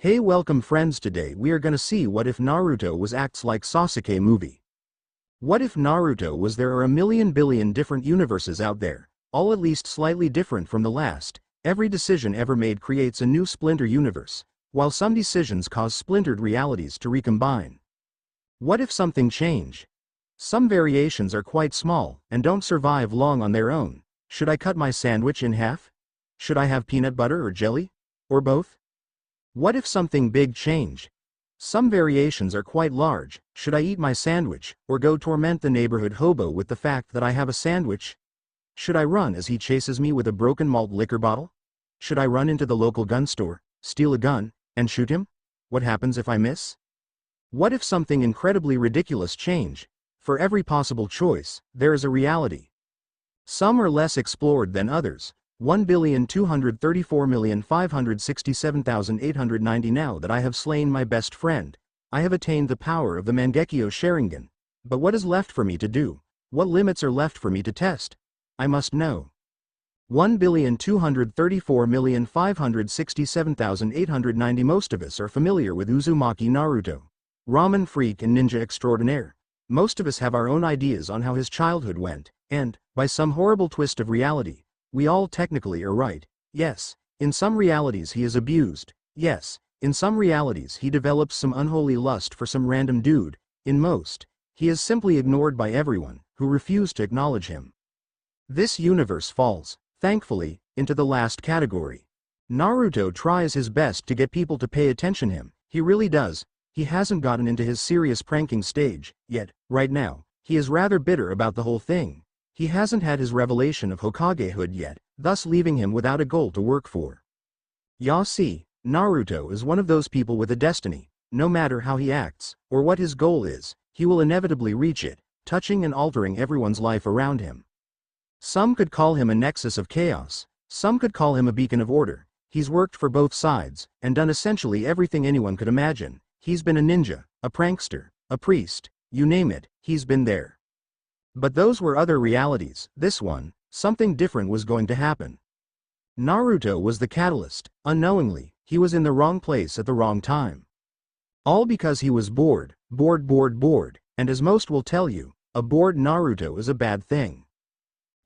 Hey, welcome friends. Today we are gonna see what if Naruto was acts like Sasuke movie. What if Naruto was there are a million billion different universes out there, all at least slightly different from the last. Every decision ever made creates a new splinter universe, while some decisions cause splintered realities to recombine. What if something change? Some variations are quite small and don't survive long on their own. Should I cut my sandwich in half? Should I have peanut butter or jelly? Or both? What if something big change? Some variations are quite large. Should I eat my sandwich, or go torment the neighborhood hobo with the fact that I have a sandwich? Should I run as he chases me with a broken malt liquor bottle? Should I run into the local gun store, steal a gun, and shoot him? What happens if I miss? What if something incredibly ridiculous change? For every possible choice, there is a reality. Some are less explored than others. 1,234,567,890. Now that I have slain my best friend, I have attained the power of the Mangekyo Sharingan. But what is left for me to do? What limits are left for me to test? I must know. 1,234,567,890. Most of us are familiar with Uzumaki Naruto, ramen freak and ninja extraordinaire. Most of us have our own ideas on how his childhood went, and, by some horrible twist of reality, we all technically are right. Yes, in some realities he is abused. Yes, in some realities he develops some unholy lust for some random dude. In most, he is simply ignored by everyone who refuse to acknowledge him. This universe falls, thankfully, into the last category. Naruto tries his best to get people to pay attention to him. He really does. He hasn't gotten into his serious pranking stage yet. Right now, he is rather bitter about the whole thing. He hasn't had his revelation of Hokagehood yet, thus leaving him without a goal to work for. Ya see, Naruto is one of those people with a destiny. No matter how he acts, or what his goal is, he will inevitably reach it, touching and altering everyone's life around him. Some could call him a nexus of chaos. Some could call him a beacon of order. He's worked for both sides, and done essentially everything anyone could imagine. He's been a ninja, a prankster, a priest, you name it, he's been there. But those were other realities. This one, something different was going to happen. Naruto was the catalyst. Unknowingly, he was in the wrong place at the wrong time. All because he was bored, and as most will tell you, a bored Naruto is a bad thing.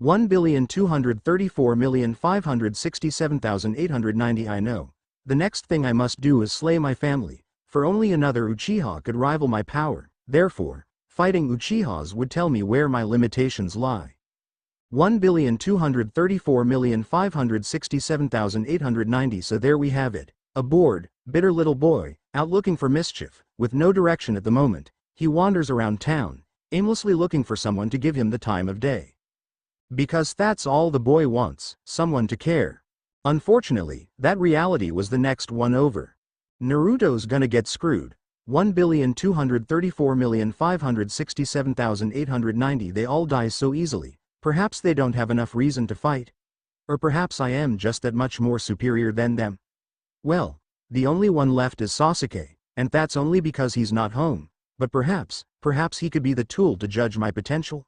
1,234,567,890. I know. The next thing I must do is slay my family, for only another Uchiha could rival my power. Therefore, fighting Uchihas would tell me where my limitations lie. 1,234,567,890. So there we have it. A bored, bitter little boy, out looking for mischief, with no direction at the moment. He wanders around town, aimlessly looking for someone to give him the time of day. Because that's all the boy wants, someone to care. Unfortunately, that reality was the next one over. Naruto's gonna get screwed. 1,234,567,890. They all die so easily. Perhaps they don't have enough reason to fight. Or perhaps I am just that much more superior than them. Well, the only one left is Sasuke, and that's only because he's not home. But perhaps he could be the tool to judge my potential.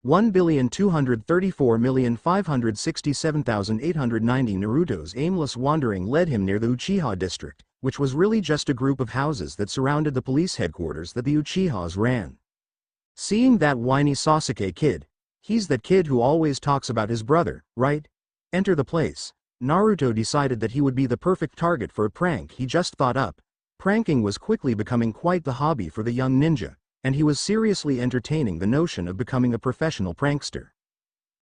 1,234,567,890. Naruto's aimless wandering led him near the Uchiha district, which was really just a group of houses that surrounded the police headquarters that the Uchihas ran. Seeing that whiny Sasuke kid, he's that kid who always talks about his brother, right? Enter the place. Naruto decided that he would be the perfect target for a prank he just thought up. Pranking was quickly becoming quite the hobby for the young ninja, and he was seriously entertaining the notion of becoming a professional prankster.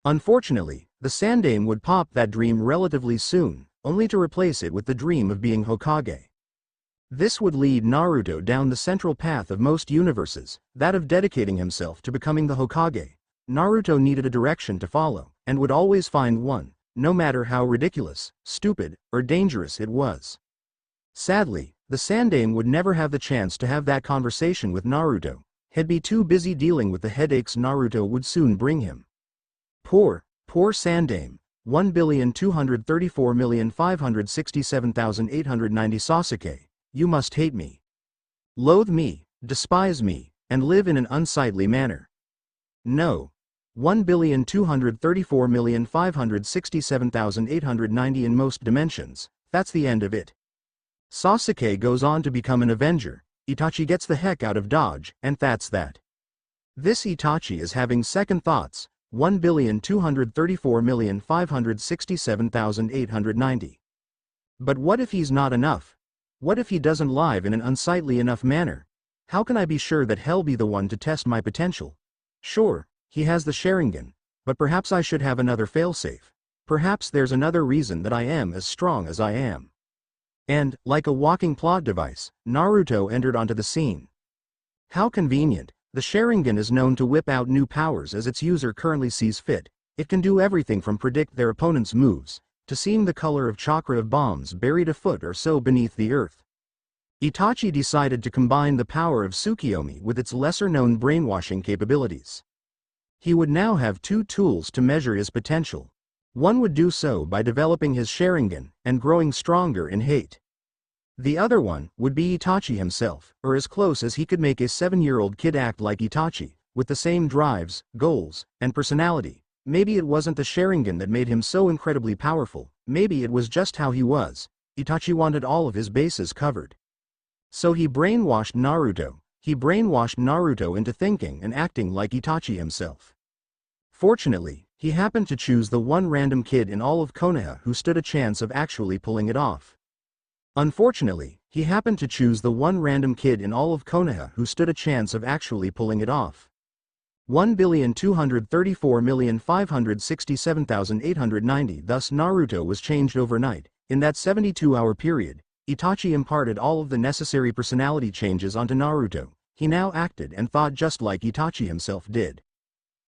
Unfortunately, the Sandaime would pop that dream relatively soon, only to replace it with the dream of being Hokage. This would lead Naruto down the central path of most universes, that of dedicating himself to becoming the Hokage. Naruto needed a direction to follow, and would always find one, no matter how ridiculous, stupid, or dangerous it was. Sadly, the Sandaime would never have the chance to have that conversation with Naruto. He'd be too busy dealing with the headaches Naruto would soon bring him. Poor Sandaime. 1,234,567,890. Sasuke, you must hate me, loathe me, despise me, and live in an unsightly manner. No. 1,234,567,890. In most dimensions, that's the end of it. Sasuke goes on to become an Avenger, Itachi gets the heck out of Dodge, and that's that. This Itachi is having second thoughts, 1,234,567,890. But what if he's not enough? What if he doesn't live in an unsightly enough manner? How can I be sure that he'll be the one to test my potential? Sure, he has the Sharingan, but perhaps I should have another failsafe. Perhaps there's another reason that I am as strong as I am. And, like a walking plot device, Naruto entered onto the scene. How convenient. The Sharingan is known to whip out new powers as its user currently sees fit. It can do everything from predict their opponent's moves, to seeing the color of chakra of bombs buried a foot or so beneath the earth. Itachi decided to combine the power of Tsukiyomi with its lesser-known brainwashing capabilities. He would now have two tools to measure his potential. One would do so by developing his Sharingan and growing stronger in hate. The other one would be Itachi himself, or as close as he could make a 7-year-old kid act like Itachi, with the same drives, goals, and personality. Maybe it wasn't the Sharingan that made him so incredibly powerful, maybe it was just how he was. Itachi wanted all of his bases covered. So he brainwashed Naruto. He brainwashed Naruto into thinking and acting like Itachi himself. Fortunately, he happened to choose the one random kid in all of Konoha who stood a chance of actually pulling it off. Unfortunately, he happened to choose the one random kid in all of Konoha who stood a chance of actually pulling it off. 1,234,567,890. Thus Naruto was changed overnight. In that 72-hour period, Itachi imparted all of the necessary personality changes onto Naruto. He now acted and thought just like Itachi himself did.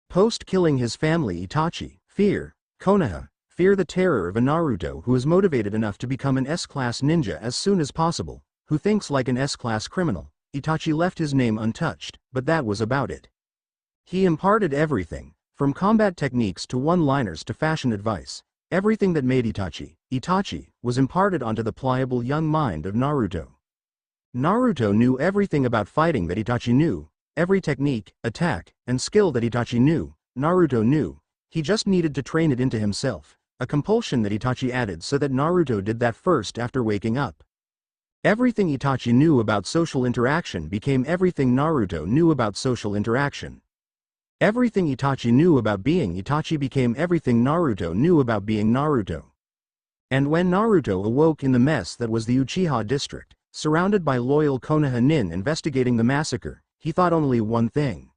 Post-killing his family, Itachi, fear Konoha, fear the terror of a Naruto who is motivated enough to become an S-class ninja as soon as possible, who thinks like an S-class criminal. Itachi left his name untouched, but that was about it. He imparted everything, from combat techniques to one-liners to fashion advice. Everything that made Itachi, was imparted onto the pliable young mind of Naruto. Naruto knew everything about fighting that Itachi knew. Every technique, attack, and skill that Itachi knew, Naruto knew. He just needed to train it into himself, a compulsion that Itachi added so that Naruto did that first after waking up. Everything Itachi knew about social interaction became everything Naruto knew about social interaction. Everything Itachi knew about being Itachi became everything Naruto knew about being Naruto. And when Naruto awoke in the mess that was the Uchiha district, surrounded by loyal Konoha nin investigating the massacre, he thought only one thing.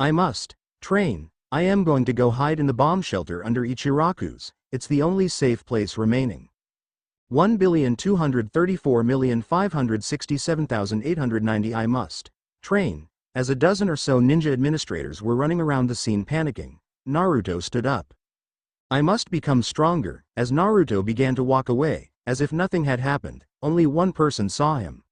I must train. I am going to go hide in the bomb shelter under Ichiraku's. It's the only safe place remaining. 1,234,567,890. I must train. As a dozen or so ninja administrators were running around the scene panicking, Naruto stood up. I must become stronger. As Naruto began to walk away, as if nothing had happened, only one person saw him.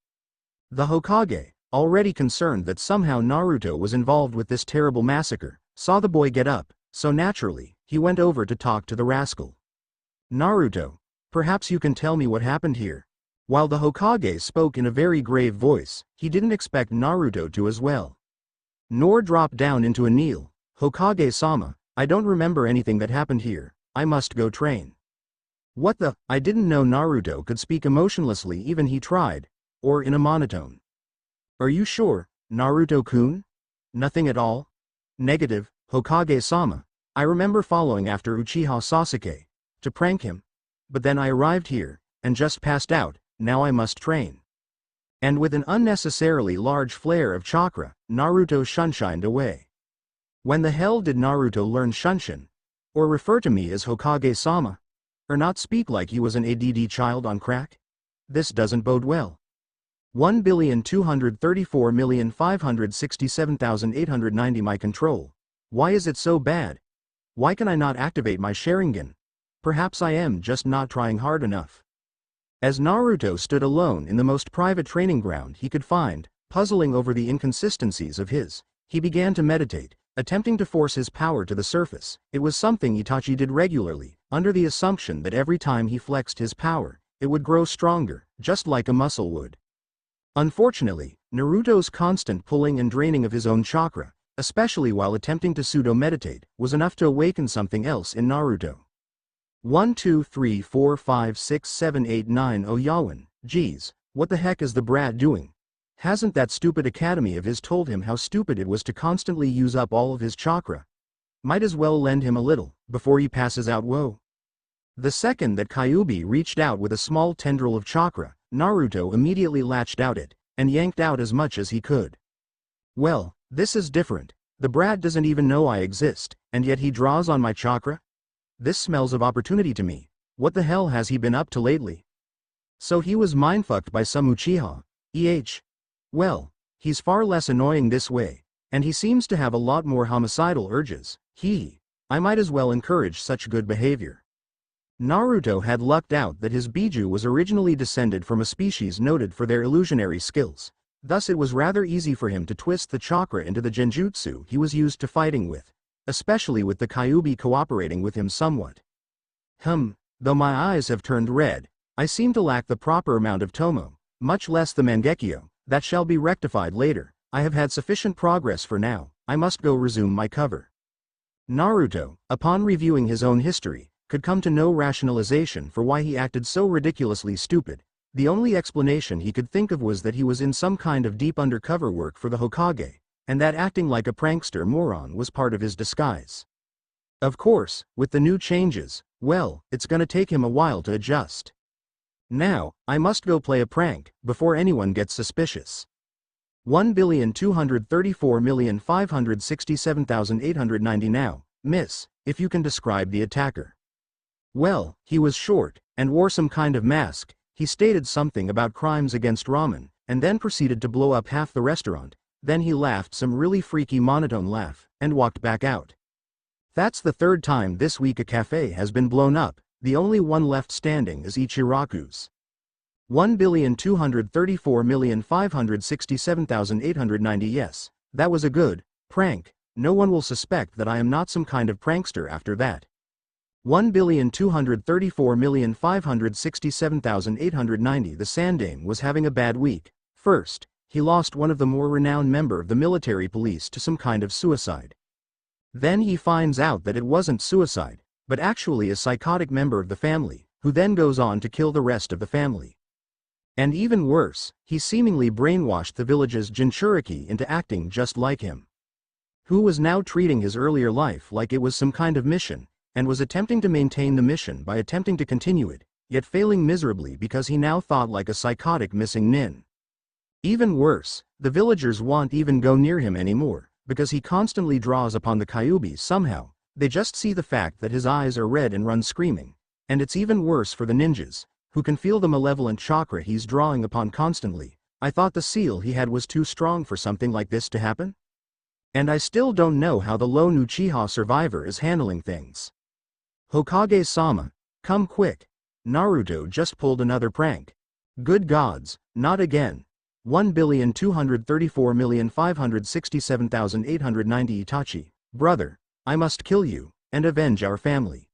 The Hokage, already concerned that somehow Naruto was involved with this terrible massacre, saw the boy get up, so naturally, he went over to talk to the rascal. Naruto, perhaps you can tell me what happened here. While the Hokage spoke in a very grave voice, he didn't expect Naruto to as well. Nor drop down into a kneel. Hokage-sama, I don't remember anything that happened here. I must go train. What the? I didn't know Naruto could speak emotionlessly even he tried, or in a monotone. Are you sure, Naruto-kun? Nothing at all? Negative, Hokage-sama. I remember following after Uchiha Sasuke, to prank him. But then I arrived here, and just passed out. Now I must train. And with an unnecessarily large flare of chakra, Naruto shunshined away. When the hell did Naruto learn Shunshin? Or refer to me as Hokage-sama? Or not speak like he was an ADD child on crack? This doesn't bode well. 1,234,567,890. My control. Why is it so bad? Why can I not activate my Sharingan? Perhaps I am just not trying hard enough. As Naruto stood alone in the most private training ground he could find, puzzling over the inconsistencies of he began to meditate, attempting to force his power to the surface. It was something Itachi did regularly, under the assumption that every time he flexed his power, it would grow stronger, just like a muscle would. Unfortunately, Naruto's constant pulling and draining of his own chakra, especially while attempting to pseudo-meditate, was enough to awaken something else in Naruto. 1 2 3 4 5 6 7 8 9 Oh Yawan, Geez, what the heck is the brat doing? Hasn't that stupid academy of his told him how stupid it was to constantly use up all of his chakra? Might as well lend him a little, before he passes out. Whoa. The second that Kyuubi reached out with a small tendril of chakra, Naruto immediately latched out it, and yanked out as much as he could. Well, this is different. The brat doesn't even know I exist, and yet he draws on my chakra? This smells of opportunity to me. What the hell has he been up to lately? So he was mindfucked by some Uchiha. Well, he's far less annoying this way, and he seems to have a lot more homicidal urges. I might as well encourage such good behavior. Naruto had lucked out that his Biju was originally descended from a species noted for their illusionary skills. Thus it was rather easy for him to twist the chakra into the genjutsu he was used to fighting with, especially with the Kyuubi cooperating with him somewhat. Though my eyes have turned red, I seem to lack the proper amount of tomo, much less the mangekyo. That shall be rectified later. I have had sufficient progress for now. I must go resume my cover. Naruto, upon reviewing his own history, could come to no rationalization for why he acted so ridiculously stupid. The only explanation he could think of was that he was in some kind of deep undercover work for the Hokage, and that acting like a prankster moron was part of his disguise. Of course, with the new changes, well, it's gonna take him a while to adjust. Now, I must go play a prank, before anyone gets suspicious. 1,234,567,890 now, miss, if you can describe the attacker. Well, he was short, and wore some kind of mask. He stated something about crimes against ramen, and then proceeded to blow up half the restaurant. Then he laughed some really freaky monotone laugh, and walked back out. That's the third time this week a cafe has been blown up. The only one left standing is Ichiraku's. 1,234,567,890. Yes, that was a good prank. No one will suspect that I am not some kind of prankster after that. 1,234,567,890. The Sandane was having a bad week. First, he lost one of the more renowned member of the military police to some kind of suicide. Then he finds out that it wasn't suicide, but actually a psychotic member of the family, who then goes on to kill the rest of the family. And even worse, he seemingly brainwashed the village's Jinchuriki into acting just like him. Who was now treating his earlier life like it was some kind of mission, and was attempting to maintain the mission by attempting to continue it, yet failing miserably because he now thought like a psychotic missing nin. Even worse, the villagers won't even go near him anymore, because he constantly draws upon the Kyuubi somehow. They just see the fact that his eyes are red and run screaming. And it's even worse for the ninjas, who can feel the malevolent chakra he's drawing upon constantly. I thought the seal he had was too strong for something like this to happen? And I still don't know how the lone Uchiha survivor is handling things. Hokage-sama, come quick. Naruto just pulled another prank. Good gods, not again. 1,234,567,890. Itachi, brother, I must kill you, and avenge our family.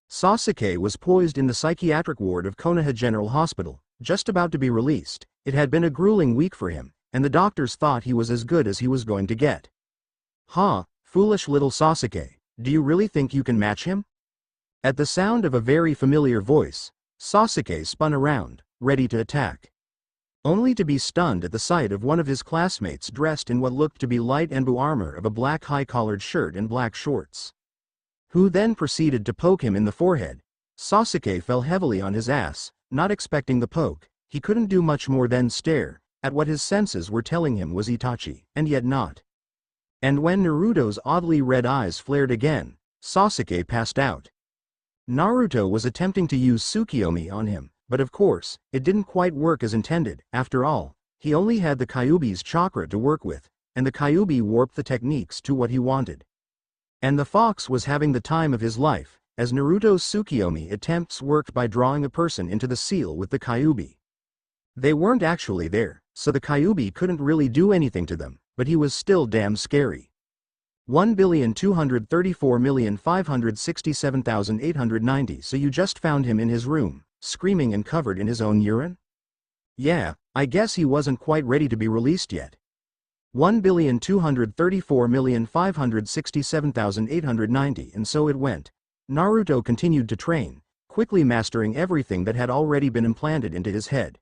Sasuke was poised in the psychiatric ward of Konoha General Hospital, just about to be released. It had been a grueling week for him, and the doctors thought he was as good as he was going to get. Foolish little Sasuke, do you really think you can match him? At the sound of a very familiar voice, Sasuke spun around, ready to attack. Only to be stunned at the sight of one of his classmates dressed in what looked to be light Enbu armor of a black high-collared shirt and black shorts. Who then proceeded to poke him in the forehead. Sasuke fell heavily on his ass, not expecting the poke. He couldn't do much more than stare at what his senses were telling him was Itachi, and yet not. And when Naruto's oddly red eyes flared again, Sasuke passed out. Naruto was attempting to use Tsukiyomi on him, but of course, it didn't quite work as intended. After all, he only had the Kyuubi's chakra to work with, and the Kyuubi warped the techniques to what he wanted. And the fox was having the time of his life, as Naruto's Tsukiyomi attempts worked by drawing a person into the seal with the Kyuubi. They weren't actually there, so the Kyuubi couldn't really do anything to them, but he was still damn scary. 1,234,567,890. So you just found him in his room, screaming and covered in his own urine? Yeah, I guess he wasn't quite ready to be released yet. 1,234,567,890. And so it went. Naruto continued to train, quickly mastering everything that had already been implanted into his head.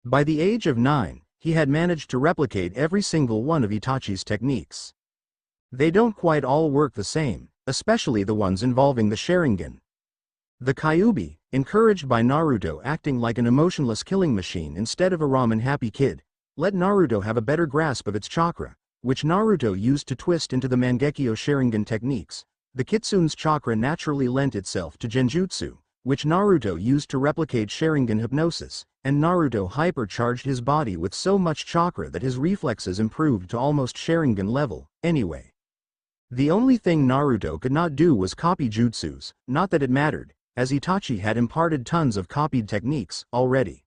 By the age of 9, he had managed to replicate every single one of Itachi's techniques. They don't quite all work the same, especially the ones involving the Sharingan. The Kyuubi, encouraged by Naruto acting like an emotionless killing machine instead of a ramen-happy kid, let Naruto have a better grasp of its chakra, which Naruto used to twist into the Mangekyo Sharingan techniques. The Kitsune's chakra naturally lent itself to Genjutsu, which Naruto used to replicate Sharingan hypnosis, and Naruto hypercharged his body with so much chakra that his reflexes improved to almost Sharingan level, anyway. The only thing Naruto could not do was copy jutsus, not that it mattered, as Itachi had imparted tons of copied techniques already.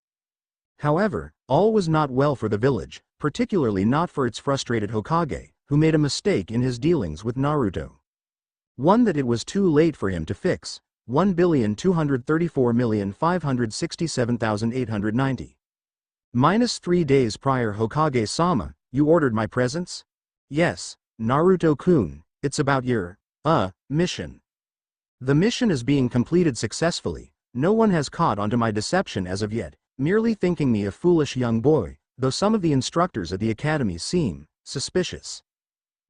However, all was not well for the village, particularly not for its frustrated Hokage, who made a mistake in his dealings with Naruto. One that it was too late for him to fix. 1,234,567,890. -3 days prior. Hokage-sama, you ordered my presents? Yes, Naruto-kun, it's about your, mission. The mission is being completed successfully. No one has caught onto my deception as of yet, merely thinking me a foolish young boy, though some of the instructors at the academy seem suspicious.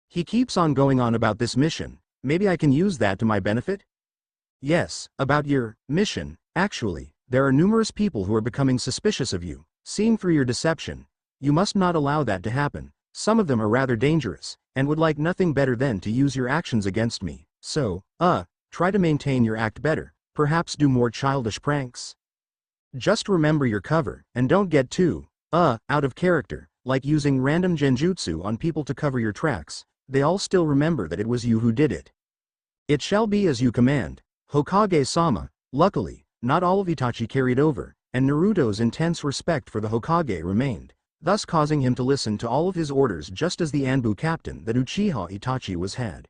He keeps on going on about this mission. Maybe I can use that to my benefit? Yes, about your mission. Actually, there are numerous people who are becoming suspicious of you, seeing through your deception. You must not allow that to happen. Some of them are rather dangerous, and would like nothing better than to use your actions against me. So, try to maintain your act better, perhaps do more childish pranks. Just remember your cover, and don't get too, out of character, like using random genjutsu on people to cover your tracks. They all still remember that it was you who did it. It shall be as you command. Hokage-sama. Luckily, not all of Itachi carried over, and Naruto's intense respect for the Hokage remained, thus causing him to listen to all of his orders just as the Anbu captain that Uchiha Itachi was had.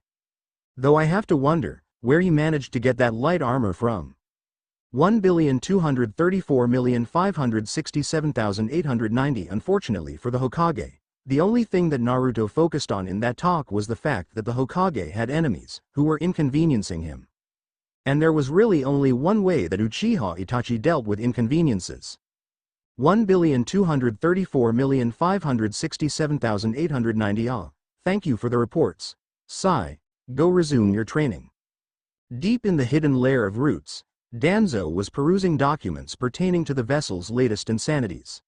Though I have to wonder where he managed to get that light armor from. 1,234,567,890. Unfortunately for the Hokage, the only thing that Naruto focused on in that talk was the fact that the Hokage had enemies who were inconveniencing him. And there was really only one way that Uchiha Itachi dealt with inconveniences. 1,234,567,890. Thank you for the reports. Sai, go resume your training. Deep in the hidden lair of roots, Danzo was perusing documents pertaining to the vessel's latest insanities.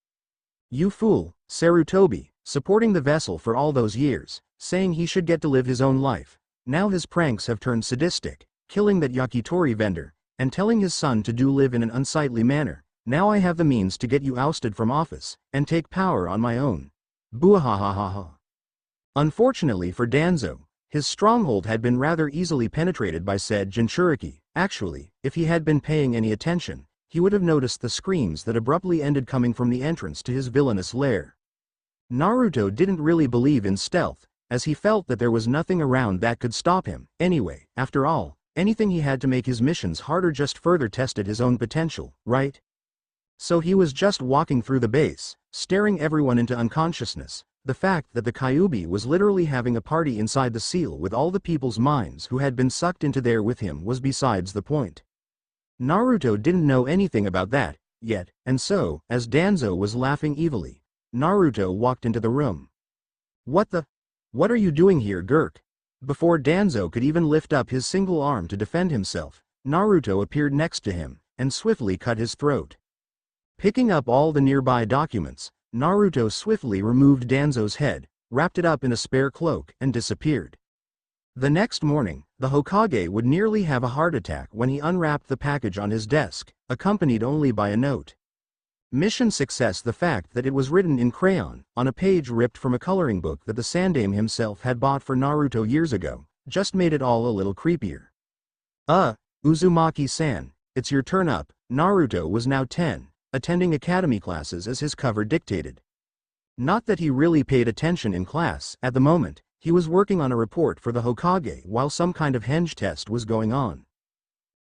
You fool, Sarutobi, supporting the vessel for all those years, saying he should get to live his own life. Now his pranks have turned sadistic, killing that yakitori vendor, and telling his son to live in an unsightly manner. Now I have the means to get you ousted from office, and take power on my own. Boohahahaha. Unfortunately for Danzo, his stronghold had been rather easily penetrated by said Jinchuriki. Actually, if he had been paying any attention, he would have noticed the screams that abruptly ended coming from the entrance to his villainous lair. Naruto didn't really believe in stealth, as he felt that there was nothing around that could stop him. Anyway, after all, anything he had to make his missions harder just further tested his own potential, right? So he was just walking through the base, staring everyone into unconsciousness. The fact that the Kyuubi was literally having a party inside the seal with all the people's minds who had been sucked into there with him was besides the point. Naruto didn't know anything about that yet, and so, as Danzo was laughing evilly, Naruto walked into the room. What are you doing here, Gurk? Before Danzo could even lift up his single arm to defend himself, Naruto appeared next to him, and swiftly cut his throat. Picking up all the nearby documents, Naruto swiftly removed Danzo's head, wrapped it up in a spare cloak, and disappeared. The next morning, the Hokage would nearly have a heart attack when he unwrapped the package on his desk, accompanied only by a note. Mission success. The fact that it was written in crayon, on a page ripped from a coloring book that the Sandaime himself had bought for Naruto years ago, just made it all a little creepier. Uzumaki-san, it's your turn up. Naruto was now 10, attending academy classes as his cover dictated. Not that he really paid attention in class at the moment. He was working on a report for the Hokage while some kind of henge test was going on.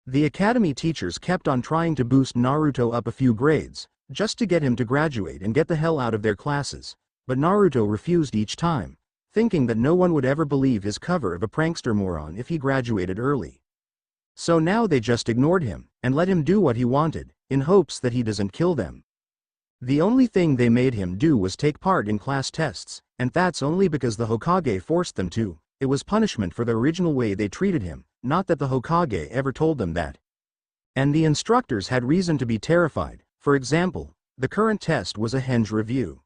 The academy teachers kept on trying to boost Naruto up a few grades, just to get him to graduate and get the hell out of their classes, but Naruto refused each time, thinking that no one would ever believe his cover of a prankster moron if he graduated early. So now they just ignored him, and let him do what he wanted, in hopes that he doesn't kill them. The only thing they made him do was take part in class tests, and that's only because the Hokage forced them to. It was punishment for the original way they treated him, not that the Hokage ever told them that. And the instructors had reason to be terrified. For example, the current test was a henge review.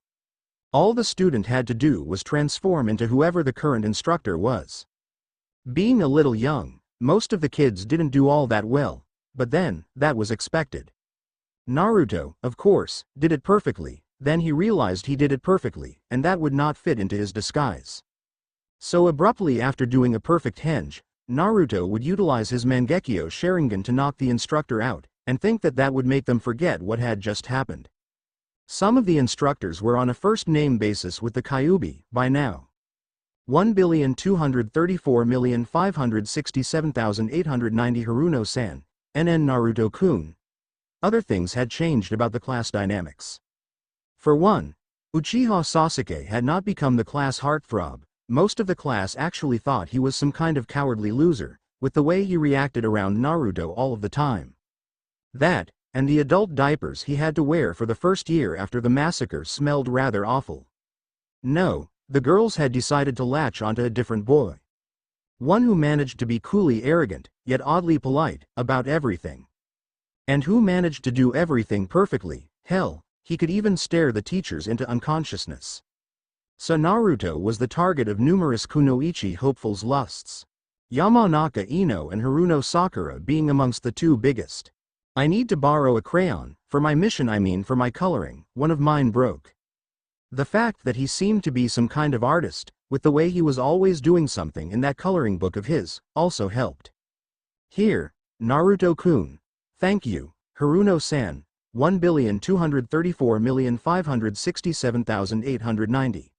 All the student had to do was transform into whoever the current instructor was. Being a little young, most of the kids didn't do all that well, but then, that was expected. Naruto, of course, did it perfectly. Then he realized he did it perfectly, and that would not fit into his disguise. So abruptly after doing a perfect henge, Naruto would utilize his Mangekyo Sharingan to knock the instructor out, and think that that would make them forget what had just happened. Some of the instructors were on a first-name basis with the Kyuubi by now. 1,234,567,890 Haruno-san, NN Naruto-kun. Other things had changed about the class dynamics. For one, Uchiha Sasuke had not become the class heartthrob. Most of the class actually thought he was some kind of cowardly loser, with the way he reacted around Naruto all of the time. That, and the adult diapers he had to wear for the first year after the massacre smelled rather awful. No, the girls had decided to latch onto a different boy. One who managed to be coolly arrogant, yet oddly polite, about everything. And who managed to do everything perfectly. Hell, he could even stare the teachers into unconsciousness. So Naruto was the target of numerous kunoichi hopefuls' lusts. Yamanaka Ino and Haruno Sakura being amongst the two biggest. I need to borrow a crayon, for my mission for my coloring, one of mine broke. The fact that he seemed to be some kind of artist, with the way he was always doing something in that coloring book of his, also helped. Here, Naruto-kun. Thank you, Haruno-san, 1,234,567,890.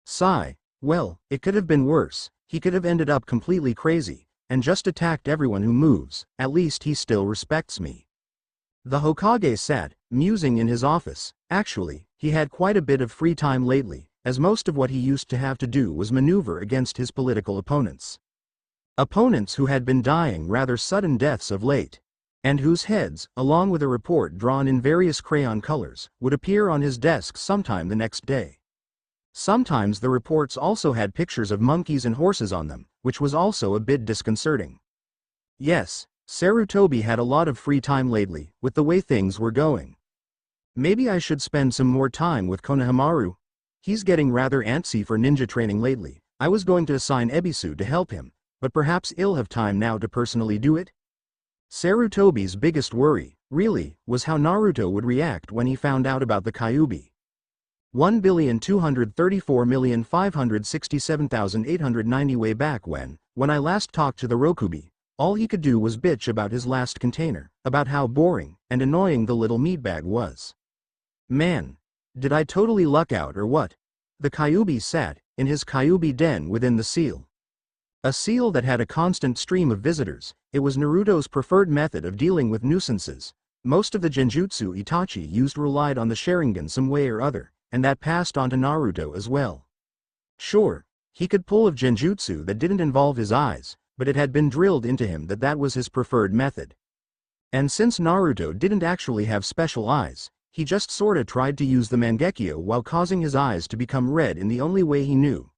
Sigh. Well, it could have been worse. He could have ended up completely crazy, and just attacked everyone who moves. At least he still respects me. The Hokage sat, musing in his office. Actually, he had quite a bit of free time lately, as most of what he used to have to do was maneuver against his political opponents. Opponents who had been dying rather sudden deaths of late, and whose heads, along with a report drawn in various crayon colors, would appear on his desk sometime the next day. Sometimes the reports also had pictures of monkeys and horses on them, which was also a bit disconcerting. Yes, Sarutobi had a lot of free time lately, with the way things were going. Maybe I should spend some more time with Konohamaru. He's getting rather antsy for ninja training lately. I was going to assign Ebisu to help him, but perhaps he'll have time now to personally do it? Sarutobi's biggest worry, really, was how Naruto would react when he found out about the Kyuubi. 1,234,567,890 way back when I last talked to the Rokubi, all he could do was bitch about his last container, about how boring and annoying the little meatbag was. Man, did I totally luck out or what? The Kyuubi sat in his Kyuubi den within the seal. A seal that had a constant stream of visitors. It was Naruto's preferred method of dealing with nuisances. Most of the genjutsu Itachi used relied on the Sharingan some way or other, and that passed on to Naruto as well. Sure, he could pull of genjutsu that didn't involve his eyes, but it had been drilled into him that that was his preferred method. And since Naruto didn't actually have special eyes, he just sorta tried to use the Mangekyo while causing his eyes to become red in the only way he knew.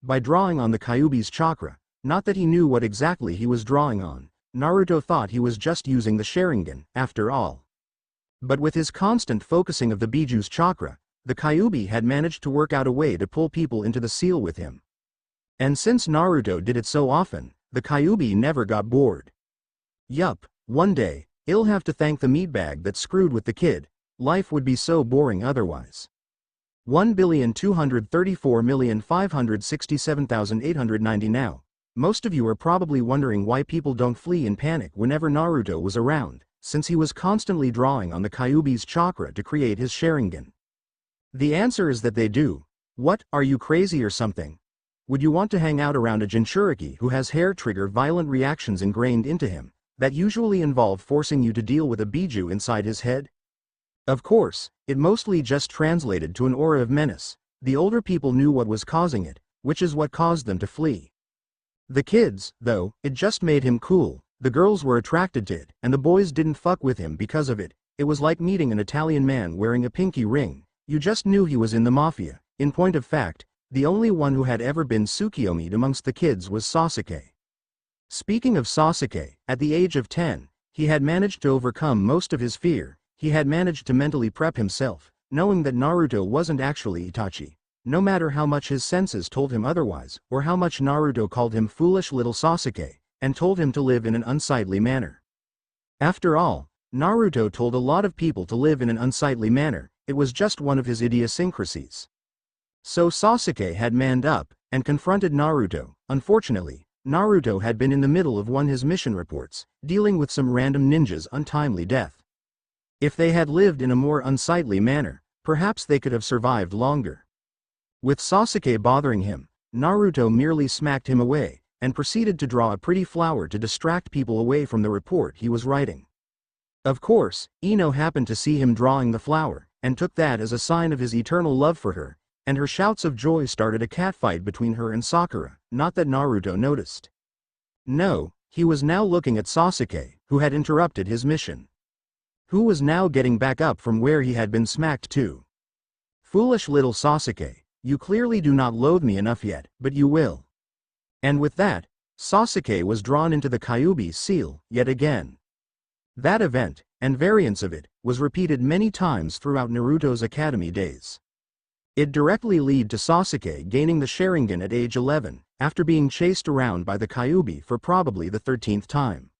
By drawing on the Kyuubi's chakra. Not that he knew what exactly he was drawing on. Naruto thought he was just using the Sharingan, after all. But with his constant focusing of the Biju's chakra, the Kyuubi had managed to work out a way to pull people into the seal with him. And since Naruto did it so often, the Kyuubi never got bored. Yup, one day, he'll have to thank the meatbag that screwed with the kid. Life would be so boring otherwise. 1,234,567,890 now. Most of you are probably wondering why people don't flee in panic whenever Naruto was around, since he was constantly drawing on the Kyuubi's chakra to create his Sharingan. The answer is that they do. What, are you crazy or something? Would you want to hang out around a Jinchuriki who has hair-trigger violent reactions ingrained into him, that usually involve forcing you to deal with a Biju inside his head? Of course, it mostly just translated to an aura of menace. The older people knew what was causing it, which is what caused them to flee. The kids, though, it just made him cool. The girls were attracted to it, and the boys didn't fuck with him because of it. It was like meeting an Italian man wearing a pinky ring. You just knew he was in the mafia. In point of fact, the only one who had ever been Tsukiyomi amongst the kids was Sasuke. Speaking of Sasuke, at the age of 10, he had managed to overcome most of his fear. He had managed to mentally prep himself, knowing that Naruto wasn't actually Itachi. No matter how much his senses told him otherwise, or how much Naruto called him foolish little Sasuke, and told him to live in an unsightly manner. After all, Naruto told a lot of people to live in an unsightly manner. It was just one of his idiosyncrasies. So Sasuke had manned up, and confronted Naruto. Unfortunately, Naruto had been in the middle of his mission reports, dealing with some random ninjas' untimely death. If they had lived in a more unsightly manner, perhaps they could have survived longer. With Sasuke bothering him, Naruto merely smacked him away, and proceeded to draw a pretty flower to distract people away from the report he was writing. Of course, Ino happened to see him drawing the flower, and took that as a sign of his eternal love for her, and her shouts of joy started a catfight between her and Sakura, not that Naruto noticed. No, he was now looking at Sasuke, who had interrupted his mission. Who was now getting back up from where he had been smacked too. Foolish little Sasuke, you clearly do not loathe me enough yet, but you will. And with that, Sasuke was drawn into the Kyuubi seal, yet again. That event, and variants of it, was repeated many times throughout Naruto's academy days. It directly led to Sasuke gaining the Sharingan at age 11, after being chased around by the Kyuubi for probably the 13th time.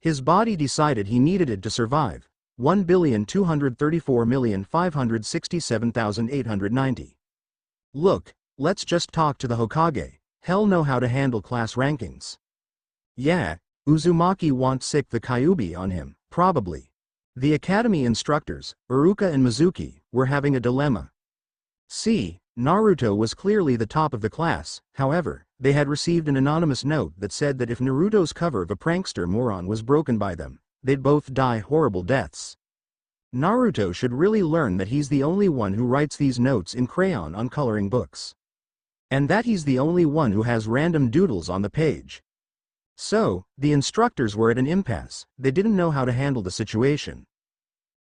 His body decided he needed it to survive. 1,234,567,890. Look, let's just talk to the Hokage. Hell know how to handle class rankings. Yeah, Uzumaki won't sick the Kyuubi on him, probably. The academy instructors, Iruka and Mizuki, were having a dilemma. See, Naruto was clearly the top of the class. However, they had received an anonymous note that said that if Naruto's cover of a prankster moron was broken by them, they'd both die horrible deaths. Naruto should really learn that he's the only one who writes these notes in crayon on coloring books. And that he's the only one who has random doodles on the page. So, the instructors were at an impasse. They didn't know how to handle the situation.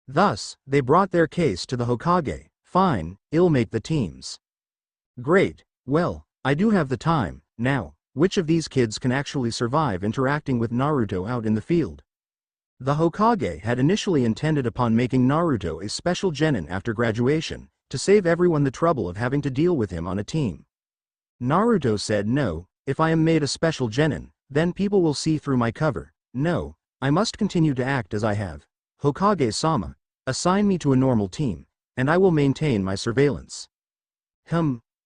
Thus, they brought their case to the Hokage. Fine, I'll make the teams. Great, well, I do have the time. Now, which of these kids can actually survive interacting with Naruto out in the field? The Hokage had initially intended upon making Naruto a special genin after graduation, to save everyone the trouble of having to deal with him on a team. Naruto said no, if I am made a special genin, then people will see through my cover. No, I must continue to act as I have. Hokage-sama, assign me to a normal team, and I will maintain my surveillance.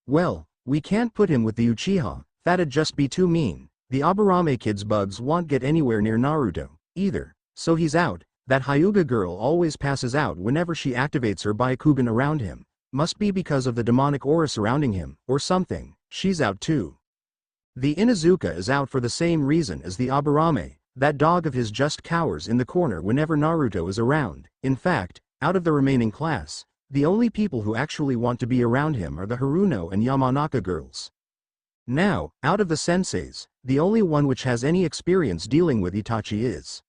Well, we can't put him with the Uchiha, that'd just be too mean. The Aburame kid's bugs won't get anywhere near Naruto, either. So he's out. That Hyuga girl always passes out whenever she activates her Byakugan around him. Must be because of the demonic aura surrounding him, or something. She's out too. The Inuzuka is out for the same reason as the Aburame. That dog of his just cowers in the corner whenever Naruto is around. In fact, out of the remaining class, the only people who actually want to be around him are the Haruno and Yamanaka girls. Now, out of the senseis, the only one which has any experience dealing with Itachi is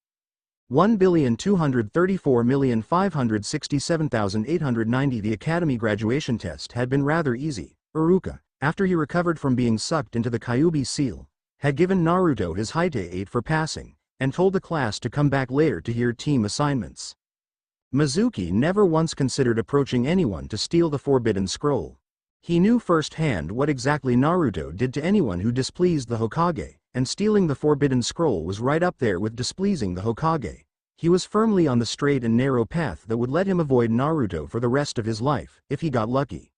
1,234,567,890. The academy graduation test had been rather easy. Iruka, after he recovered from being sucked into the Kyuubi seal, had given Naruto his Hite 8 for passing, and told the class to come back later to hear team assignments. Mizuki never once considered approaching anyone to steal the Forbidden Scroll. He knew firsthand what exactly Naruto did to anyone who displeased the Hokage, and stealing the Forbidden Scroll was right up there with displeasing the Hokage. He was firmly on the straight and narrow path that would let him avoid Naruto for the rest of his life, if he got lucky.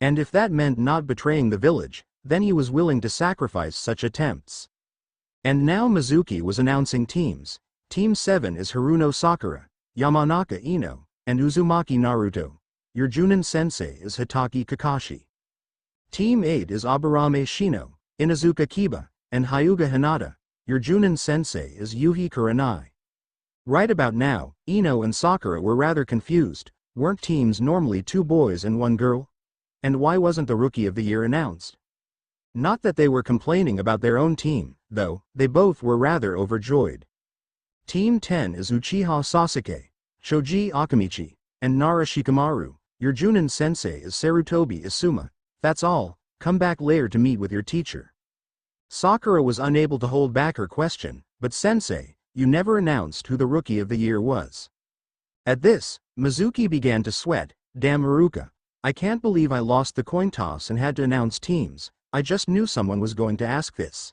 And if that meant not betraying the village, then he was willing to sacrifice such attempts. And now Mizuki was announcing teams. Team 7 is Haruno Sakura, Yamanaka Ino, and Uzumaki Naruto. Your Junin sensei is Hitaki Kakashi. Team 8 is Aburame Shino, Inuzuka Kiba, and Hyuga Hinata. Your Junin sensei is Yuhi Kurenai. Right about now, Ino and Sakura were rather confused. Weren't teams normally 2 boys and 1 girl? And why wasn't the Rookie of the Year announced? Not that they were complaining about their own team, though, they both were rather overjoyed. Team 10 is Uchiha Sasuke, Shoji Akamichi, and Nara Shikamaru. Your Junin sensei is Sarutobi Isuma. That's all, come back later to meet with your teacher. Sakura was unable to hold back her question, but sensei, you never announced who the rookie of the year was. At this, Mizuki began to sweat. Damn Maruka. I can't believe I lost the coin toss and had to announce teams. I just knew someone was going to ask this.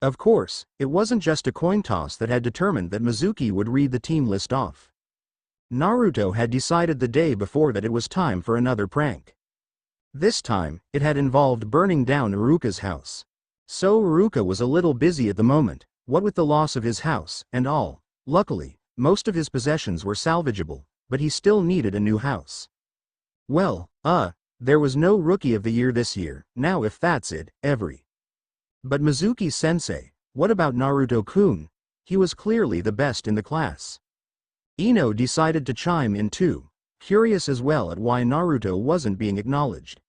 Of course, it wasn't just a coin toss that had determined that Mizuki would read the team list off. Naruto had decided the day before that it was time for another prank. This time, it had involved burning down Iruka's house. So Iruka was a little busy at the moment, what with the loss of his house and all. Luckily, most of his possessions were salvageable, but he still needed a new house. Well, there was no rookie of the year this year, now if that's it, But Mizuki-sensei, what about Naruto-kun? He was clearly the best in the class. Ino decided to chime in too, curious as well at why Naruto wasn't being acknowledged.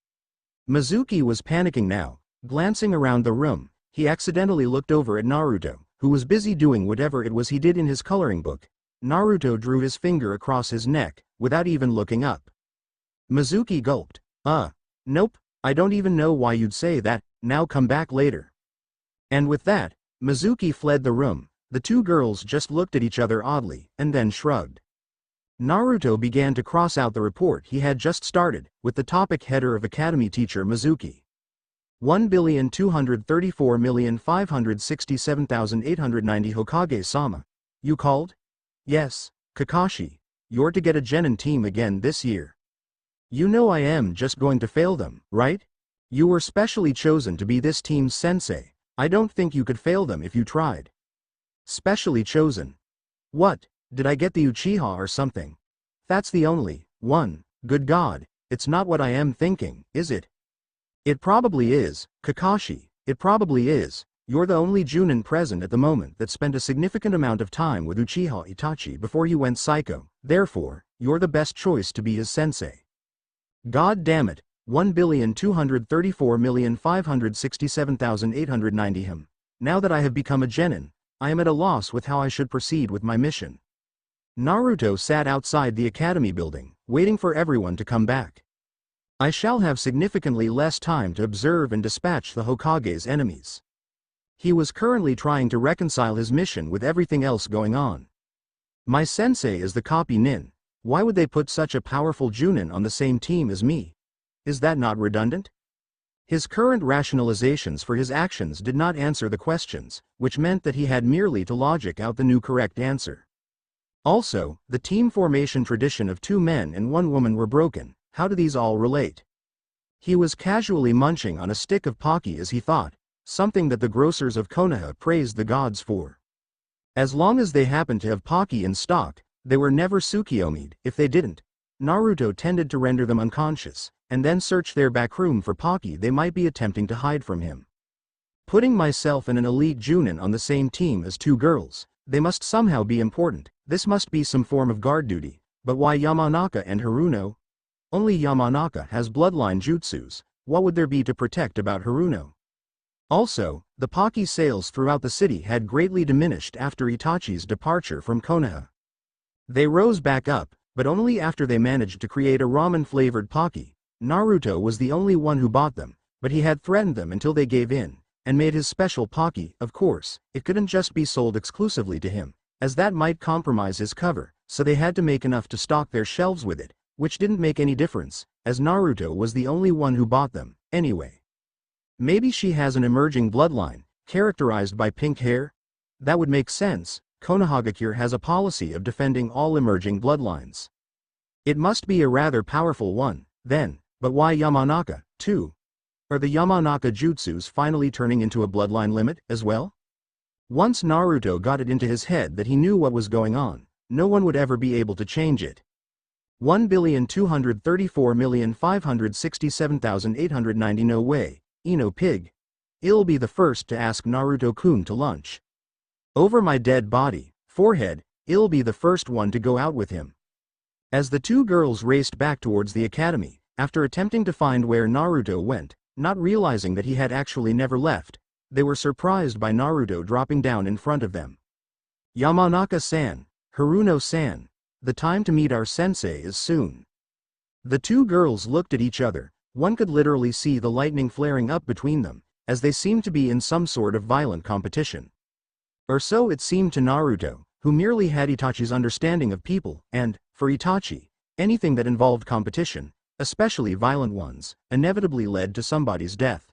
Mizuki was panicking now. Glancing around the room, he accidentally looked over at Naruto, who was busy doing whatever it was he did in his coloring book. Naruto drew his finger across his neck, without even looking up. Mizuki gulped. Nope, I don't even know why you'd say that, now come back later. And with that, Mizuki fled the room. The two girls just looked at each other oddly, and then shrugged. Naruto began to cross out the report he had just started, with the topic header of Academy Teacher Mizuki. 1,234,567,890 Hokage-sama. You called? Yes, Kakashi. You're to get a genin team again this year. You know I am just going to fail them, right? You were specially chosen to be this team's sensei. I don't think you could fail them if you tried. Specially chosen. What, did I get the Uchiha or something? That's the only one. Good God, it's not what I am thinking, is it? It probably is, Kakashi, it probably is. You're the only Junin present at the moment that spent a significant amount of time with Uchiha Itachi before he went psycho, therefore, you're the best choice to be his sensei. God damn it, 1,234,567,890 him. Now that I have become a genin, I am at a loss with how I should proceed with my mission. Naruto sat outside the academy building, waiting for everyone to come back. I shall have significantly less time to observe and dispatch the Hokage's enemies. He was currently trying to reconcile his mission with everything else going on. My sensei is the copy nin. Why would they put such a powerful Junin on the same team as me? Is that not redundant? His current rationalizations for his actions did not answer the questions, which meant that he had merely to logic out the new correct answer. Also, the team formation tradition of 2 men and 1 woman were broken. How do these all relate? He was casually munching on a stick of Pocky as he thought, something that the grocers of Konoha praised the gods for. As long as they happened to have Pocky in stock, they were never Tsukiomi'd. If they didn't, Naruto tended to render them unconscious, and then search their backroom for Pocky they might be attempting to hide from him. Putting myself and an elite Junin on the same team as 2 girls, they must somehow be important. This must be some form of guard duty, but why Yamanaka and Haruno? Only Yamanaka has bloodline jutsus, what would there be to protect about Haruno? Also, the Pocky sales throughout the city had greatly diminished after Itachi's departure from Konoha. They rose back up, but only after they managed to create a ramen-flavored Pocky. Naruto was the only one who bought them, but he had threatened them until they gave in, and made his special Pocky. Of course, it couldn't just be sold exclusively to him, as that might compromise his cover, so they had to make enough to stock their shelves with it, which didn't make any difference, as Naruto was the only one who bought them, anyway. Maybe she has an emerging bloodline, characterized by pink hair? That would make sense. Konohagakure has a policy of defending all emerging bloodlines. It must be a rather powerful one, then, but why Yamanaka, too? Are the Yamanaka jutsus finally turning into a bloodline limit, as well? Once Naruto got it into his head that he knew what was going on, no one would ever be able to change it. 1,234,567,890 No way, Ino pig. I'll be the first to ask Naruto-kun to lunch. Over my dead body, forehead, I'll be the first one to go out with him. As the 2 girls raced back towards the academy, after attempting to find where Naruto went, not realizing that he had actually never left, they were surprised by Naruto dropping down in front of them. Yamanaka-san, Haruno-san, the time to meet our sensei is soon. The two girls looked at each other. One could literally see the lightning flaring up between them, as they seemed to be in some sort of violent competition. Or so it seemed to Naruto, who merely had Itachi's understanding of people, and, for Itachi, anything that involved competition, especially violent ones, inevitably led to somebody's death.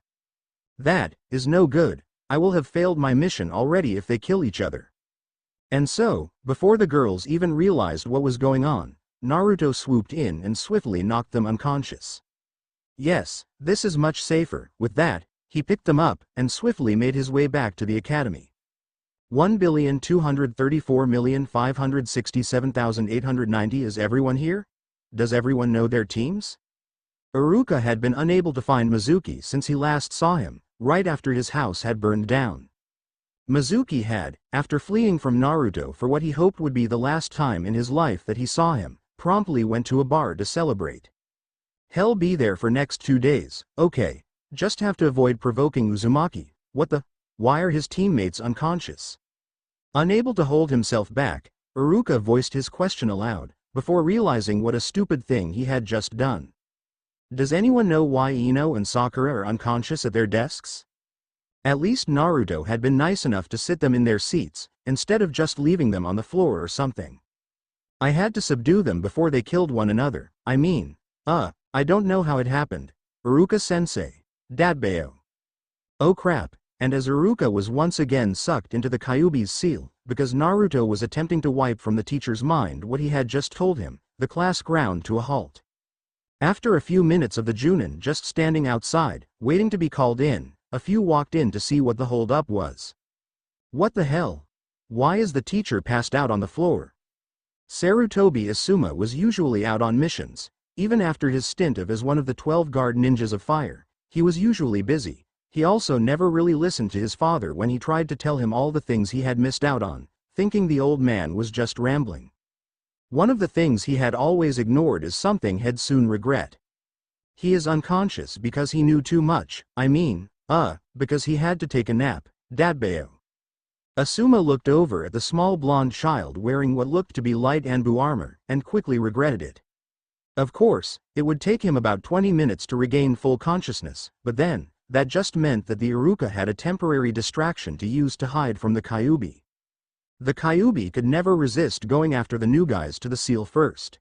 That is no good. I will have failed my mission already if they kill each other. And so, before the girls even realized what was going on, Naruto swooped in and swiftly knocked them unconscious. Yes, this is much safer. With that, he picked them up and swiftly made his way back to the academy. 1,234,567,890. Is everyone here? Does everyone know their teams? Iruka had been unable to find Mizuki since he last saw him, right after his house had burned down. Mizuki had, after fleeing from Naruto for what he hoped would be the last time in his life that he saw him, promptly went to a bar to celebrate. He'll be there for next 2 days, okay, just have to avoid provoking Uzumaki. What the? Why are his teammates unconscious? Unable to hold himself back, Iruka voiced his question aloud, before realizing what a stupid thing he had just done. Does anyone know why Ino and Sakura are unconscious at their desks? At least Naruto had been nice enough to sit them in their seats, instead of just leaving them on the floor or something. I had to subdue them before they killed one another. I mean, I don't know how it happened. Iruka-sensei. Dadbeo. Oh crap, and as Iruka was once again sucked into the Kyuubi's seal, because Naruto was attempting to wipe from the teacher's mind what he had just told him, the class ground to a halt. After a few minutes of the Junin just standing outside, waiting to be called in, a few walked in to see what the hold-up was. What the hell? Why is the teacher passed out on the floor? Sarutobi Asuma was usually out on missions. Even after his stint as one of the 12 guard ninjas of fire, he was usually busy. He also never really listened to his father when he tried to tell him all the things he had missed out on, thinking the old man was just rambling. One of the things he had always ignored is something he'd soon regret. He is unconscious because he knew too much, because he had to take a nap. Dadbeo. Asuma looked over at the small blonde child wearing what looked to be light Anbu armor, and quickly regretted it. Of course, it would take him about 20 minutes to regain full consciousness, but then, that just meant that the Iruka had a temporary distraction to use to hide from the Kyuubi. The Kyuubi could never resist going after the new guys to the seal first.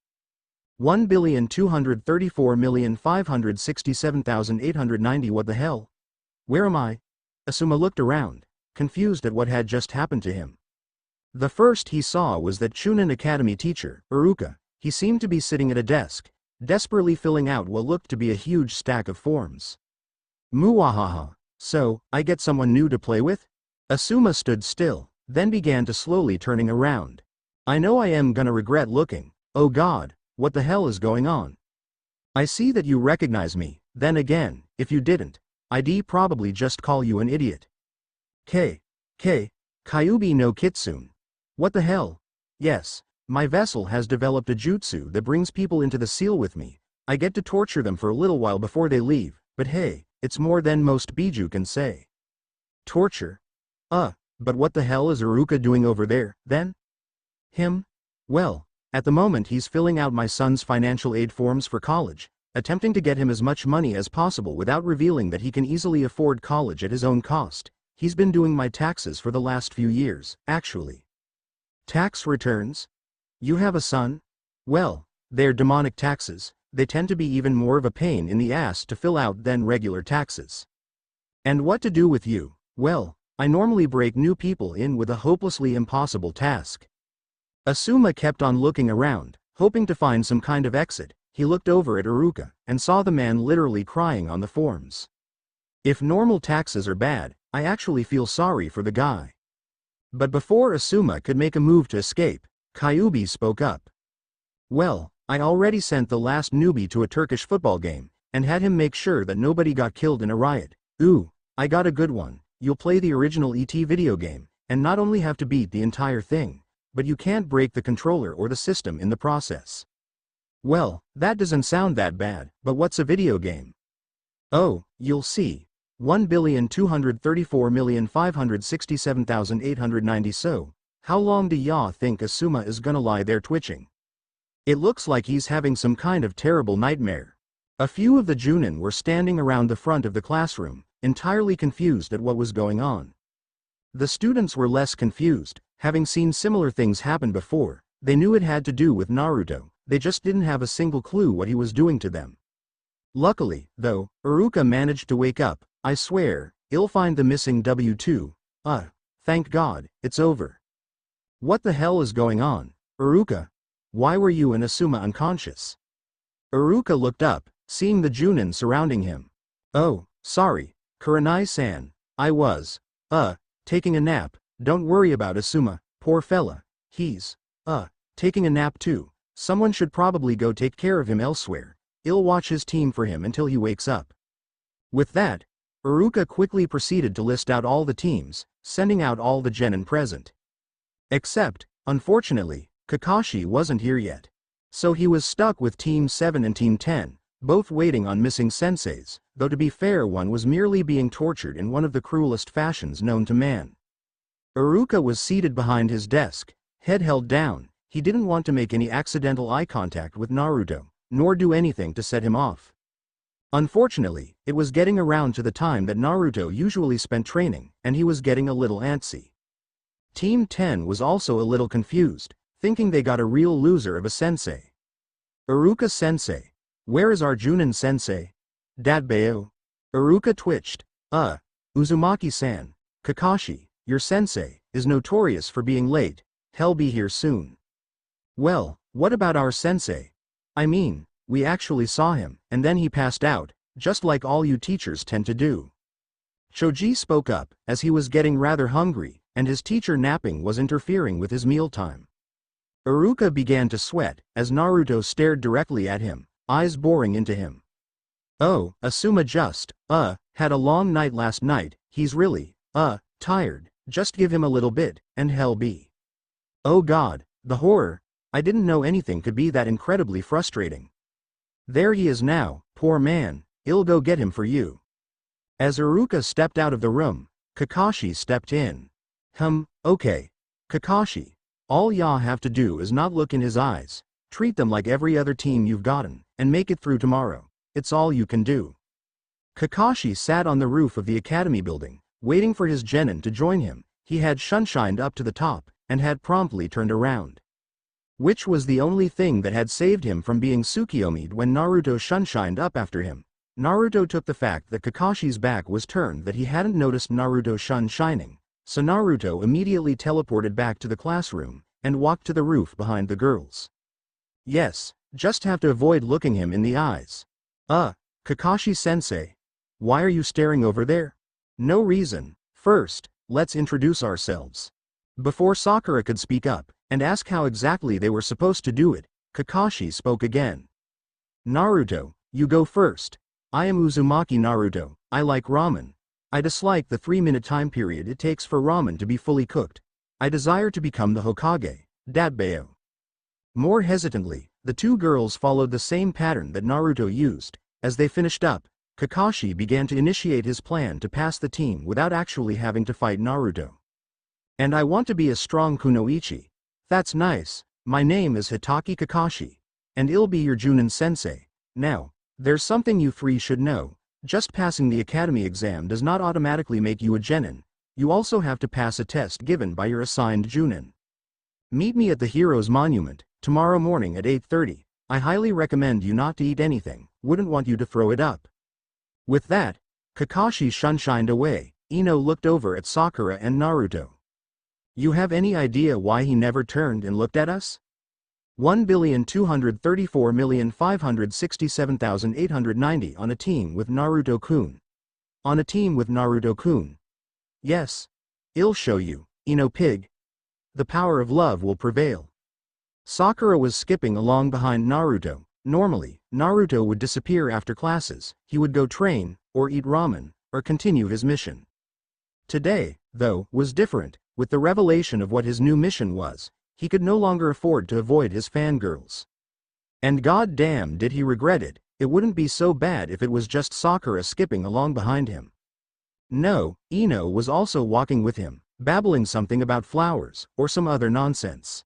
1,234,567,890. What the hell? Where am I? Asuma looked around, confused at what had just happened to him. The first he saw was that Chunin Academy teacher, Iruka. He seemed to be sitting at a desk, desperately filling out what looked to be a huge stack of forms. Muahaha. So, I get someone new to play with? Asuma stood still, then began to slowly turning around. I know I am gonna regret looking. Oh god, what the hell is going on? I see that you recognize me, then again, if you didn't, I'd probably just call you an idiot. Kyuubi no Kitsune. What the hell? Yes, my vessel has developed a jutsu that brings people into the seal with me. I get to torture them for a little while before they leave, but hey, it's more than most Biju can say. Torture? But what the hell is Iruka doing over there, then? Him? Well, at the moment he's filling out my son's financial aid forms for college, attempting to get him as much money as possible without revealing that he can easily afford college at his own cost. He's been doing my taxes for the last few years, actually. Tax returns? You have a son? Well, they're demonic taxes. They tend to be even more of a pain in the ass to fill out than regular taxes. And what to do with you? Well, I normally break new people in with a hopelessly impossible task. Asuma kept on looking around, hoping to find some kind of exit. He looked over at Iruka, and saw the man literally crying on the forms. If normal taxes are bad, I actually feel sorry for the guy. But before Asuma could make a move to escape, Kyuubi spoke up. Well, I already sent the last newbie to a Turkish football game, and had him make sure that nobody got killed in a riot. Ooh, I got a good one. You'll play the original ET video game, and not only have to beat the entire thing, but you can't break the controller or the system in the process. Well, that doesn't sound that bad, but what's a video game? Oh, you'll see. 1,234,567,890. So, how long do ya think Asuma is gonna lie there twitching? It looks like he's having some kind of terrible nightmare. A few of the Junin were standing around the front of the classroom, entirely confused at what was going on. The students were less confused, having seen similar things happen before. They knew it had to do with Naruto, they just didn't have a single clue what he was doing to them. Luckily, though, Iruka managed to wake up. I swear, he'll find the missing W2. Thank God, it's over. What the hell is going on, Iruka? Why were you and Asuma unconscious? Iruka looked up, seeing the Junin surrounding him. Oh, sorry, Kurenai-san. I was, taking a nap. Don't worry about Asuma, poor fella. He's, taking a nap too. Someone should probably go take care of him elsewhere. I'll watch his team for him until he wakes up. With that, Iruka quickly proceeded to list out all the teams, sending out all the genin present. Except, unfortunately, Kakashi wasn't here yet. So he was stuck with Team 7 and Team 10, both waiting on missing senseis, though to be fair one was merely being tortured in one of the cruelest fashions known to man. Iruka was seated behind his desk, head held down. He didn't want to make any accidental eye contact with Naruto, nor do anything to set him off. Unfortunately, it was getting around to the time that Naruto usually spent training, and he was getting a little antsy. Team 10 was also a little confused, thinking they got a real loser of a sensei. Iruka-sensei. Where is our Junin-sensei? Dadbeo. Iruka twitched. Uzumaki-san. Kakashi, your sensei, is notorious for being late. He'll be here soon. Well, what about our sensei? I mean, we actually saw him, and then he passed out, just like all you teachers tend to do. Choji spoke up, as he was getting rather hungry, and his teacher napping was interfering with his mealtime. Iruka began to sweat, as Naruto stared directly at him, eyes boring into him. Oh, Asuma just, had a long night last night. He's really, tired. Just give him a little bit, and he'll be. Oh God, the horror. I didn't know anything could be that incredibly frustrating. There he is now, poor man. I'll go get him for you. As Iruka stepped out of the room, Kakashi stepped in. Okay. Kakashi. All ya have to do is not look in his eyes, treat them like every other team you've gotten, and make it through tomorrow. It's all you can do. Kakashi sat on the roof of the academy building, waiting for his genin to join him. He had shunshined up to the top, and had promptly turned around. Which was the only thing that had saved him from being Tsukiyomi'd when Naruto shunshined up after him. Naruto took the fact that Kakashi's back was turned that he hadn't noticed Naruto shining, so Naruto immediately teleported back to the classroom, and walked to the roof behind the girls. Yes, just have to avoid looking him in the eyes. Kakashi-sensei. Why are you staring over there? No reason. First, let's introduce ourselves. Before Sakura could speak up, and ask how exactly they were supposed to do it, Kakashi spoke again. Naruto, you go first. I am Uzumaki Naruto. I like ramen. I dislike the 3-minute time period it takes for ramen to be fully cooked. I desire to become the Hokage, Dadbeo. More hesitantly, the two girls followed the same pattern that Naruto used. As they finished up, Kakashi began to initiate his plan to pass the team without actually having to fight Naruto. And I want to be a strong kunoichi. That's nice. My name is Hitaki Kakashi. And I'll be your Junin sensei. Now, there's something you three should know. Just passing the academy exam does not automatically make you a genin. You also have to pass a test given by your assigned Junin. Meet me at the Heroes Monument, tomorrow morning at 8:30. I highly recommend you not to eat anything, wouldn't want you to throw it up. With that, Kakashi shunshined away. Ino looked over at Sakura and Naruto. You have any idea why he never turned and looked at us? 1,234,567,890 on a team with Naruto-kun. On a team with Naruto-kun. Yes. I'll show you, Ino pig. The power of love will prevail. Sakura was skipping along behind Naruto. Normally, Naruto would disappear after classes. He would go train, or eat ramen, or continue his mission. Today, though, was different. With the revelation of what his new mission was, he could no longer afford to avoid his fangirls. And goddamn did he regret it. It wouldn't be so bad if it was just Sakura skipping along behind him. No, Ino was also walking with him, babbling something about flowers, or some other nonsense.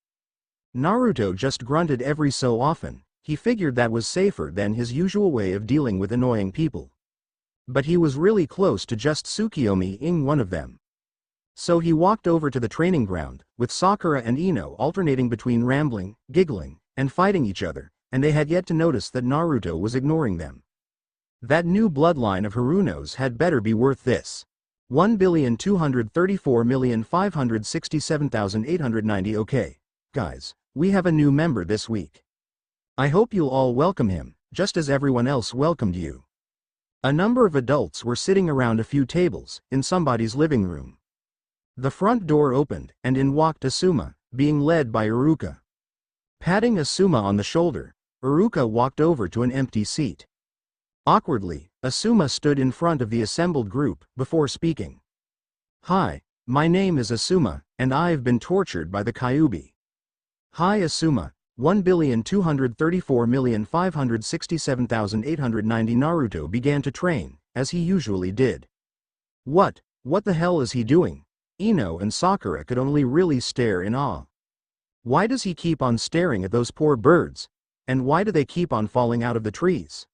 Naruto just grunted every so often. He figured that was safer than his usual way of dealing with annoying people. But he was really close to just Tsukiyomi-ing one of them. So he walked over to the training ground, with Sakura and Ino alternating between rambling, giggling, and fighting each other, and they had yet to notice that Naruto was ignoring them. That new bloodline of Harunos had better be worth this. 1,234,567,890. Okay, guys, we have a new member this week. I hope you'll all welcome him, just as everyone else welcomed you. A number of adults were sitting around a few tables, in somebody's living room. The front door opened, and in walked Asuma, being led by Iruka. Patting Asuma on the shoulder, Iruka walked over to an empty seat. Awkwardly, Asuma stood in front of the assembled group, before speaking. Hi, my name is Asuma, and I've been tortured by the Kyuubi. Hi Asuma, 1,234,567,890. Naruto began to train, as he usually did. What the hell is he doing? Ino and Sakura could only really stare in awe. Why does he keep on staring at those poor birds? And why do they keep on falling out of the trees?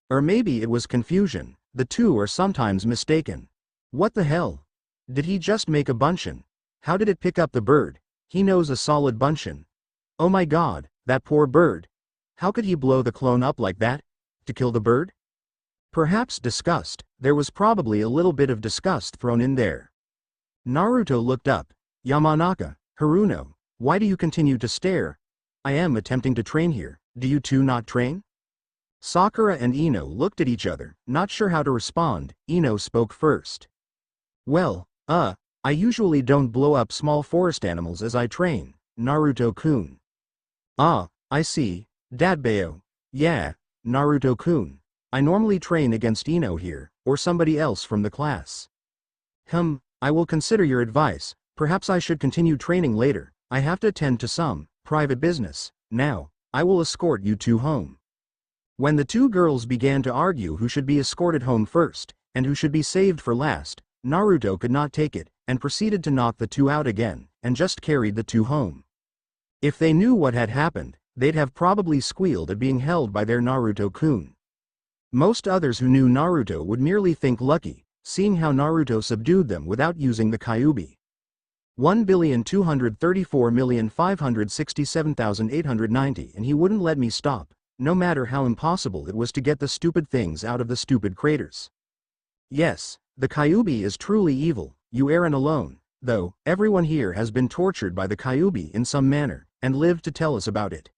Or maybe it was confusion, the two are sometimes mistaken. What the hell? Did he just make a buncheon? How did it pick up the bird? He knows a solid buncheon. Oh my god, that poor bird. How could he blow the clone up like that? To kill the bird? Perhaps disgust, there was probably a little bit of disgust thrown in there. Naruto looked up. Yamanaka, Haruno, why do you continue to stare? I am attempting to train here, do you two not train? Sakura and Ino looked at each other, not sure how to respond. Ino spoke first. Well, I usually don't blow up small forest animals as I train, Naruto-kun. Ah, I see, Dadbeo. Yeah, Naruto-kun. I normally train against Ino here, or somebody else from the class. I will consider your advice, perhaps I should continue training later, I have to attend to some private business. Now, I will escort you two home. When the two girls began to argue who should be escorted home first, and who should be saved for last, Naruto could not take it, and proceeded to knock the two out again, and just carried the two home. If they knew what had happened, they'd have probably squealed at being held by their Naruto-kun. Most others who knew Naruto would merely think lucky, seeing how Naruto subdued them without using the Kyuubi. 1,234,567,890, and he wouldn't let me stop, no matter how impossible it was to get the stupid things out of the stupid craters. Yes, the Kyuubi is truly evil, you aren't alone, though, everyone here has been tortured by the Kyuubi in some manner, and lived to tell us about it.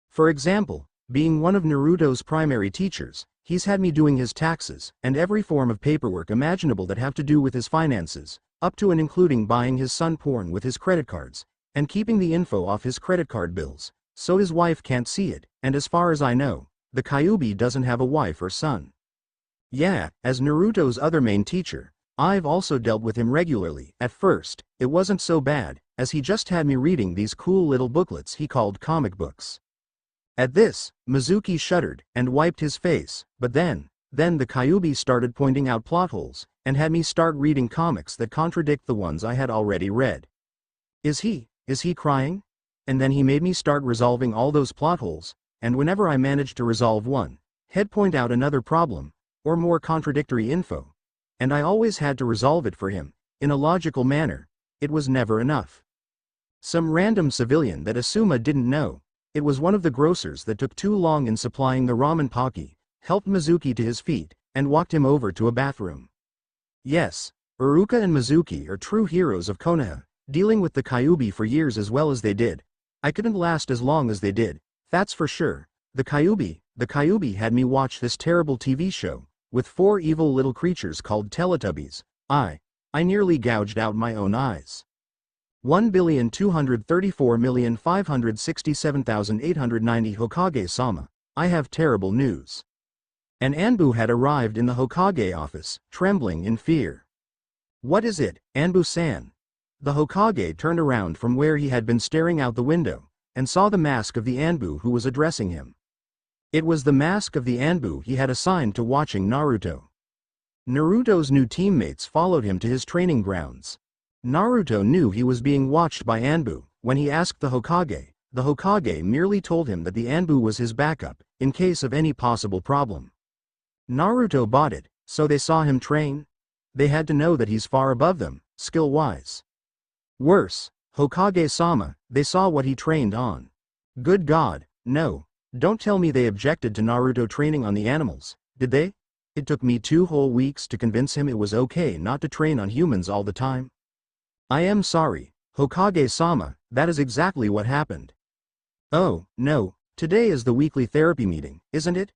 For example, being one of Naruto's primary teachers, he's had me doing his taxes, and every form of paperwork imaginable that have to do with his finances, up to and including buying his son porn with his credit cards, and keeping the info off his credit card bills, so his wife can't see it, and as far as I know, the Kyuubi doesn't have a wife or son. Yeah, as Naruto's other main teacher, I've also dealt with him regularly. At first, it wasn't so bad, as he just had me reading these cool little booklets he called comic books. At this, Mizuki shuddered, and wiped his face, but then the Kyuubi started pointing out plot holes, and had me start reading comics that contradict the ones I had already read. Is he crying? And then he made me start resolving all those plot holes, and whenever I managed to resolve one, he'd point out another problem, or more contradictory info. And I always had to resolve it for him, in a logical manner. It was never enough. Some random civilian that Asuma didn't know, it was one of the grocers that took too long in supplying the ramen paki, helped Mizuki to his feet, and walked him over to a bathroom. Yes, Iruka and Mizuki are true heroes of Konoha, dealing with the Kyuubi for years as well as they did. I couldn't last as long as they did, that's for sure. The Kyuubi had me watch this terrible TV show, with 4 evil little creatures called Teletubbies. I nearly gouged out my own eyes. 1,234,567,890. Hokage-sama, I have terrible news. An Anbu had arrived in the Hokage office, trembling in fear. What is it, Anbu-san? The Hokage turned around from where he had been staring out the window, and saw the mask of the Anbu who was addressing him. It was the mask of the Anbu he had assigned to watching Naruto. Naruto's new teammates followed him to his training grounds. Naruto knew he was being watched by Anbu when he asked the Hokage, the Hokage merely told him that the Anbu was his backup, in case of any possible problem. Naruto bought it, so they saw him train? They had to know that he's far above them, skill-wise. Worse, Hokage-sama, they saw what he trained on. Good God, no. Don't tell me they objected to Naruto training on the animals, did they? It took me 2 whole weeks to convince him it was okay not to train on humans all the time. I am sorry, Hokage-sama, that is exactly what happened. Oh, no, today is the weekly therapy meeting, isn't it?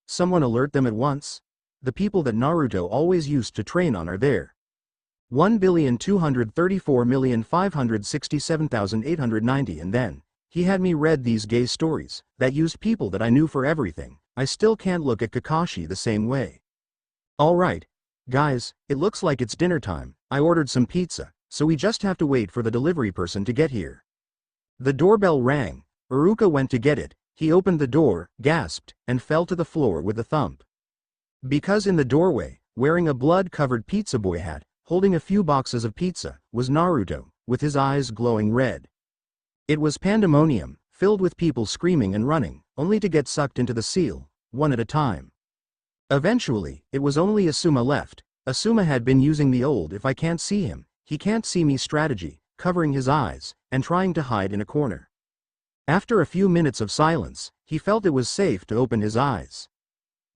Someone alert them at once. The people that Naruto always used to train on are there. 1,234,567,890 and then, he had me read these gay stories, that used people that I knew for everything. I still can't look at Kakashi the same way. Alright. Guys, it looks like it's dinner time. I ordered some pizza, so we just have to wait for the delivery person to get here. The doorbell rang. Iruka went to get it. He opened the door, gasped, and fell to the floor with a thump. Because in the doorway, wearing a blood-covered pizza boy hat, holding a few boxes of pizza, was Naruto, with his eyes glowing red. It was pandemonium, filled with people screaming and running, only to get sucked into the seal, one at a time. Eventually, it was only Asuma left. Asuma had been using the old "if I can't see him, he can't see me" strategy, covering his eyes, and trying to hide in a corner. After a few minutes of silence, he felt it was safe to open his eyes.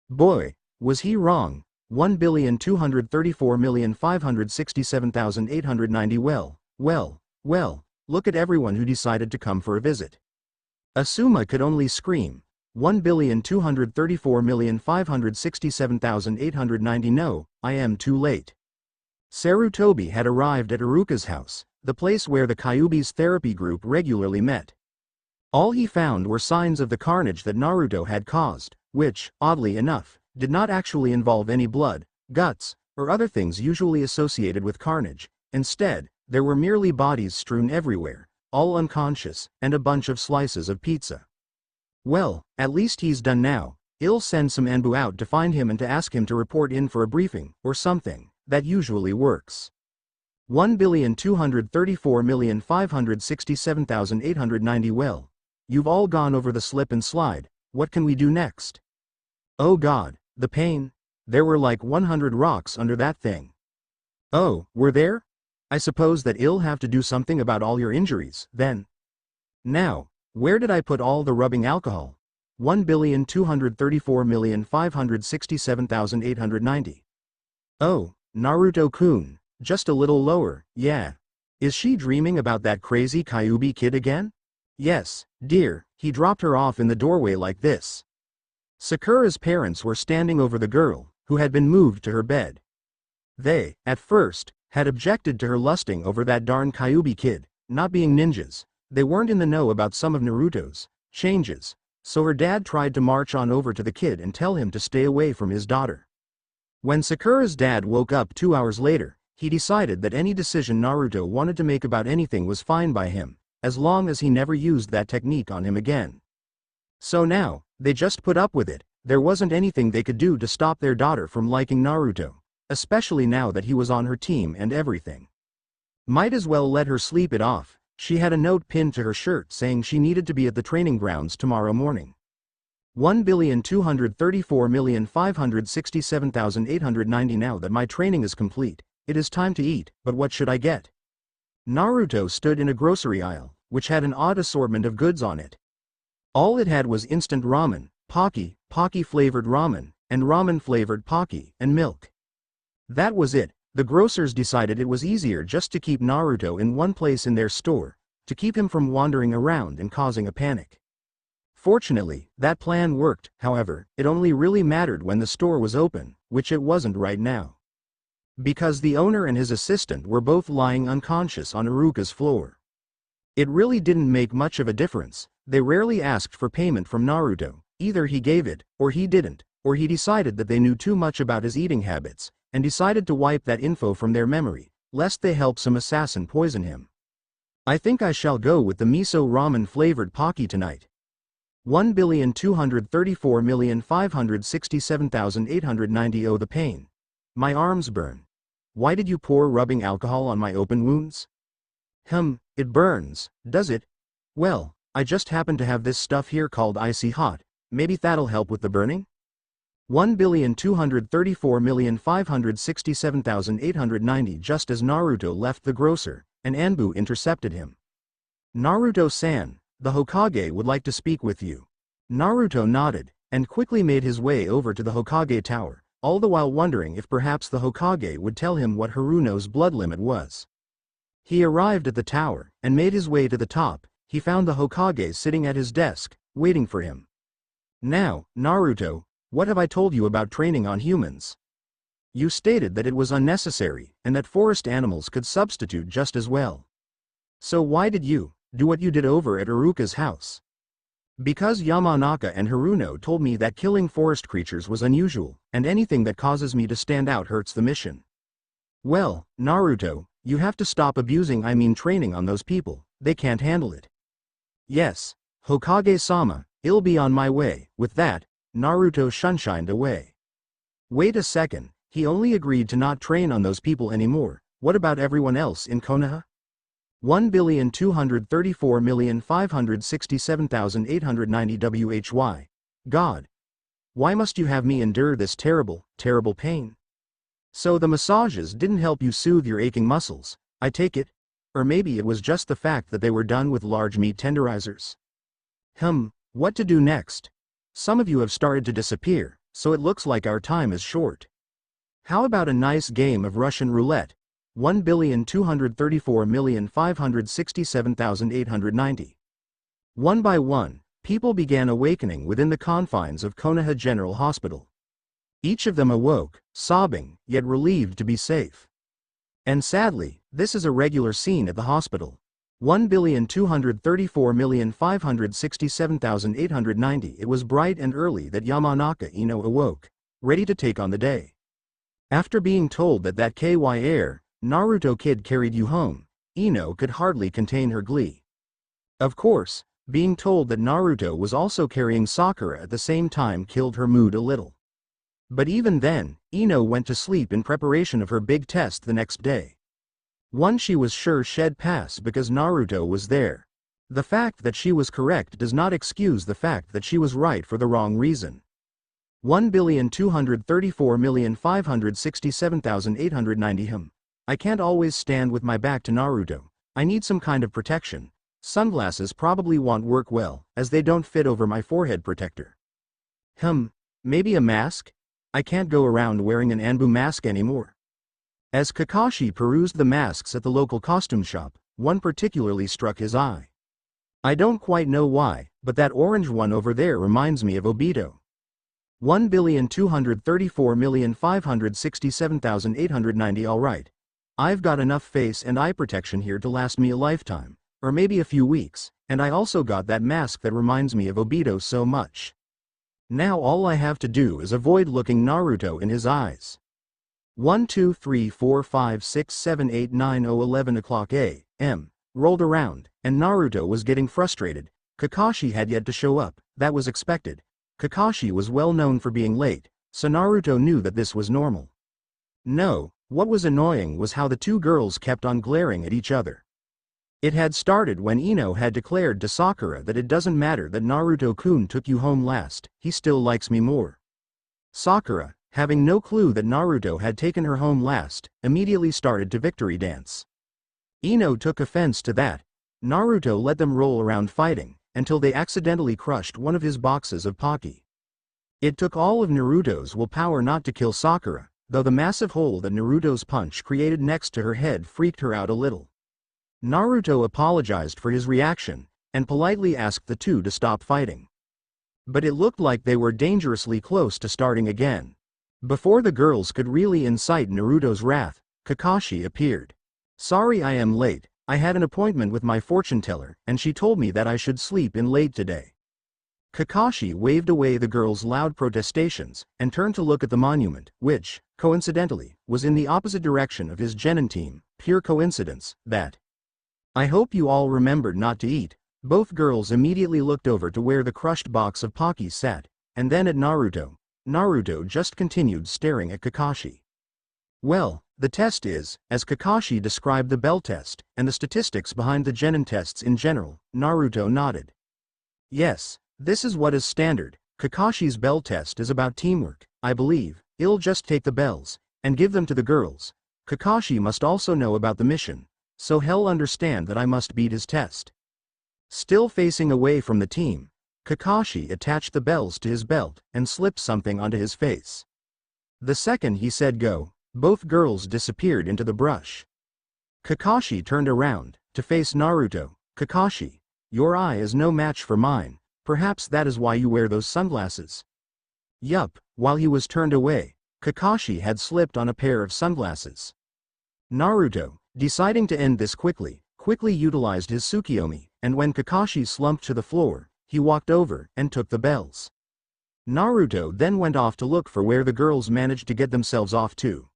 Boy, was he wrong. 1,234,567,890 well, look at everyone who decided to come for a visit. Asuma could only scream. 1,234,567,890 no, I am too late. Sarutobi had arrived at Iruka's house, the place where the Kyuubi's therapy group regularly met. All he found were signs of the carnage that Naruto had caused, which, oddly enough, did not actually involve any blood, guts, or other things usually associated with carnage. Instead, there were merely bodies strewn everywhere, all unconscious, and a bunch of slices of pizza. Well, at least he's done now. I'll send some Anbu out to find him and to ask him to report in for a briefing, or something. That usually works. 1,234,567,890 well. You've all gone over the slip and slide. What can we do next? Oh God, the pain. There were like 100 rocks under that thing. Oh, were there? I suppose that I'll have to do something about all your injuries, then. Now, where did I put all the rubbing alcohol? 1,234,567,890. Oh, Naruto-kun, just a little lower, yeah. Is she dreaming about that crazy Kyuubi kid again? Yes, dear, he dropped her off in the doorway like this. Sakura's parents were standing over the girl, who had been moved to her bed. They, at first, had objected to her lusting over that darn Kyuubi kid, not being ninjas. They weren't in the know about some of Naruto's changes, so her dad tried to march on over to the kid and tell him to stay away from his daughter. When Sakura's dad woke up 2 hours later, he decided that any decision Naruto wanted to make about anything was fine by him, as long as he never used that technique on him again. So now, they just put up with it. There wasn't anything they could do to stop their daughter from liking Naruto, especially now that he was on her team and everything. Might as well let her sleep it off. She had a note pinned to her shirt saying she needed to be at the training grounds tomorrow morning. 1,234,567,890 now that my training is complete, it is time to eat, but what should I get? Naruto stood in a grocery aisle, which had an odd assortment of goods on it. All it had was instant ramen, pocky flavored ramen, and ramen flavored pocky, and milk. That was it. The grocers decided it was easier just to keep Naruto in one place in their store, to keep him from wandering around and causing a panic. Fortunately, that plan worked. However, it only really mattered when the store was open, which it wasn't right now. Because the owner and his assistant were both lying unconscious on Iruka's floor. It really didn't make much of a difference. They rarely asked for payment from Naruto. Either he gave it, or he didn't, or he decided that they knew too much about his eating habits, and decided to wipe that info from their memory, lest they help some assassin poison him. I think I shall go with the miso ramen flavored pocky tonight. 1,234,567,890 oh the pain. My arms burn. Why did you pour rubbing alcohol on my open wounds? It burns, does it? Well, I just happen to have this stuff here called icy hot, maybe that'll help with the burning? 1,234,567,890. Just as Naruto left the grocer, an Anbu intercepted him. Naruto-san, the Hokage would like to speak with you. Naruto nodded, and quickly made his way over to the Hokage tower, all the while wondering if perhaps the Hokage would tell him what Haruno's blood limit was. He arrived at the tower, and made his way to the top. He found the Hokage sitting at his desk, waiting for him. Now, Naruto, what have I told you about training on humans? You stated that it was unnecessary, and that forest animals could substitute just as well. So why did you do what you did over at Iruka's house? Because Yamanaka and Haruno told me that killing forest creatures was unusual, and anything that causes me to stand out hurts the mission. Well, Naruto, you have to stop training on those people, they can't handle it. Yes, Hokage-sama, I'll be on my way. With that, Naruto shunshined away. Wait a second, he only agreed to not train on those people anymore. What about everyone else in Konoha? 1,234,567,890 why? God. Why must you have me endure this terrible, terrible pain? So the massages didn't help you soothe your aching muscles, I take it? Or maybe it was just the fact that they were done with large meat tenderizers. What to do next? Some of you have started to disappear, so it looks like our time is short. How about a nice game of Russian roulette? 1,234,567,890. One by one, people began awakening within the confines of Konoha General Hospital. Each of them awoke, sobbing, yet relieved to be safe. And sadly, this is a regular scene at the hospital. 1,234,567,890. It was bright and early that Yamanaka Ino awoke, ready to take on the day. After being told that KY air, Naruto kid carried you home, Ino could hardly contain her glee. Of course, being told that Naruto was also carrying Sakura at the same time killed her mood a little. But even then, Ino went to sleep in preparation of her big test the next day. One she was sure she'd pass because Naruto was there. The fact that she was correct does not excuse the fact that she was right for the wrong reason. 1,234,567,890 I can't always stand with my back to Naruto. I need some kind of protection. Sunglasses probably won't work well, as they don't fit over my forehead protector. Maybe a mask? I can't go around wearing an Anbu mask anymore. As Kakashi perused the masks at the local costume shop, one particularly struck his eye. I don't quite know why, but that orange one over there reminds me of Obito. 1,234,567,890 Alright. I've got enough face and eye protection here to last me a lifetime, or maybe a few weeks, and I also got that mask that reminds me of Obito so much. Now all I have to do is avoid looking Naruto in his eyes. 1 2 3 4 5 6 7 8 9 0 11 o'clock a.m. rolled around, and Naruto was getting frustrated. Kakashi had yet to show up, that was expected. Kakashi was well known for being late, so Naruto knew that this was normal. No, what was annoying was how the two girls kept on glaring at each other. It had started when Ino had declared to Sakura that it doesn't matter that Naruto-kun took you home last, he still likes me more. Sakura, having no clue that Naruto had taken her home last, immediately started to victory dance. Ino took offense to that. Naruto let them roll around fighting, until they accidentally crushed one of his boxes of Pocky. It took all of Naruto's willpower not to kill Sakura, though the massive hole that Naruto's punch created next to her head freaked her out a little. Naruto apologized for his reaction, and politely asked the two to stop fighting. But it looked like they were dangerously close to starting again. Before the girls could really incite Naruto's wrath, Kakashi appeared. Sorry I am late, I had an appointment with my fortune teller, and she told me that I should sleep in late today. Kakashi waved away the girls' loud protestations, and turned to look at the monument, which, coincidentally, was in the opposite direction of his genin team. Pure coincidence, that. I hope you all remembered not to eat. Both girls immediately looked over to where the crushed box of Pocky sat, and then at Naruto. Naruto just continued staring at Kakashi. Well, the test is, as Kakashi described the bell test, and the statistics behind the genin tests in general. Naruto nodded. Yes, this is what is standard. Kakashi's bell test is about teamwork, I believe. He'll just take the bells and give them to the girls. Kakashi must also know about the mission, so he'll understand that I must beat his test. Still facing away from the team, Kakashi attached the bells to his belt and slipped something onto his face. The second he said go, both girls disappeared into the brush. Kakashi turned around to face Naruto. Kakashi, your eye is no match for mine, perhaps that is why you wear those sunglasses. Yup, while he was turned away, Kakashi had slipped on a pair of sunglasses. Naruto, deciding to end this quickly utilized his Tsukiyomi, and when Kakashi slumped to the floor, he walked over and took the bells. Naruto then went off to look for where the girls managed to get themselves off to.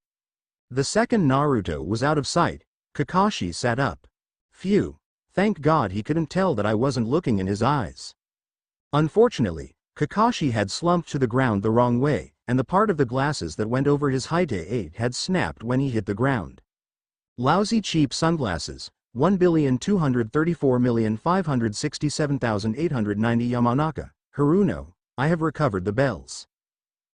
The second Naruto was out of sight, Kakashi sat up. Phew, thank God he couldn't tell that I wasn't looking in his eyes. Unfortunately, Kakashi had slumped to the ground the wrong way, and the part of the glasses that went over his height had snapped when he hit the ground. Lousy cheap sunglasses, 1,234,567,890 Yamanaka, Haruno, I have recovered the bells.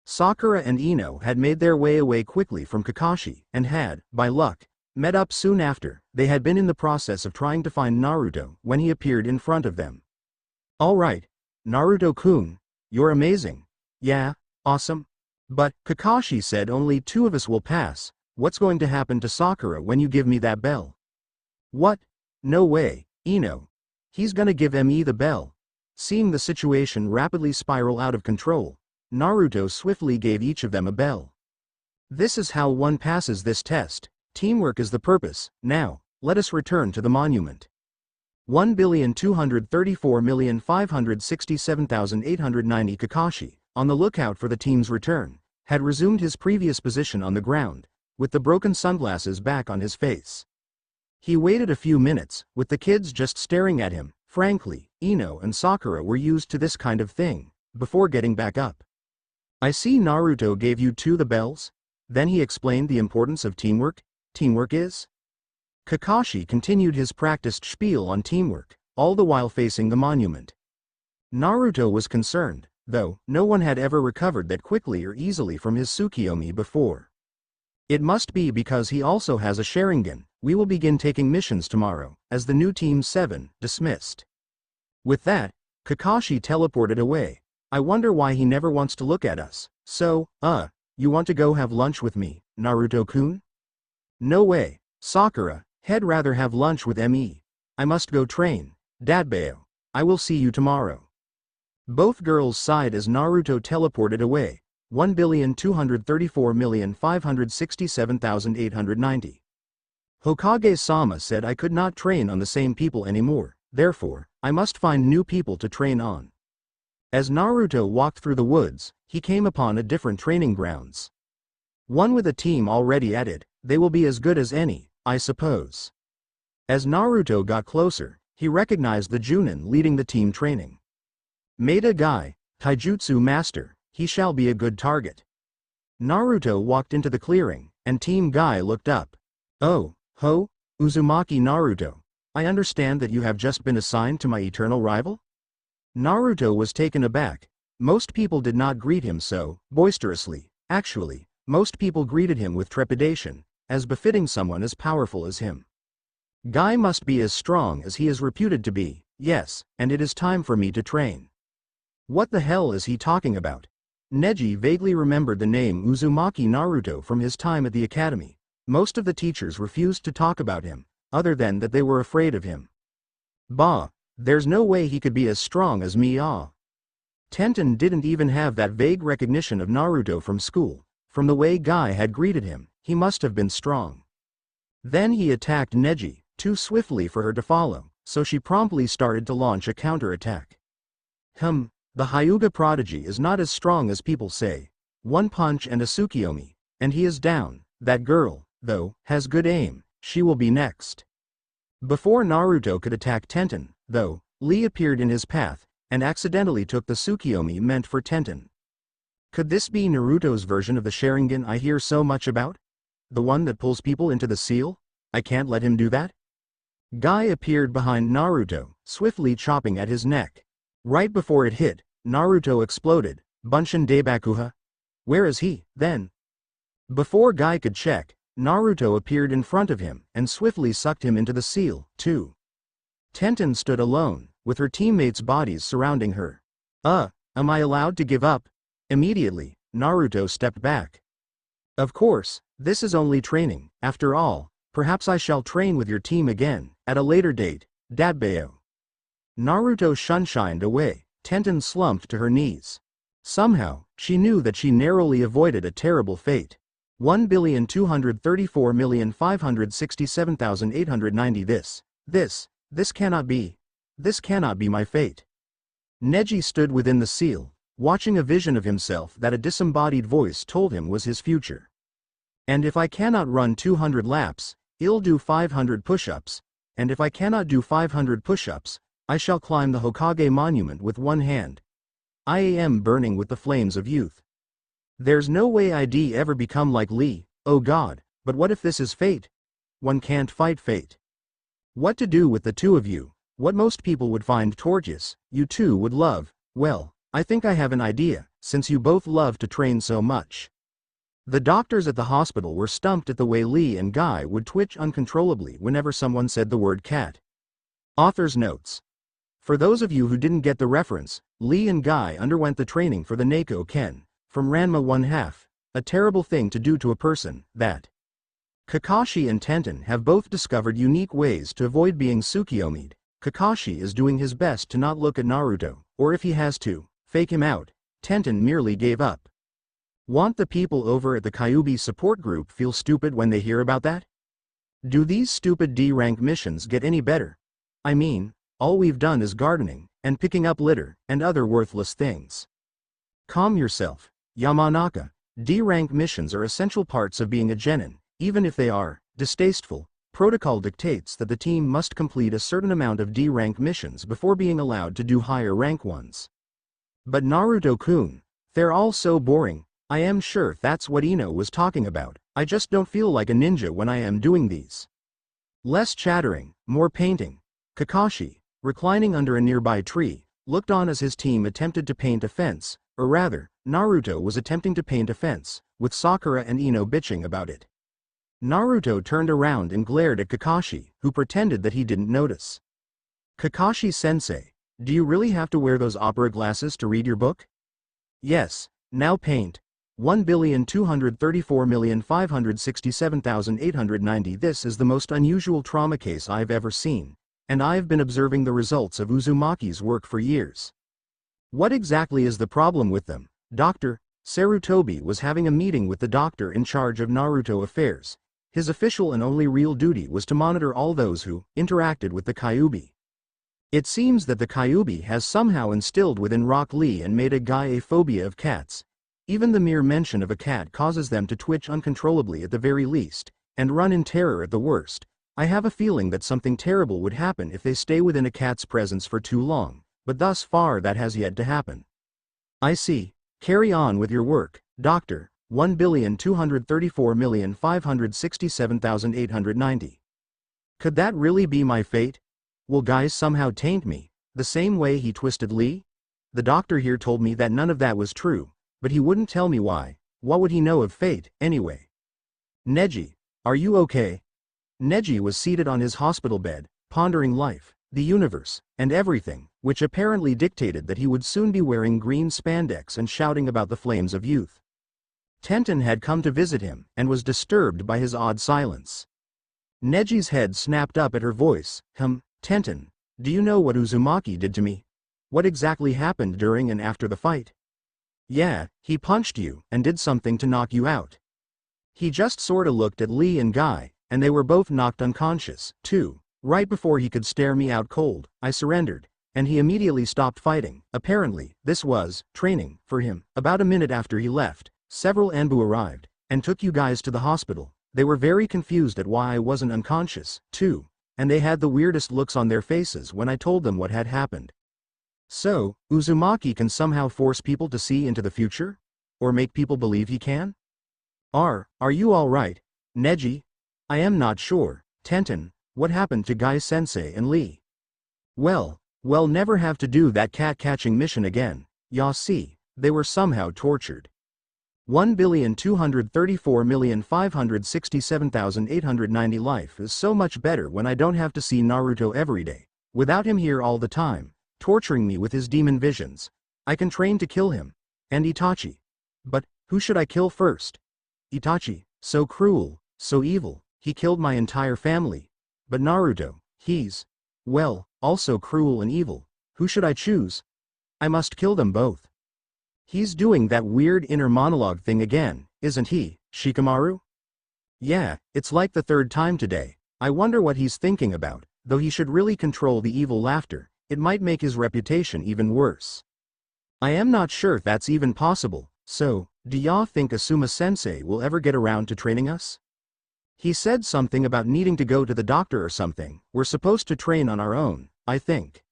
Sakura and Ino had made their way away quickly from Kakashi, and had, by luck, met up soon after. They had been in the process of trying to find Naruto when he appeared in front of them. Alright, Naruto-kun, you're amazing. Yeah, awesome. But, Kakashi said only 2 of us will pass. What's going to happen to Sakura when you give me that bell? What? No way, Ino. He's gonna give me the bell. Seeing the situation rapidly spiral out of control, Naruto swiftly gave each of them a bell. This is how one passes this test. Teamwork is the purpose. Now, let us return to the monument. 1,234,567,890 Kakashi, on the lookout for the team's return, had resumed his previous position on the ground, with the broken sunglasses back on his face. He waited a few minutes, with the kids just staring at him. Frankly, Ino and Sakura were used to this kind of thing, before getting back up. I see Naruto gave you 2 the bells? Then he explained the importance of teamwork. Teamwork is? Kakashi continued his practiced spiel on teamwork, all the while facing the monument. Naruto was concerned, though, no one had ever recovered that quickly or easily from his Tsukiyomi before. It must be because he also has a Sharingan. We will begin taking missions tomorrow, as the new Team 7, dismissed. With that, Kakashi teleported away. I wonder why he never wants to look at us. So, you want to go have lunch with me, Naruto-kun? No way, Sakura, he'd rather have lunch with me. I must go train. Dadbao, I will see you tomorrow. Both girls sighed as Naruto teleported away. 1,234,567,890. Hokage-sama said I could not train on the same people anymore, therefore, I must find new people to train on. As Naruto walked through the woods, he came upon a different training grounds. One with a team already at it. They will be as good as any, I suppose. As Naruto got closer, he recognized the Junin leading the team training. Maida Guy, Taijutsu Master, he shall be a good target. Naruto walked into the clearing, and Team Guy looked up. Oh, ho, Uzumaki Naruto, I understand that you have just been assigned to my eternal rival? Naruto was taken aback. Most people did not greet him so boisterously. Actually, most people greeted him with trepidation, as befitting someone as powerful as him. Guy must be as strong as he is reputed to be. Yes, and it is time for me to train. What the hell is he talking about? Neji vaguely remembered the name Uzumaki Naruto from his time at the academy. Most of the teachers refused to talk about him, other than that they were afraid of him. Bah, there's no way he could be as strong as me. Tenten didn't even have that vague recognition of Naruto from school. From the way Guy had greeted him, he must have been strong. Then he attacked Neji, too swiftly for her to follow, so she promptly started to launch a counterattack. The Hyuga prodigy is not as strong as people say. One punch and a Tsukiyomi, and he is down. That girl, though, has good aim. She will be next. Before Naruto could attack Tenten, though, Lee appeared in his path, and accidentally took the Tsukiyomi meant for Tenten. Could this be Naruto's version of the Sharingan I hear so much about? The one that pulls people into the seal? I can't let him do that? Guy appeared behind Naruto, swiftly chopping at his neck. Right before it hit, Naruto exploded. Bunshin Daibakuha? Where is he, then? Before Guy could check, Naruto appeared in front of him and swiftly sucked him into the seal, too. Tenten stood alone, with her teammates' bodies surrounding her. Am I allowed to give up? Immediately, Naruto stepped back. Of course, this is only training, after all. Perhaps I shall train with your team again, at a later date, Dabbeo. Naruto shunshined away. Tenten slumped to her knees. Somehow, she knew that she narrowly avoided a terrible fate. 1,234,567,890 This cannot be. This cannot be my fate. Neji stood within the seal, watching a vision of himself that a disembodied voice told him was his future. And if I cannot run 200 laps, I'll do 500 push-ups, and if I cannot do 500 push-ups, I shall climb the Hokage monument with one hand. I am burning with the flames of youth. There's no way I'd ever become like Lee, oh god, but what if this is fate? One can't fight fate. What to do with the two of you? What most people would find torturous, you two would love. Well, I think I have an idea, since you both love to train so much. The doctors at the hospital were stumped at the way Lee and Guy would twitch uncontrollably whenever someone said the word cat. Author's notes. For those of you who didn't get the reference, Lee and Guy underwent the training for the Neko Ken, from Ranma 1/2, a terrible thing to do to a person, that. Kakashi and Tenten have both discovered unique ways to avoid being Tsukiyomi'd. Kakashi is doing his best to not look at Naruto, or if he has to, fake him out. Tenten merely gave up. Want the people over at the Kyuubi support group feel stupid when they hear about that? Do these stupid D-rank missions get any better? I mean, all we've done is gardening, and picking up litter, and other worthless things. Calm yourself, Yamanaka. D-rank missions are essential parts of being a genin, even if they are distasteful. Protocol dictates that the team must complete a certain amount of D-rank missions before being allowed to do higher rank ones. But Naruto-kun, they're all so boring. I am sure that's what Ino was talking about. I just don't feel like a ninja when I am doing these. Less chattering, more painting. Kakashi, reclining under a nearby tree, looked on as his team attempted to paint a fence, or rather, Naruto was attempting to paint a fence, with Sakura and Ino bitching about it. Naruto turned around and glared at Kakashi, who pretended that he didn't notice. Kakashi-sensei, do you really have to wear those opera glasses to read your book? Yes, now paint. 1,234,567,890 This is the most unusual trauma case I've ever seen, and I've been observing the results of Uzumaki's work for years. What exactly is the problem with them, Dr. Sarutobi was having a meeting with the doctor in charge of Naruto affairs. His official and only real duty was to monitor all those who interacted with the Kyuubi. It seems that the Kyuubi has somehow instilled within Rock Lee and made a guy a phobia of cats. Even the mere mention of a cat causes them to twitch uncontrollably at the very least, and run in terror at the worst. I have a feeling that something terrible would happen if they stay within a cat's presence for too long, but thus far that has yet to happen. I see. Carry on with your work, Doctor. 1,234,567,890. Could that really be my fate? Will Guy somehow taint me, the same way he twisted Lee? The doctor here told me that none of that was true, but he wouldn't tell me why. What would he know of fate, anyway? Neji, are you okay? Neji was seated on his hospital bed, pondering life, the universe, and everything, which apparently dictated that he would soon be wearing green spandex and shouting about the flames of youth. Tenten had come to visit him, and was disturbed by his odd silence. Neji's head snapped up at her voice. Tenten, do you know what Uzumaki did to me? What exactly happened during and after the fight? Yeah, he punched you, and did something to knock you out. He just sorta looked at Lee and Guy, and they were both knocked unconscious, too. Right before he could stare me out cold, I surrendered, and he immediately stopped fighting. Apparently, this was training for him. About a minute after he left, several Anbu arrived, and took you guys to the hospital. They were very confused at why I wasn't unconscious, too, and they had the weirdest looks on their faces when I told them what had happened. So, Uzumaki can somehow force people to see into the future? Or make people believe he can? Are you alright, Neji? I am not sure. Tenten, what happened to Guy-sensei and Lee? Well, Well, never have to do that cat-catching mission again. Ya see, they were somehow tortured. 1,234,567,890 life is so much better when I don't have to see Naruto every day, without him here all the time, torturing me with his demon visions. I can train to kill him. And Itachi. But, who should I kill first? Itachi, so cruel, so evil, he killed my entire family. But Naruto, he's, well, also cruel and evil. Who should I choose? I must kill them both. He's doing that weird inner monologue thing again, isn't he, Shikamaru? Yeah, it's like the third time today. I wonder what he's thinking about, though he should really control the evil laughter. It might make his reputation even worse. I am not sure if that's even possible, so, do y'all think Asuma-sensei will ever get around to training us? He said something about needing to go to the doctor or something. We're supposed to train on our own, I think.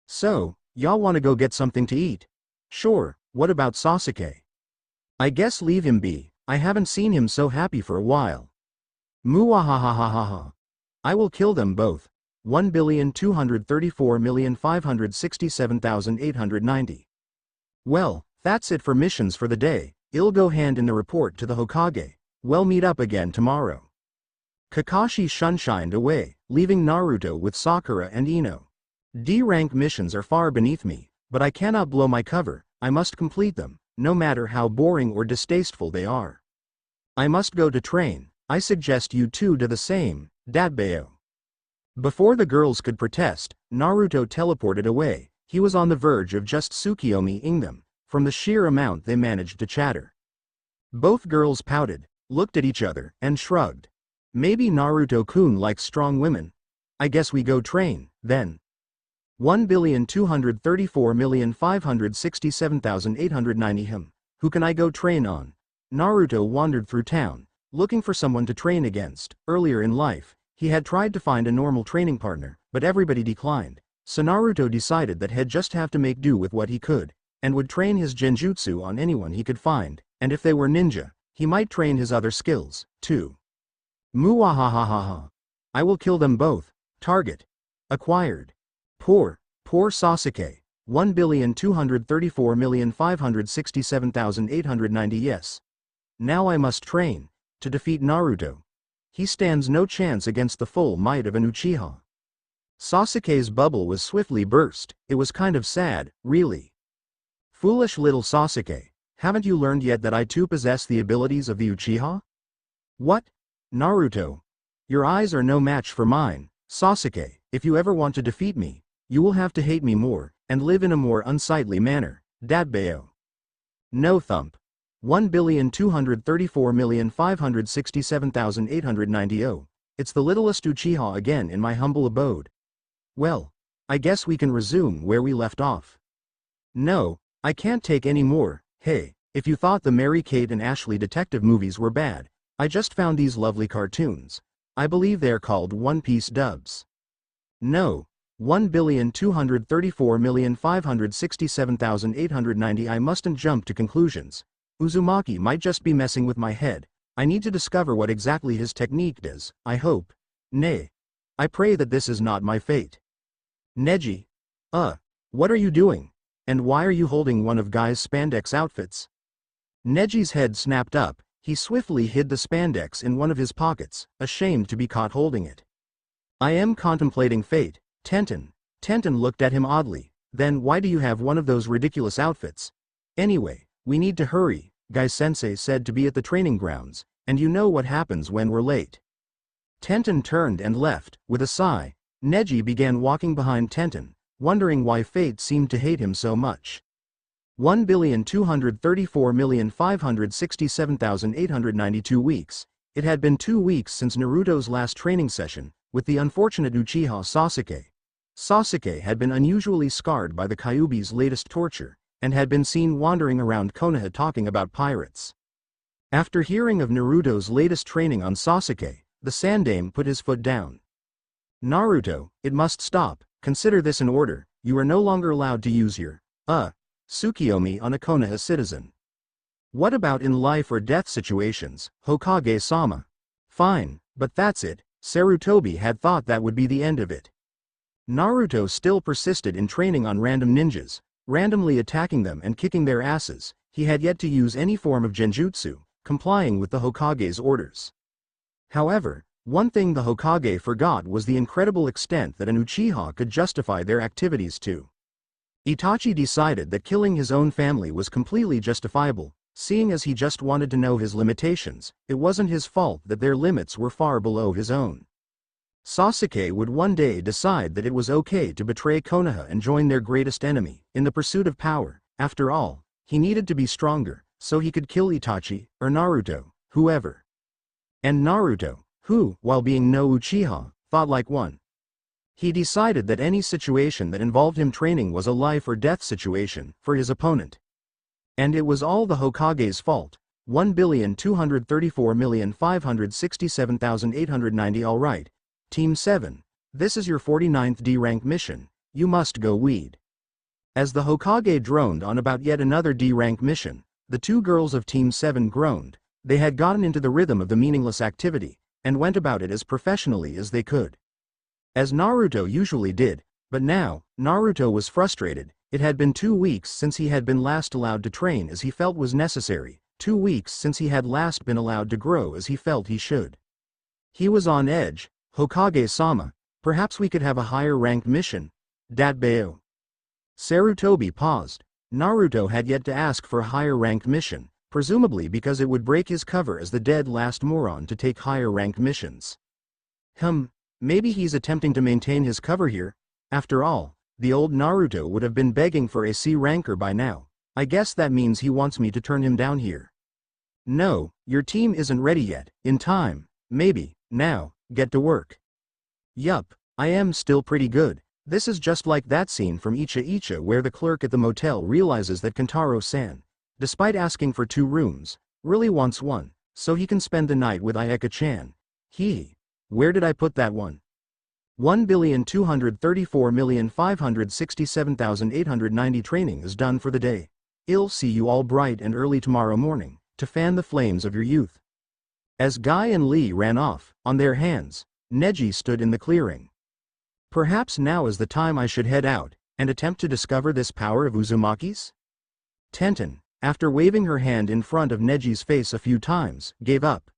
So, y'all wanna go get something to eat? Sure, what about Sasuke? I guess leave him be, I haven't seen him so happy for a while. Muahahahaha. I will kill them both. 1,234,567,890. Well, that's it for missions for the day. I'll go hand in the report to the Hokage. We'll meet up again tomorrow. Kakashi shunshined away, leaving Naruto with Sakura and Ino. D-rank missions are far beneath me, but I cannot blow my cover. I must complete them, no matter how boring or distasteful they are. I must go to train. I suggest you two do the same, Dadbeo. Before the girls could protest, Naruto teleported away. He was on the verge of just Tsukiyomi-ing them, from the sheer amount they managed to chatter. Both girls pouted, looked at each other, and shrugged. Maybe Naruto-kun likes strong women. I guess we go train, then. 1,234,567,890 Who can I go train on? Naruto wandered through town, looking for someone to train against. Earlier in life, he had tried to find a normal training partner, but everybody declined. So Naruto decided that he'd just have to make do with what he could, and would train his genjutsu on anyone he could find, and if they were ninja, he might train his other skills, too. Muahahahaha. I will kill them both. Target. Acquired. Poor Sasuke. 1,234,567,890 Yes. Now I must train, to defeat Naruto. He stands no chance against the full might of an Uchiha. Sasuke's bubble was swiftly burst. It was kind of sad, really. Foolish little Sasuke, haven't you learned yet that I too possess the abilities of the Uchiha? What? Naruto. Your eyes are no match for mine. Sasuke, if you ever want to defeat me, you will have to hate me more, and live in a more unsightly manner, Dadbeo. No thump. 1,234,567,890 It's the littlest Uchiha again in my humble abode. Well, I guess we can resume where we left off. No, I can't take any more. Hey, if you thought the Mary-Kate and Ashley detective movies were bad, I just found these lovely cartoons. I believe they're called One Piece dubs. No, 1,234,567,890 I mustn't jump to conclusions. Uzumaki might just be messing with my head. I need to discover what exactly his technique does. I hope. Nay. I pray that this is not my fate. Neji. What are you doing? And why are you holding one of Guy's spandex outfits? Neji's head snapped up. He swiftly hid the spandex in one of his pockets, ashamed to be caught holding it. I am contemplating fate, Tenten. Tenten looked at him oddly. Then why do you have one of those ridiculous outfits? Anyway, we need to hurry, Guy-sensei said to be at the training grounds, and you know what happens when we're late. Tenten turned and left. With a sigh, Neji began walking behind Tenten, wondering why fate seemed to hate him so much. 1,234,567,892 weeks. It had been 2 weeks since Naruto's last training session, with the unfortunate Uchiha Sasuke. Sasuke had been unusually scarred by the Kyuubi's latest torture, and had been seen wandering around Konoha talking about pirates. After hearing of Naruto's latest training on Sasuke, the Sandaime put his foot down. Naruto, it must stop. Consider this an order. You are no longer allowed to use your, Tsukiyomi on a Konoha citizen. What about in life or death situations, Hokage-sama? Fine, but that's it. Sarutobi had thought that would be the end of it. Naruto still persisted in training on random ninjas, randomly attacking them and kicking their asses. He had yet to use any form of genjutsu, complying with the Hokage's orders. However, one thing the Hokage forgot was the incredible extent that an Uchiha could justify their activities to. Itachi decided that killing his own family was completely justifiable, seeing as he just wanted to know his limitations. It wasn't his fault that their limits were far below his own. Sasuke would one day decide that it was okay to betray Konoha and join their greatest enemy, in the pursuit of power. After all, he needed to be stronger, so he could kill Itachi, or Naruto, whoever. And Naruto, who, while being no Uchiha, thought like one. He decided that any situation that involved him training was a life or death situation for his opponent. And it was all the Hokage's fault. 1,234,567,890. Alright, Team 7, this is your 49th D-rank mission, you must go weed. As the Hokage droned on about yet another D-rank mission, the two girls of Team 7 groaned. They had gotten into the rhythm of the meaningless activity, and went about it as professionally as they could. As Naruto usually did, but now, Naruto was frustrated. It had been 2 weeks since he had been last allowed to train as he felt was necessary, 2 weeks since he had last been allowed to grow as he felt he should. He was on edge. Hokage-sama, perhaps we could have a higher-ranked mission. Datbeo. Sarutobi paused. Naruto had yet to ask for a higher-ranked mission, presumably because it would break his cover as the dead last moron to take higher-ranked missions. Maybe he's attempting to maintain his cover here. After all, the old Naruto would have been begging for a C ranker by now. I guess that means he wants me to turn him down here. No, your team isn't ready yet. In time, maybe. Now, get to work. Yup, I am still pretty good. This is just like that scene from Icha Icha where the clerk at the motel realizes that Kentaro-san, despite asking for 2 rooms, really wants one, so he can spend the night with Ayaka-chan. Where did I put that one? 1,234,567,890. Training is done for the day. I'll see you all bright and early tomorrow morning, to fan the flames of your youth. As Guy and Lee ran off, on their hands, Neji stood in the clearing. Perhaps now is the time I should head out, and attempt to discover this power of Uzumaki's? Tenten, after waving her hand in front of Neji's face a few times, gave up.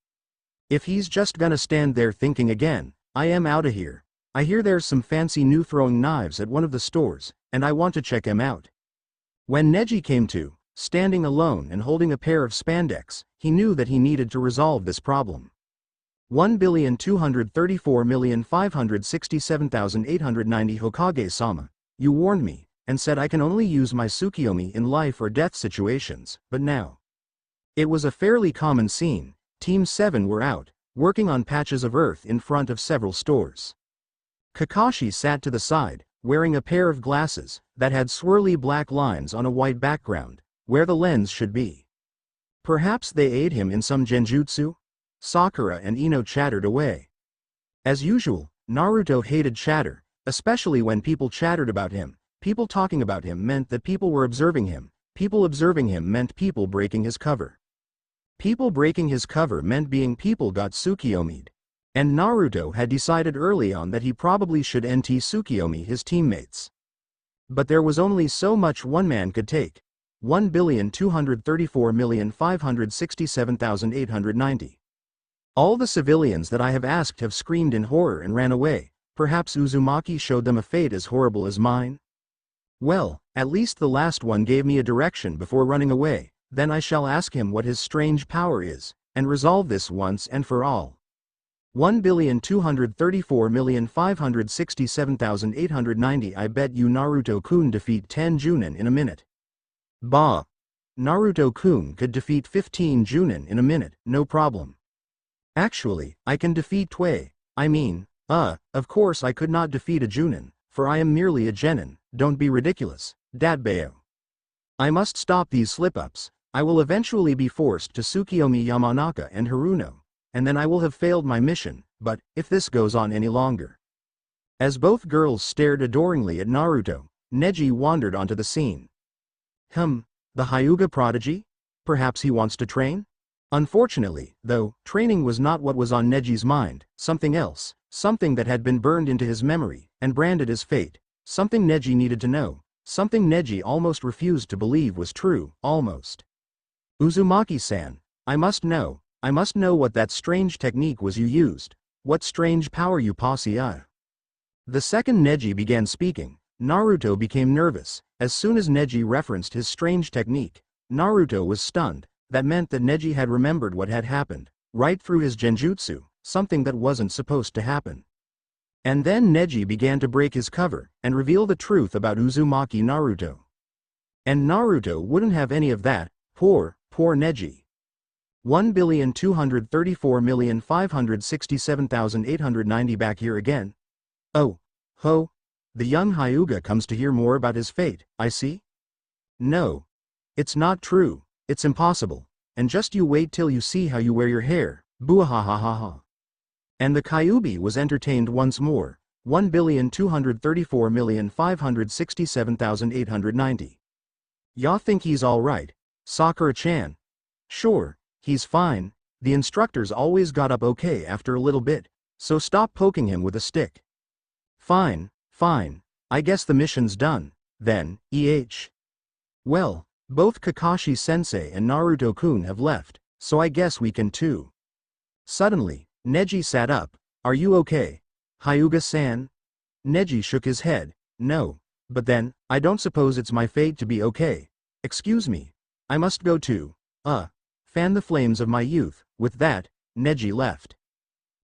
If he's just gonna stand there thinking again, I am outta here. I hear there's some fancy new throwing knives at one of the stores, and I want to check him out. When Neji came to, standing alone and holding a pair of spandex, he knew that he needed to resolve this problem. 1,234,567,890. Hokage-sama, you warned me, and said I can only use my Tsukiyomi in life or death situations, but now. It was a fairly common scene. Team 7 were out, working on patches of earth in front of several stores. Kakashi sat to the side, wearing a pair of glasses that had swirly black lines on a white background, where the lens should be. Perhaps they aid him in some genjutsu? Sakura and Ino chattered away. As usual, Naruto hated chatter, especially when people chattered about him. People talking about him meant that people were observing him. People observing him meant people breaking his cover. People breaking his cover meant being people got Tsukiyomi'd. And Naruto had decided early on that he probably should NT Tsukiyomi his teammates. But there was only so much one man could take. 1,234,567,890. All the civilians that I have asked have screamed in horror and ran away. Perhaps Uzumaki showed them a fate as horrible as mine? Well, at least the last one gave me a direction before running away. Then I shall ask him what his strange power is, and resolve this once and for all. 1,234,567,890. I bet you Naruto-kun defeat 10 Junin in a minute. Bah! Naruto-kun could defeat 15 Junin in a minute, no problem. Actually, I can defeat of course I could not defeat a Junin, for I am merely a genin. Don't be ridiculous, Datbeo. I must stop these slip-ups. I will eventually be forced to Tsukiyomi Yamanaka and Haruno, and then I will have failed my mission, but, if this goes on any longer. As both girls stared adoringly at Naruto, Neji wandered onto the scene. The Hyuga prodigy? Perhaps he wants to train? Unfortunately, though, training was not what was on Neji's mind, something else, something that had been burned into his memory, and branded as fate, something Neji needed to know, something Neji almost refused to believe was true, almost. Uzumaki-san, I must know what that strange technique was you used, what strange power you possess. The second Neji began speaking, Naruto became nervous. As soon as Neji referenced his strange technique, Naruto was stunned. That meant that Neji had remembered what had happened, right through his genjutsu, something that wasn't supposed to happen. And then Neji began to break his cover, and reveal the truth about Uzumaki Naruto. And Naruto wouldn't have any of that, poor Neji. 1,234,567,890 back here again. Oh, ho, the young Hyuga comes to hear more about his fate, I see? No. It's not true, it's impossible, and just you wait till you see how you wear your hair, boo-ha-ha-ha-ha. And the Kyuubi was entertained once more, 1,234,567,890. Ya think he's alright, Sakura-chan? Sure, he's fine, the instructors always got up okay after a little bit, so stop poking him with a stick. Fine, I guess the mission's done, then, Well, both Kakashi-sensei and Naruto-kun have left, so I guess we can too. Suddenly, Neji sat up. Are you okay, Hyuga-san? Neji shook his head. No, but then, I don't suppose it's my fate to be okay. Excuse me, I must go too. Fan the flames of my youth. With that, Neji left.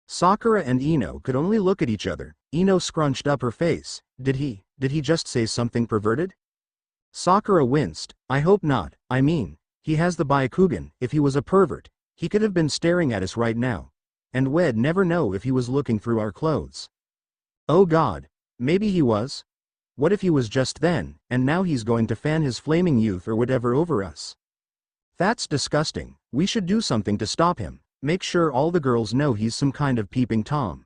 Sakura and Ino could only look at each other. Ino scrunched up her face. Did he just say something perverted? Sakura winced. I hope not, I mean, he has the Byakugan. If he was a pervert, he could have been staring at us right now. And we'd never know if he was looking through our clothes. Oh God, maybe he was? What if he was just then, and now he's going to fan his flaming youth or whatever over us? That's disgusting. We should do something to stop him. Make sure all the girls know he's some kind of peeping Tom.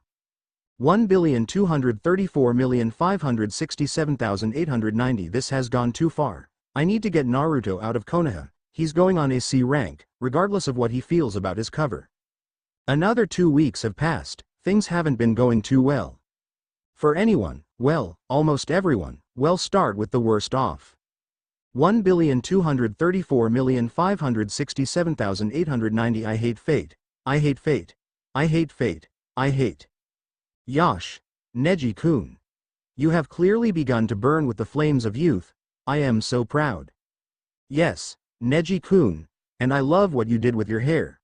1,234,567,890. This has gone too far. I need to get Naruto out of Konoha. He's going on a C rank, regardless of what he feels about his cover. Another 2 weeks have passed. Things haven't been going too well. For anyone, well, almost everyone, well, start with the worst off. 1,234,567,890. I hate fate. I hate fate. I hate fate. I hate. Yash, Neji-kun. You have clearly begun to burn with the flames of youth. I am so proud. Yes, Neji-kun, and I love what you did with your hair.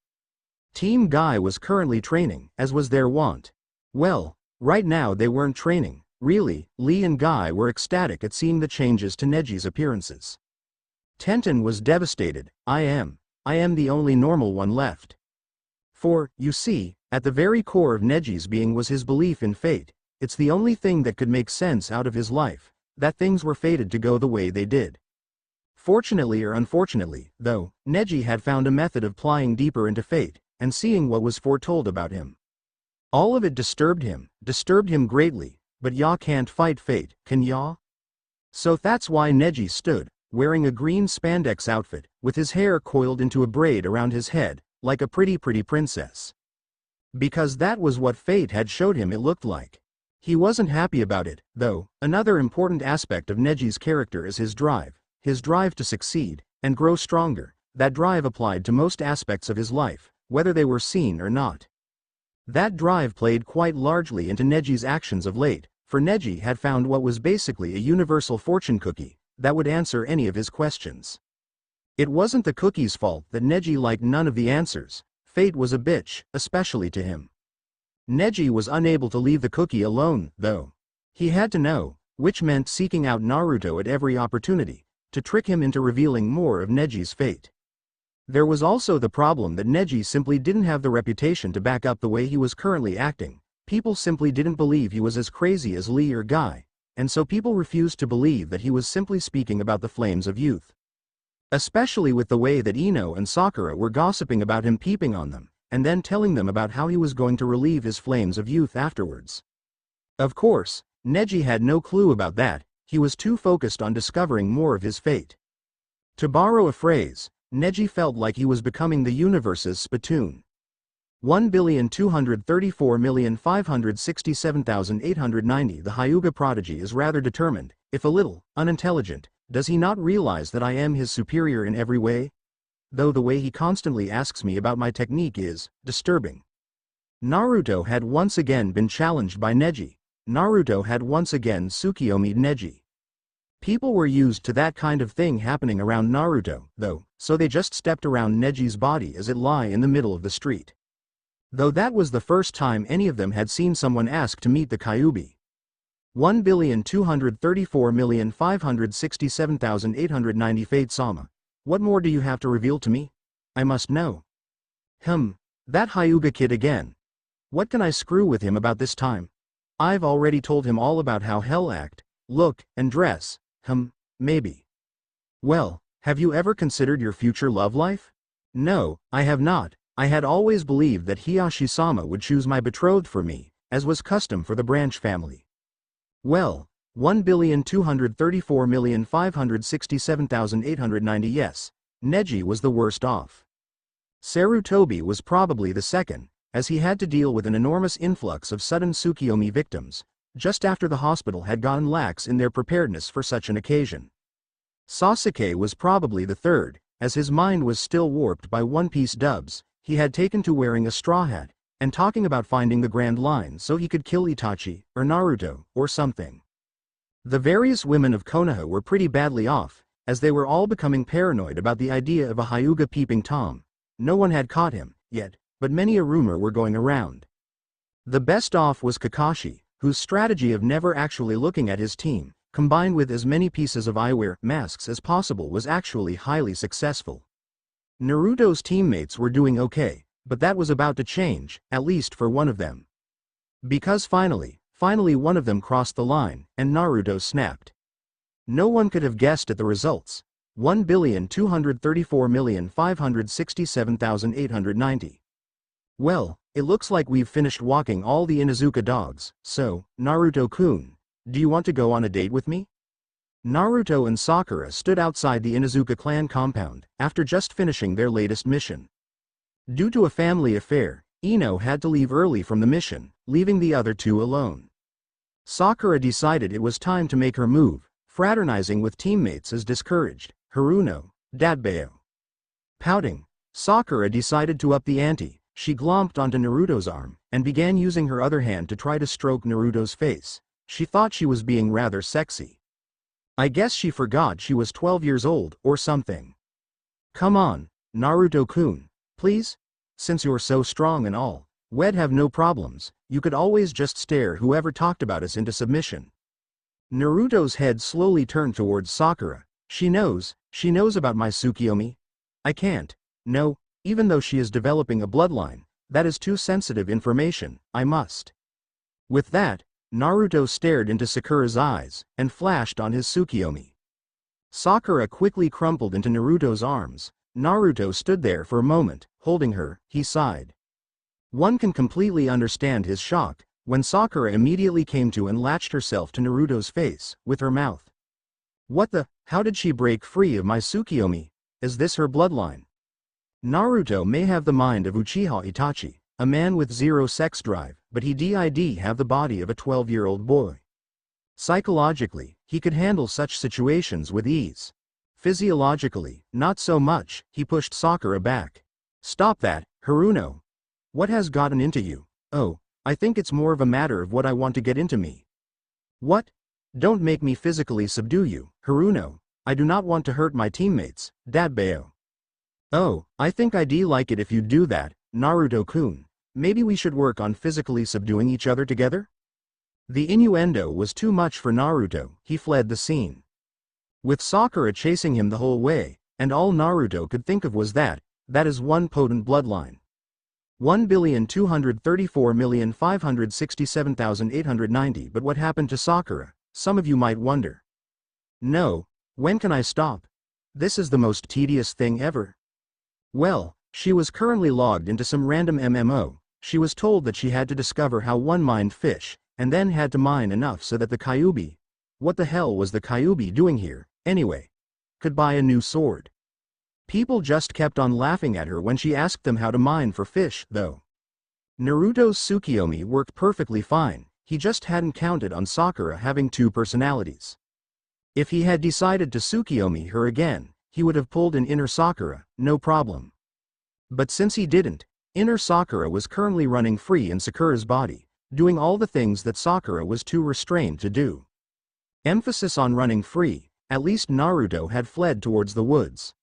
Team Guy was currently training, as was their wont. Well, right now they weren't training, really. Lee and Guy were ecstatic at seeing the changes to Neji's appearances. Tenten was devastated. I am the only normal one left. For, you see, at the very core of Neji's being was his belief in fate. It's the only thing that could make sense out of his life, that things were fated to go the way they did. Fortunately or unfortunately, though, Neji had found a method of plying deeper into fate, and seeing what was foretold about him. All of it disturbed him greatly, but ya can't fight fate, can ya? So that's why Neji stood, wearing a green spandex outfit, with his hair coiled into a braid around his head, like a pretty princess. Because that was what fate had showed him it looked like. He wasn't happy about it, though. Another important aspect of Neji's character is his drive to succeed, and grow stronger. That drive applied to most aspects of his life, whether they were seen or not. That drive played quite largely into Neji's actions of late, for Neji had found what was basically a universal fortune cookie, that would answer any of his questions. It wasn't the cookie's fault that Neji liked none of the answers. Fate was a bitch, especially to him. Neji was unable to leave the cookie alone, though. He had to know, which meant seeking out Naruto at every opportunity, to trick him into revealing more of Neji's fate. There was also the problem that Neji simply didn't have the reputation to back up the way he was currently acting. People simply didn't believe he was as crazy as Lee or Guy, and so people refused to believe that he was simply speaking about the flames of youth. Especially with the way that Ino and Sakura were gossiping about him peeping on them, and then telling them about how he was going to relieve his flames of youth afterwards. Of course, Neji had no clue about that. He was too focused on discovering more of his fate. To borrow a phrase, Neji felt like he was becoming the universe's spittoon. 1,234,567,890. The Hyuga prodigy is rather determined, if a little unintelligent. Does he not realize that I am his superior in every way? Though the way he constantly asks me about my technique is disturbing. Naruto had once again been challenged by Neji. Naruto had once again Tsukiyomi'd Neji. People were used to that kind of thing happening around Naruto, though, so they just stepped around Neji's body as it lay in the middle of the street. Though that was the first time any of them had seen someone ask to meet the Kyuubi. 1,234,567,890. Fate-sama. What more do you have to reveal to me? I must know. That Hyuga kid again. What can I screw with him about this time? I've already told him all about how he'll act, look, and dress. Maybe. Well, have you ever considered your future love life? No, I have not. I had always believed that Hiyashi-sama would choose my betrothed for me, as was custom for the Branch family. Well, 1,234,567,890. Yes, Neji was the worst off. Sarutobi was probably the second, as he had to deal with an enormous influx of sudden Tsukiyomi victims, just after the hospital had gone lax in their preparedness for such an occasion. Sasuke was probably the third, as his mind was still warped by One Piece dubs. He had taken to wearing a straw hat, and talking about finding the Grand Line so he could kill Itachi, or Naruto, or something. The various women of Konoha were pretty badly off, as they were all becoming paranoid about the idea of a Hyuga peeping Tom. No one had caught him, yet, but many a rumor were going around. The best off was Kakashi, whose strategy of never actually looking at his team, combined with as many pieces of eyewear masks as possible, was actually highly successful. Naruto's teammates were doing okay, but that was about to change, at least for one of them. Because finally one of them crossed the line, and Naruto snapped. No one could have guessed at the results. 1,234,567,890. Well, it looks like we've finished walking all the Inuzuka dogs, so, Naruto-kun, do you want to go on a date with me? Naruto and Sakura stood outside the Inuzuka clan compound, after just finishing their latest mission. Due to a family affair, Ino had to leave early from the mission, leaving the other two alone. Sakura decided it was time to make her move. Fraternizing with teammates is discouraged. Haruno, Datbeo. Pouting, Sakura decided to up the ante. She glomped onto Naruto's arm, and began using her other hand to try to stroke Naruto's face. She thought she was being rather sexy. I guess she forgot she was 12 years old, or something. Come on, Naruto-kun, please? Since you're so strong and all, we'd have no problems. You could always just stare whoever talked about us into submission. Naruto's head slowly turned towards Sakura. She knows about my Tsukiyomi. I can't. No, even though she is developing a bloodline, that is too sensitive information, I must. With that, Naruto stared into Sakura's eyes, and flashed on his Tsukiyomi. Sakura quickly crumpled into Naruto's arms. Naruto stood there for a moment, holding her. He sighed. One can completely understand his shock, when Sakura immediately came to and latched herself to Naruto's face, with her mouth. What the, how did she break free of my Tsukiyomi? Is this her bloodline? Naruto may have the mind of Uchiha Itachi, a man with zero sex drive, but he did have the body of a 12-year-old boy. Psychologically, he could handle such situations with ease. Physiologically, not so much. He pushed Sakura back. Stop that, Haruno. What has gotten into you? Oh, I think it's more of a matter of what I want to get into me. What? Don't make me physically subdue you, Haruno. I do not want to hurt my teammates, Datbeo. Oh, I think I'd like it if you do that, Naruto-kun. Maybe we should work on physically subduing each other together? The innuendo was too much for Naruto. He fled the scene. With Sakura chasing him the whole way, and all Naruto could think of was that is one potent bloodline. 1,234,567,890. But what happened to Sakura? Some of you might wonder. No, when can I stop? This is the most tedious thing ever. Well, she was currently logged into some random MMO. She was told that she had to discover how one mined fish, and then had to mine enough so that the Kyuubi, what the hell was the Kyuubi doing here, anyway, could buy a new sword. People just kept on laughing at her when she asked them how to mine for fish, though. Naruto's Tsukiyomi worked perfectly fine, he just hadn't counted on Sakura having two personalities. If he had decided to Tsukiyomi her again, he would have pulled in inner Sakura, no problem. But since he didn't, inner Sakura was currently running free in Sakura's body, doing all the things that Sakura was too restrained to do. Emphasis on running free, at least Naruto had fled towards the woods.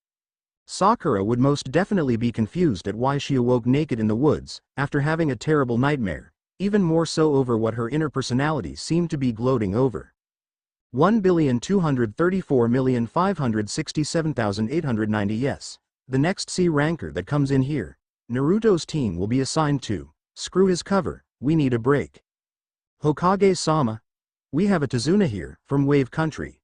Sakura would most definitely be confused at why she awoke naked in the woods, after having a terrible nightmare, even more so over what her inner personality seemed to be gloating over. 1,234,567,890. Yes, the next C ranker that comes in here, Naruto's team will be assigned to. Screw his cover, we need a break. Hokage-sama, we have a Tazuna here, from Wave Country.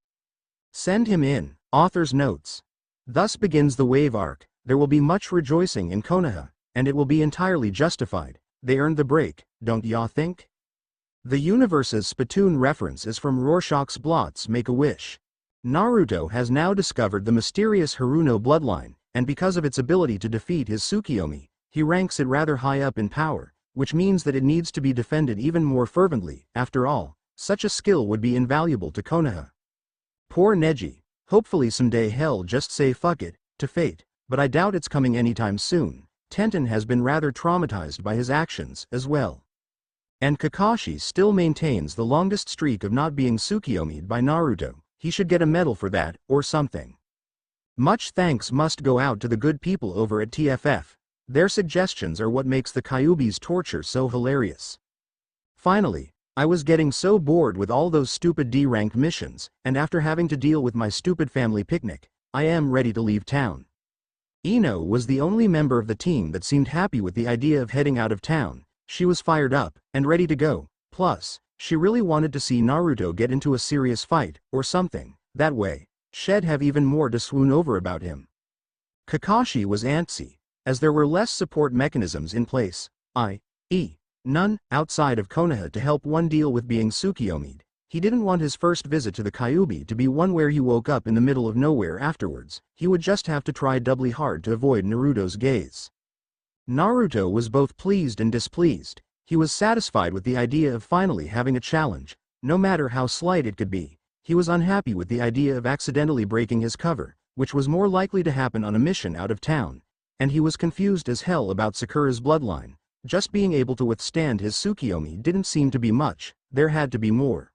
Send him in. Author's notes. Thus begins the Wave arc. There will be much rejoicing in Konoha, and it will be entirely justified. They earned the break, don't ya think? The universe's spittoon reference is from Rorschach's Blot's Make-A-Wish. Naruto has now discovered the mysterious Haruno bloodline, and because of its ability to defeat his Tsukiyomi, he ranks it rather high up in power, which means that it needs to be defended even more fervently. After all, such a skill would be invaluable to Konoha. Poor Neji. Hopefully someday he'll just say fuck it to fate, but I doubt it's coming anytime soon. Tenten has been rather traumatized by his actions as well. And Kakashi still maintains the longest streak of not being Tsukiyomi'd by Naruto. He should get a medal for that, or something. Much thanks must go out to the good people over at TFF. Their suggestions are what makes the Kyuubi's torture so hilarious. Finally, I was getting so bored with all those stupid D-rank missions, and after having to deal with my stupid family picnic, I am ready to leave town. Ino was the only member of the team that seemed happy with the idea of heading out of town. She was fired up, and ready to go. Plus, she really wanted to see Naruto get into a serious fight, or something. That way, she'd have even more to swoon over about him. Kakashi was antsy, as there were less support mechanisms in place, i.e., none outside of Konoha to help one deal with being Tsukiyomi'd. He didn't want his first visit to the Kyuubi to be one where he woke up in the middle of nowhere afterwards. He would just have to try doubly hard to avoid Naruto's gaze. Naruto was both pleased and displeased. He was satisfied with the idea of finally having a challenge, no matter how slight it could be. He was unhappy with the idea of accidentally breaking his cover, which was more likely to happen on a mission out of town. And he was confused as hell about Sakura's bloodline. Just being able to withstand his Tsukiyomi didn't seem to be much. There had to be more.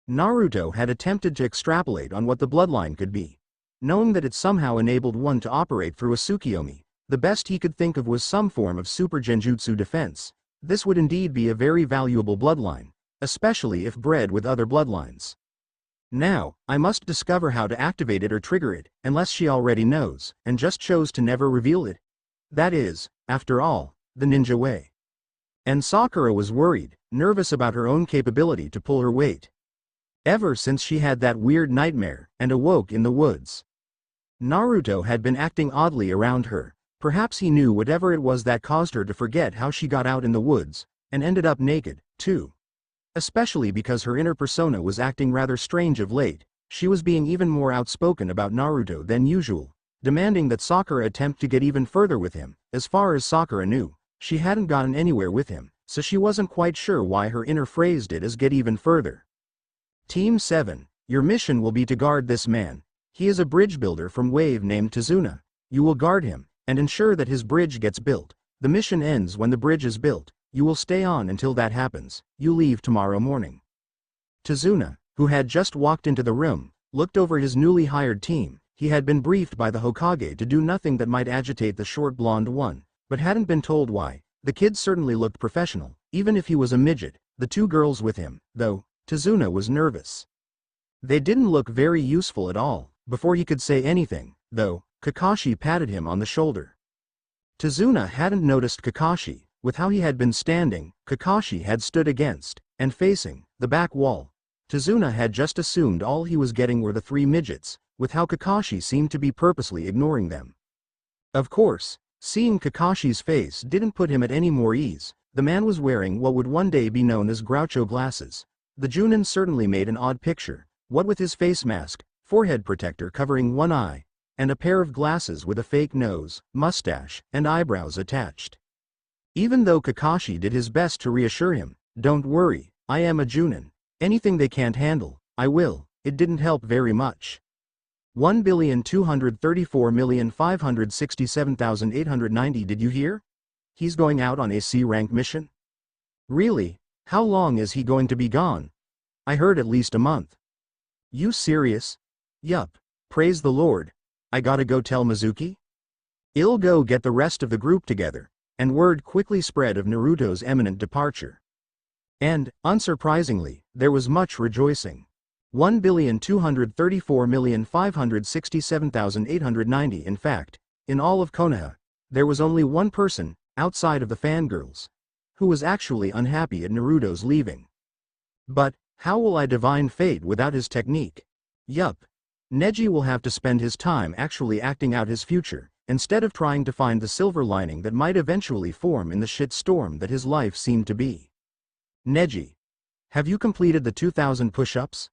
Naruto had attempted to extrapolate on what the bloodline could be. Knowing that it somehow enabled one to operate through a Tsukiyomi, the best he could think of was some form of super genjutsu defense. This would indeed be a very valuable bloodline, especially if bred with other bloodlines. Now, I must discover how to activate it or trigger it, unless she already knows, and just chose to never reveal it. That is, after all, the ninja way. And Sakura was worried, nervous about her own capability to pull her weight. Ever since she had that weird nightmare, and awoke in the woods. Naruto had been acting oddly around her. Perhaps he knew whatever it was that caused her to forget how she got out in the woods, and ended up naked, too. Especially because her inner persona was acting rather strange of late. She was being even more outspoken about Naruto than usual, demanding that Sakura attempt to get even further with him. As far as Sakura knew, she hadn't gotten anywhere with him, so she wasn't quite sure why her inner phrased it as get even further. Team 7, your mission will be to guard this man. He is a bridge builder from Wave named Tazuna. You will guard him, and ensure that his bridge gets built. The mission ends when the bridge is built. You will stay on until that happens. You leave tomorrow morning. Tazuna, who had just walked into the room, looked over his newly hired team. He had been briefed by the Hokage to do nothing that might agitate the short blonde one, but hadn't been told why. The kid certainly looked professional, even if he was a midget. The two girls with him, though, Tazuna was nervous. They didn't look very useful at all. Before he could say anything, though, Kakashi patted him on the shoulder. Tazuna hadn't noticed Kakashi. With how he had been standing, Kakashi had stood against, and facing, the back wall. Tazuna had just assumed all he was getting were the three midgets, with how Kakashi seemed to be purposely ignoring them. Of course, seeing Kakashi's face didn't put him at any more ease. The man was wearing what would one day be known as Groucho glasses. The Junin certainly made an odd picture, what with his face mask, forehead protector covering one eye, and a pair of glasses with a fake nose, mustache, and eyebrows attached. Even though Kakashi did his best to reassure him, "Don't worry, I am a Junin. Anything they can't handle, I will," it didn't help very much. 1,234,567,890. Did you hear? He's going out on a C-rank mission? Really? How long is he going to be gone? I heard at least a month. You serious? Yup. Praise the Lord. I gotta go tell Mizuki? I'll go get the rest of the group together, and word quickly spread of Naruto's imminent departure. And, unsurprisingly, there was much rejoicing. 1,234,567,890. In fact, in all of Konoha, there was only one person, outside of the fangirls, who was actually unhappy at Naruto's leaving. But, how will I divine fate without his technique? Yup. Neji will have to spend his time actually acting out his future, instead of trying to find the silver lining that might eventually form in the shit storm that his life seemed to be. Neji. Have you completed the 2,000 push-ups?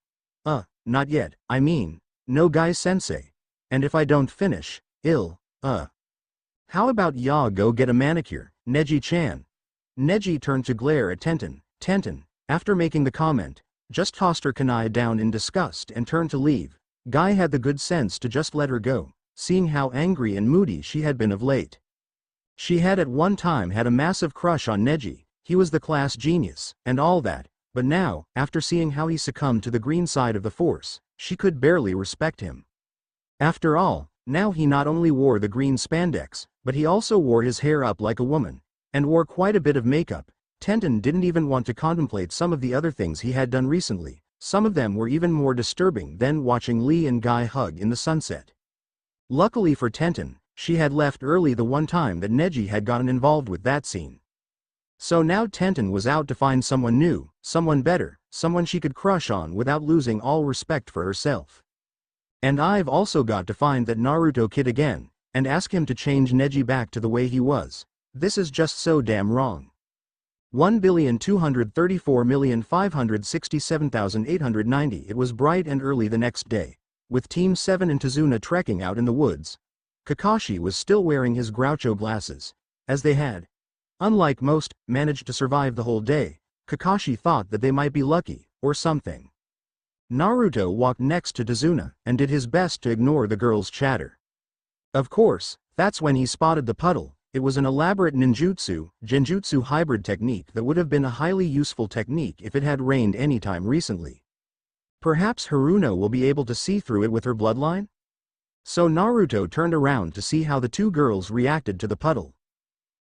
Not yet, I mean, no Guy-sensei. And if I don't finish, How about ya go get a manicure, Neji-chan? Neji turned to glare at Tenten. Tenten, after making the comment, just tossed her kunai down in disgust and turned to leave. Guy had the good sense to just let her go, seeing how angry and moody she had been of late. She had at one time had a massive crush on Neji, he was the class genius, and all that, but now, after seeing how he succumbed to the green side of the force, she could barely respect him. After all, now he not only wore the green spandex, but he also wore his hair up like a woman, and wore quite a bit of makeup. Tenten didn't even want to contemplate some of the other things he had done recently. Some of them were even more disturbing than watching Lee and Guy hug in the sunset. Luckily for Tenten, she had left early the one time that Neji had gotten involved with that scene. So now Tenten was out to find someone new, someone better, someone she could crush on without losing all respect for herself. And I've also got to find that Naruto kid again, and ask him to change Neji back to the way he was. This is just so damn wrong. 1,234,567,890. It was bright and early the next day, with Team 7 and Tazuna trekking out in the woods. Kakashi was still wearing his Groucho glasses, as they had, unlike most, managed to survive the whole day. Kakashi thought that they might be lucky, or something. Naruto walked next to Tazuna, and did his best to ignore the girl's chatter. Of course, that's when he spotted the puddle. It was an elaborate genjutsu hybrid technique that would have been a highly useful technique if it had rained any time recently. Perhaps Haruno will be able to see through it with her bloodline? So Naruto turned around to see how the two girls reacted to the puddle.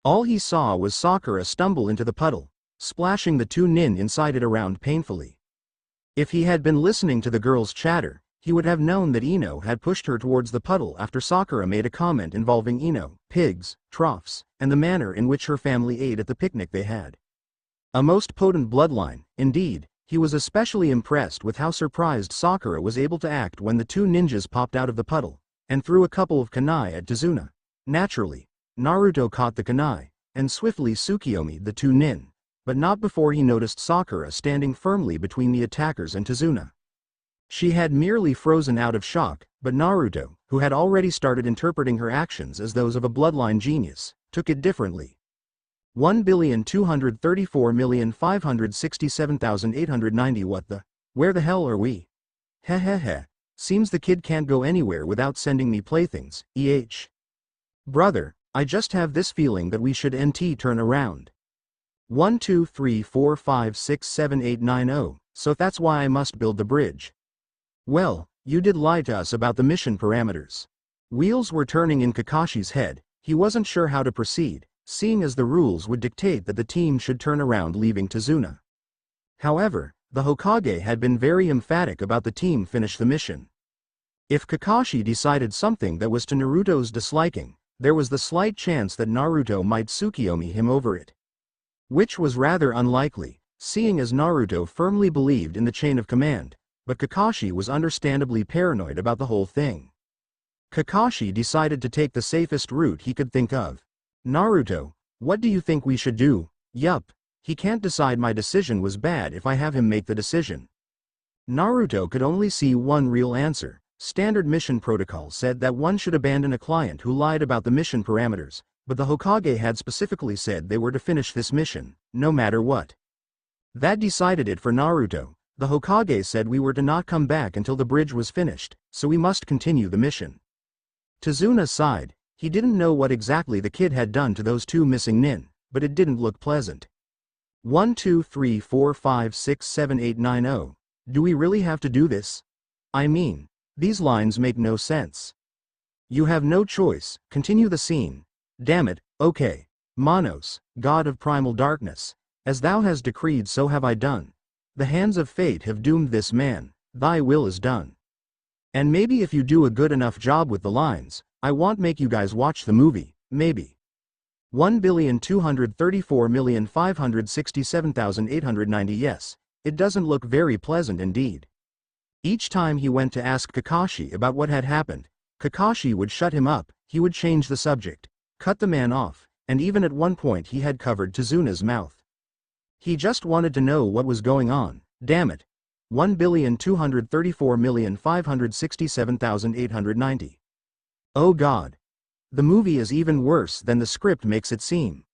All he saw was Sakura stumble into the puddle, splashing the two nin inside it around painfully. If he had been listening to the girl's chatter, he would have known that Ino had pushed her towards the puddle after Sakura made a comment involving Ino, pigs, troughs, and the manner in which her family ate at the picnic they had. A most potent bloodline, indeed. He was especially impressed with how surprised Sakura was able to act when the two ninjas popped out of the puddle, and threw a couple of kunai at Tazuna. Naturally, Naruto caught the kunai, and swiftly Tsukiyomi'd the two nin, but not before he noticed Sakura standing firmly between the attackers and Tazuna. She had merely frozen out of shock, but Naruto, who had already started interpreting her actions as those of a bloodline genius, took it differently. 1,234,567,890. What the? Where the hell are we? Heh. Seems the kid can't go anywhere without sending me playthings, Brother, I just have this feeling that we should turn around. 1 2 3 4 5 6 7 8 9 0, so that's why I must build the bridge. Well, you did lie to us about the mission parameters. Wheels were turning in Kakashi's head. He wasn't sure how to proceed, seeing as the rules would dictate that the team should turn around leaving Tazuna. However, the Hokage had been very emphatic about the team finish the mission. If Kakashi decided something that was to Naruto's disliking, there was the slight chance that Naruto might Tsukiyomi him over it. Which was rather unlikely, seeing as Naruto firmly believed in the chain of command, but Kakashi was understandably paranoid about the whole thing. Kakashi decided to take the safest route he could think of. Naruto, what do you think we should do? Yup, he can't decide. My decision was bad if I have him make the decision. Naruto could only see one real answer, Standard mission protocol said that one should abandon a client who lied about the mission parameters, but the Hokage had specifically said they were to finish this mission, no matter what. That decided it for Naruto. The Hokage said we were to not come back until the bridge was finished, so we must continue the mission. Tazuna sighed. He didn't know what exactly the kid had done to those two missing nin, but it didn't look pleasant. 1 2 3 4 5 6 7 8 9 0. Do we really have to do this? I mean, these lines make no sense. You have no choice, continue the scene. Damn it, okay. Manos, god of primal darkness, as thou hast decreed so have I done. The hands of fate have doomed this man, thy will is done. And maybe if you do a good enough job with the lines, I won't make you guys watch the movie, maybe. 1,234,567,890. Yes, it doesn't look very pleasant indeed. Each time he went to ask Kakashi about what had happened, Kakashi would shut him up, he would change the subject, cut the man off, and even at one point he had covered Tazuna's mouth. He just wanted to know what was going on, damn it. 1,234,567,890. Oh God. The movie is even worse than the script makes it seem.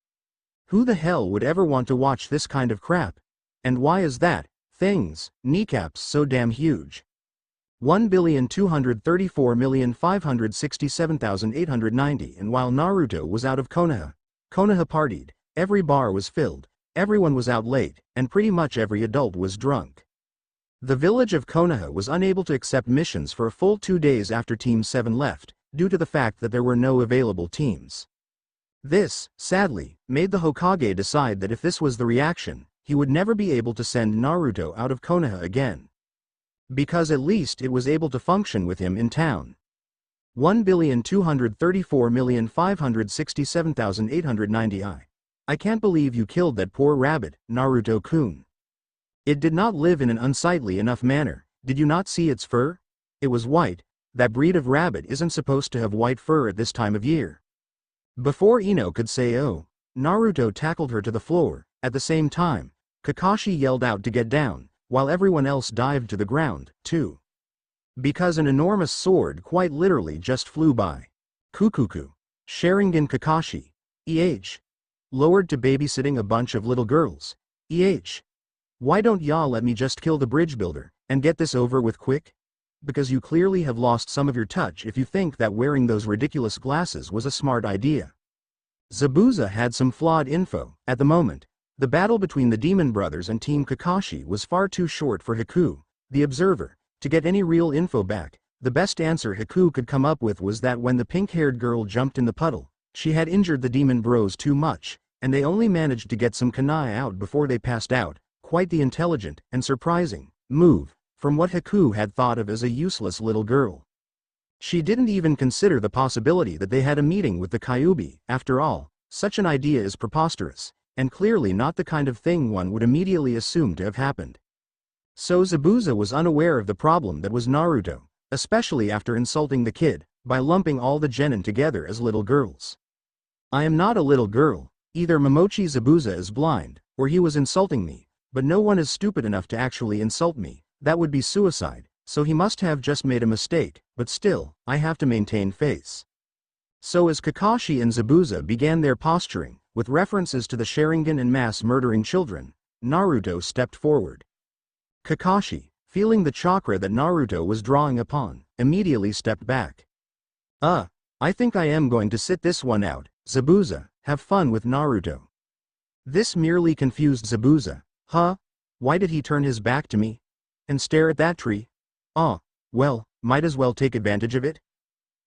Who the hell would ever want to watch this kind of crap? And why is that thing's kneecaps so damn huge? 1,234,567,890. And while Naruto was out of Konoha partied, every bar was filled, everyone was out late, and pretty much every adult was drunk. The village of Konoha was unable to accept missions for a full 2 days after Team 7 left, due to the fact that there were no available teams. This, sadly, made the Hokage decide that if this was the reaction, he would never be able to send Naruto out of Konoha again. Because at least it was able to function with him in town. 1,234,567,890. I can't believe you killed that poor rabbit, Naruto-kun. It did not live in an unsightly enough manner. Did you not see its fur? It was white. That breed of rabbit isn't supposed to have white fur at this time of year. Before Ino could say oh, Naruto tackled her to the floor. At the same time, Kakashi yelled out to get down, while everyone else dived to the ground, too. Because an enormous sword quite literally just flew by. Kukuku. Sharingan Kakashi. Lowered to babysitting a bunch of little girls. Why don't y'all let me just kill the bridge builder, and get this over with quick? Because you clearly have lost some of your touch if you think that wearing those ridiculous glasses was a smart idea. Zabuza had some flawed info. At the moment, the battle between the Demon Brothers and Team Kakashi was far too short for Haku, the observer, to get any real info back. The best answer Haku could come up with was that when the pink-haired girl jumped in the puddle, she had injured the Demon Bros too much, and they only managed to get some kunai out before they passed out. Quite the intelligent and surprising move, from what Haku had thought of as a useless little girl. She didn't even consider the possibility that they had a meeting with the Kyuubi. After all, such an idea is preposterous, and clearly not the kind of thing one would immediately assume to have happened. So Zabuza was unaware of the problem that was Naruto, especially after insulting the kid, by lumping all the genin together as little girls. I am not a little girl, either Momochi Zabuza is blind, or he was insulting me, but no one is stupid enough to actually insult me. That would be suicide, so he must have just made a mistake, but still, I have to maintain face. So as Kakashi and Zabuza began their posturing, with references to the Sharingan and mass murdering children, Naruto stepped forward. Kakashi, feeling the chakra that Naruto was drawing upon, immediately stepped back. I think I am going to sit this one out, Zabuza, have fun with Naruto. This merely confused Zabuza. Why did he turn his back to me? And stare at that tree? Well, might as well take advantage of it.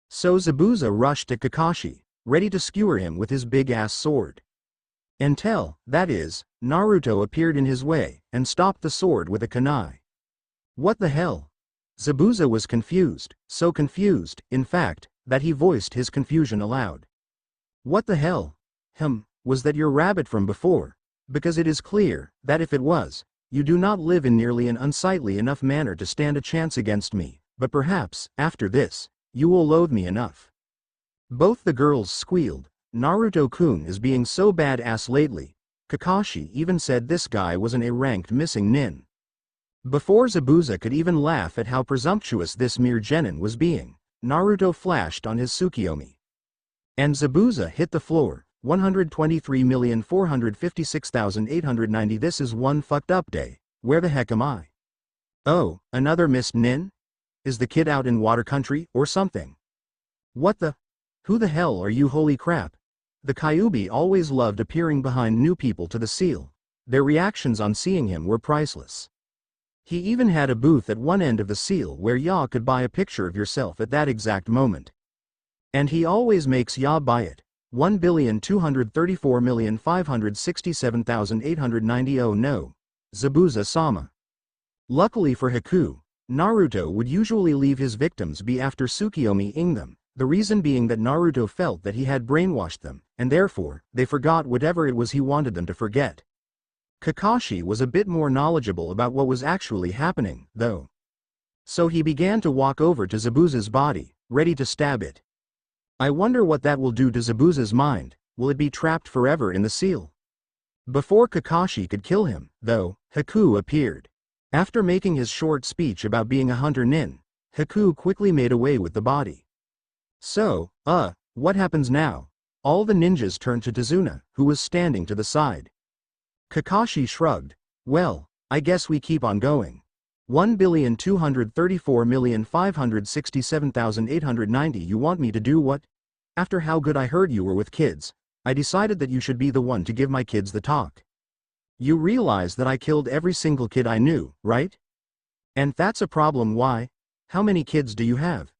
So Zabuza rushed at Kakashi, ready to skewer him with his big-ass sword. Until, that is, Naruto appeared in his way, and stopped the sword with a kunai. What the hell? Zabuza was confused, so confused, in fact, that he voiced his confusion aloud. What the hell? Was that your rabbit from before? Because it is clear, that if it was, you do not live in nearly an unsightly enough manner to stand a chance against me, but perhaps, after this, you will loathe me enough. Both the girls squealed. Naruto-kun is being so badass lately. Kakashi even said this guy was an A-ranked missing nin. Before Zabuza could even laugh at how presumptuous this mere genin was being, Naruto flashed on his Tsukiyomi. And Zabuza hit the floor, 123,456,890. This is one fucked up day. Where the heck am I? Oh, another missed nin? Is the kid out in water country, or something? What the? Who the hell are you, holy crap? The Kyuubi always loved appearing behind new people to the seal. Their reactions on seeing him were priceless. He even had a booth at one end of the seal where ya could buy a picture of yourself at that exact moment. And he always makes ya buy it. 1,234,567,890. Oh no. Zabuza-sama. Luckily for Haku, Naruto would usually leave his victims be after Tsukiyomi-ing them, the reason being that Naruto felt that he had brainwashed them, and therefore, they forgot whatever it was he wanted them to forget. Kakashi was a bit more knowledgeable about what was actually happening, though. So he began to walk over to Zabuza's body, ready to stab it. I wonder what that will do to Zabuza's mind. Will it be trapped forever in the seal? Before Kakashi could kill him, though, Haku appeared. After making his short speech about being a hunter nin, Haku quickly made away with the body. So, what happens now? All the ninjas turned to Tazuna, who was standing to the side. Kakashi shrugged. Well, I guess we keep on going. 1,234,567,890. You want me to do what? After how good I heard you were with kids, I decided that you should be the one to give my kids the talk. You realize that I killed every single kid I knew, right? And that's a problem. Why? How many kids do you have?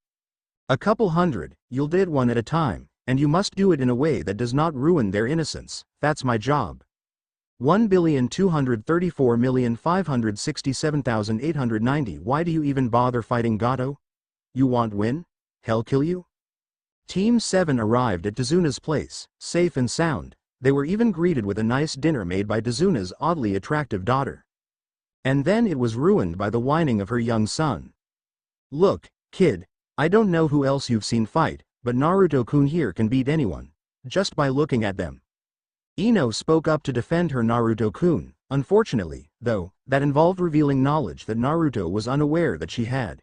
A couple hundred. You'll do it one at a time, and you must do it in a way that does not ruin their innocence. That's my job. 1,234,567,890. Why do you even bother fighting Gato? You want win? Hell kill you? Team 7 arrived at Tazuna's place, safe and sound. They were even greeted with a nice dinner made by Tazuna's oddly attractive daughter. And then it was ruined by the whining of her young son. Look, kid, I don't know who else you've seen fight, but Naruto-kun here can beat anyone, just by looking at them. Ino spoke up to defend her Naruto-kun. Unfortunately, though, that involved revealing knowledge that Naruto was unaware that she had.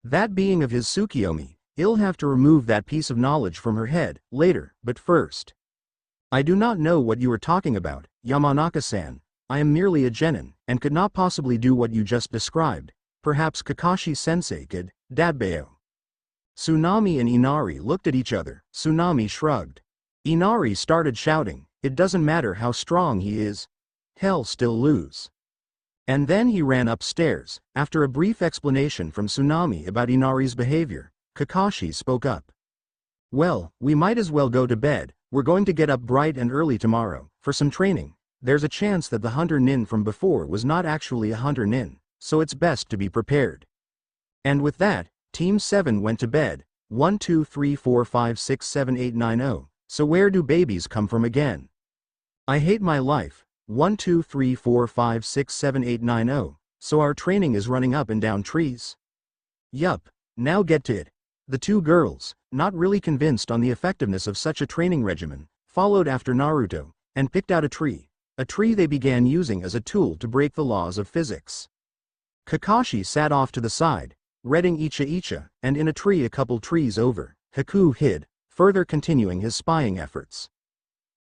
That being of his Tsukiyomi, he'll have to remove that piece of knowledge from her head, later, but first. I do not know what you are talking about, Yamanaka-san. I am merely a genin, and could not possibly do what you just described. Perhaps Kakashi-sensei could, Dabbeo. Tsunami and Inari looked at each other. Tsunami shrugged. Inari started shouting, it doesn't matter how strong he is. He'll still lose. And then he ran upstairs. After a brief explanation from Tsunami about Inari's behavior, Kakashi spoke up. Well, we might as well go to bed. We're going to get up bright and early tomorrow, for some training. There's a chance that the hunter nin from before was not actually a hunter nin, so it's best to be prepared. And with that, Team 7 went to bed. 1 2 3 4 5 6 7 8 9 0. So where do babies come from again? I hate my life. 1 2 3 4 5 6 7 8 9 0. So our training is running up and down trees? Yup, now get to it. The two girls, not really convinced on the effectiveness of such a training regimen, followed after Naruto, and picked out a tree they began using as a tool to break the laws of physics. Kakashi sat off to the side, reading Icha, and in a tree a couple trees over, Haku hid, further continuing his spying efforts.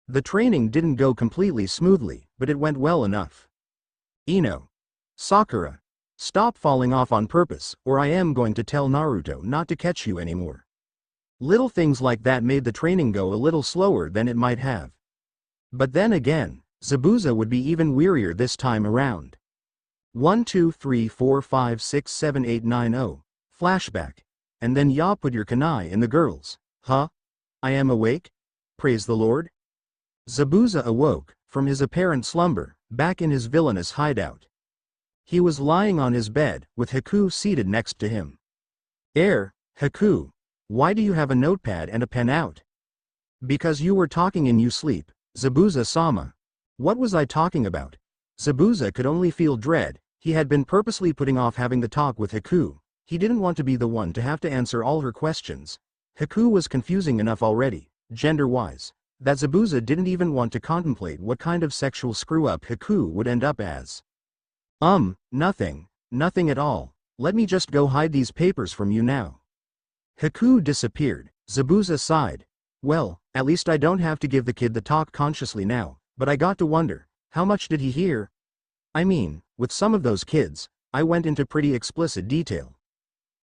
The training didn't go completely smoothly, but it went well enough. Ino. Sakura. Stop falling off on purpose, or I am going to tell Naruto not to catch you anymore. Little things like that made the training go a little slower than it might have. But then again, Zabuza would be even wearier this time around. 1 2 3 4 5 6 7 8 9 0. Flashback. And then ya put your kunai in the girls. Huh? I am awake? Praise the Lord. Zabuza awoke, from his apparent slumber, back in his villainous hideout. He was lying on his bed, with Haku seated next to him. Haku, why do you have a notepad and a pen out? Because you were talking in you sleep, Zabuza-sama. What was I talking about? Zabuza could only feel dread. He had been purposely putting off having the talk with Haku. He didn't want to be the one to have to answer all her questions. Haku was confusing enough already, gender-wise, that Zabuza didn't even want to contemplate what kind of sexual screw-up Haku would end up as. Nothing. Nothing at all. Let me just go hide these papers from you now. Haku disappeared. Zabuza sighed. Well, at least I don't have to give the kid the talk consciously now, but I got to wonder, how much did he hear? I mean, with some of those kids, I went into pretty explicit detail.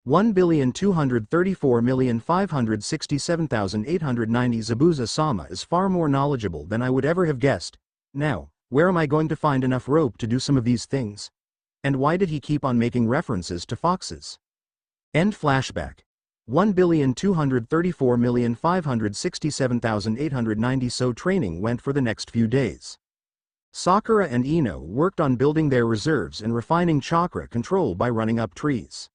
1,234,567,890 Zabuza-sama is far more knowledgeable than I would ever have guessed. Now, where am I going to find enough rope to do some of these things? And why did he keep on making references to foxes? End flashback. 1,234,567,890 So training went for the next few days. Sakura and Ino worked on building their reserves and refining chakra control by running up trees.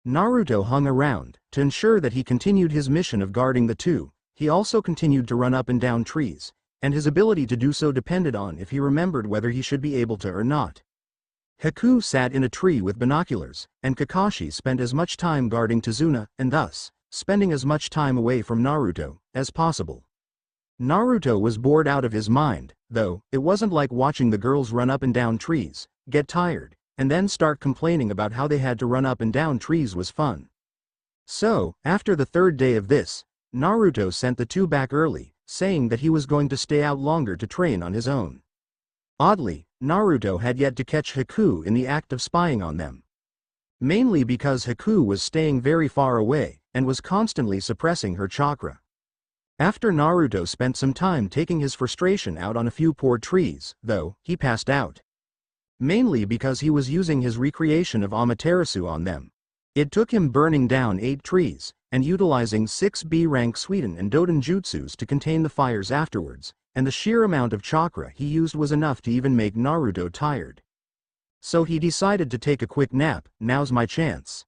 Naruto hung around, to ensure that he continued his mission of guarding the two. He also continued to run up and down trees, and his ability to do so depended on if he remembered whether he should be able to or not. Haku sat in a tree with binoculars, and Kakashi spent as much time guarding Tazuna, and thus, spending as much time away from Naruto as possible. Naruto was bored out of his mind, though. It wasn't like watching the girls run up and down trees, get tired, and then start complaining about how they had to run up and down trees was fun. So, after the third day of this, Naruto sent the two back early, saying that he was going to stay out longer to train on his own. Oddly, Naruto had yet to catch Haku in the act of spying on them. Mainly because Haku was staying very far away, and was constantly suppressing her chakra. After Naruto spent some time taking his frustration out on a few poor trees, though, he passed out. Mainly because he was using his recreation of Amaterasu on them. It took him burning down 8 trees, and utilizing 6 B-rank Suiden and Doden jutsus to contain the fires afterwards, and the sheer amount of chakra he used was enough to even make Naruto tired. So he decided to take a quick nap. Now's my chance.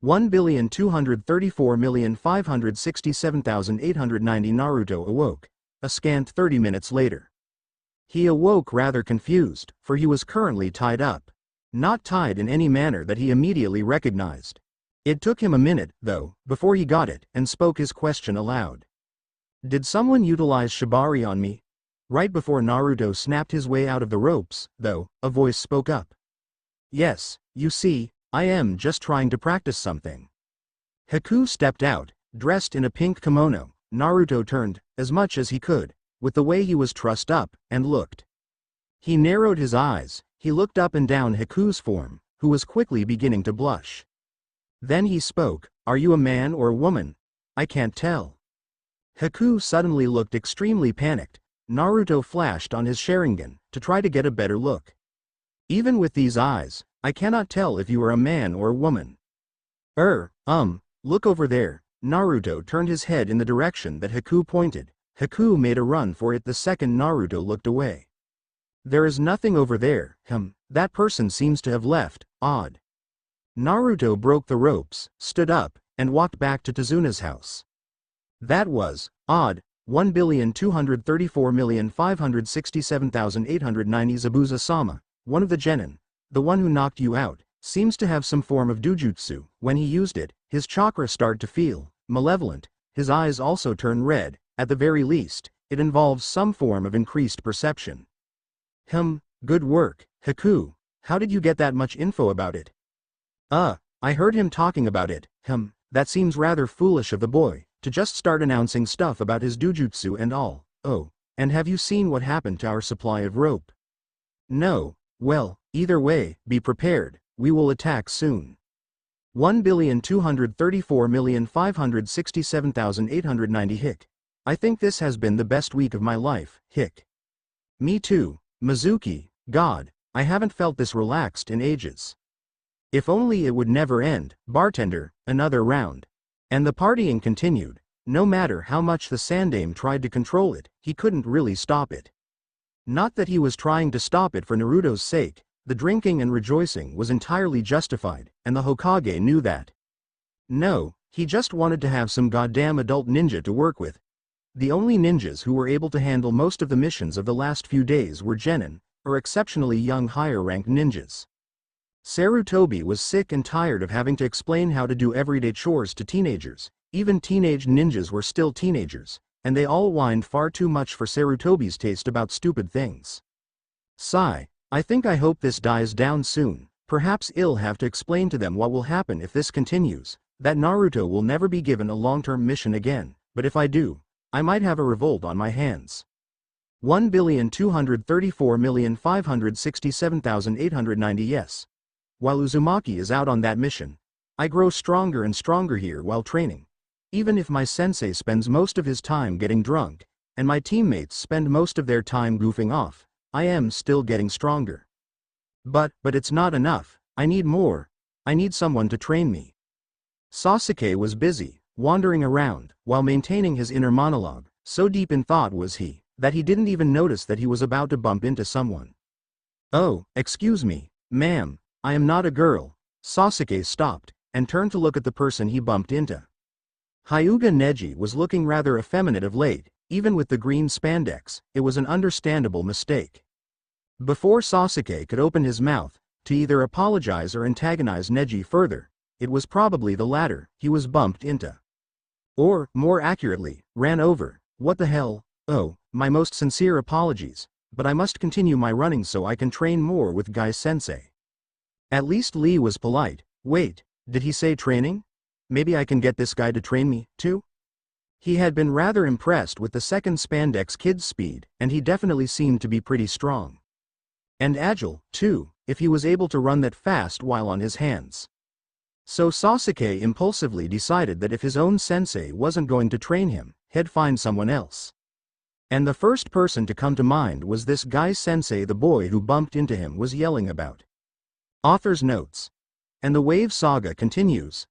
1,234,567,890 Naruto awoke, a scant 30 minutes later. He awoke rather confused, for he was currently tied up. Not tied in any manner that he immediately recognized. It took him a minute, though, before he got it and spoke his question aloud. Did someone utilize shibari on me? Right before Naruto snapped his way out of the ropes, though, a voice spoke up. Yes, you see, I am just trying to practice something. Haku stepped out, dressed in a pink kimono. Naruto turned, as much as he could, with the way he was trussed up, and looked. He narrowed his eyes. He looked up and down Haku's form, who was quickly beginning to blush. Then he spoke, "Are you a man or a woman? I can't tell." Haku suddenly looked extremely panicked. Naruto flashed on his Sharingan, to try to get a better look. Even with these eyes, I cannot tell if you are a man or a woman. Look over there. Naruto turned his head in the direction that Haku pointed. Haku made a run for it the second Naruto looked away. There is nothing over there. That person seems to have left. Odd. Naruto broke the ropes, stood up, and walked back to Tazuna's house. That was odd. 1,234,567,890 Zabuza-sama, one of the genin, the one who knocked you out, seems to have some form of dojutsu. When he used it, his chakra started to feel malevolent. His eyes also turn red. At the very least, it involves some form of increased perception. Good work, Haku. How did you get that much info about it? I heard him talking about it. That seems rather foolish of the boy, to just start announcing stuff about his dojutsu and all. Oh, and have you seen what happened to our supply of rope? No. Well, either way, be prepared, we will attack soon. 1,234,567,890 Hick. I think this has been the best week of my life, Hick. Me too, Mizuki. God, I haven't felt this relaxed in ages. If only it would never end. Bartender, another round. And the partying continued. No matter how much the Sandaime tried to control it, he couldn't really stop it. Not that he was trying to stop it for Naruto's sake. The drinking and rejoicing was entirely justified, and the Hokage knew that. No, he just wanted to have some goddamn adult ninja to work with. The only ninjas who were able to handle most of the missions of the last few days were genin, or exceptionally young higher-ranked ninjas. Sarutobi was sick and tired of having to explain how to do everyday chores to teenagers. Even teenage ninjas were still teenagers, and they all whined far too much for Sarutobi's taste about stupid things. Sigh, I hope this dies down soon. Perhaps I'll have to explain to them what will happen if this continues, that Naruto will never be given a long-term mission again, but if I do, I might have a revolt on my hands. 1,234,567,890 Yes. While Uzumaki is out on that mission, I grow stronger and stronger here while training. Even if my sensei spends most of his time getting drunk, and my teammates spend most of their time goofing off, I am still getting stronger. But it's not enough, I need more. I need someone to train me. Sasuke was busy, wandering around, while maintaining his inner monologue. So deep in thought was he, that he didn't even notice that he was about to bump into someone. "Oh, excuse me, ma'am, I am not a girl." Sasuke stopped, and turned to look at the person he bumped into. Hyuga Neji was looking rather effeminate of late, even with the green spandex. It was an understandable mistake. Before Sasuke could open his mouth, to either apologize or antagonize Neji further, it was probably the latter he was bumped into. Or, more accurately, ran over. What the hell? Oh, my most sincere apologies, but I must continue my running so I can train more with Guy-sensei. At least Lee was polite. Wait, did he say training? Maybe I can get this guy to train me, too? He had been rather impressed with the second spandex kid's speed, and he definitely seemed to be pretty strong. And agile, too, if he was able to run that fast while on his hands. So Sasuke impulsively decided that if his own sensei wasn't going to train him, he'd find someone else. And the first person to come to mind was this Guy-sensei the boy who bumped into him was yelling about. Author's notes. And the Wave Saga continues.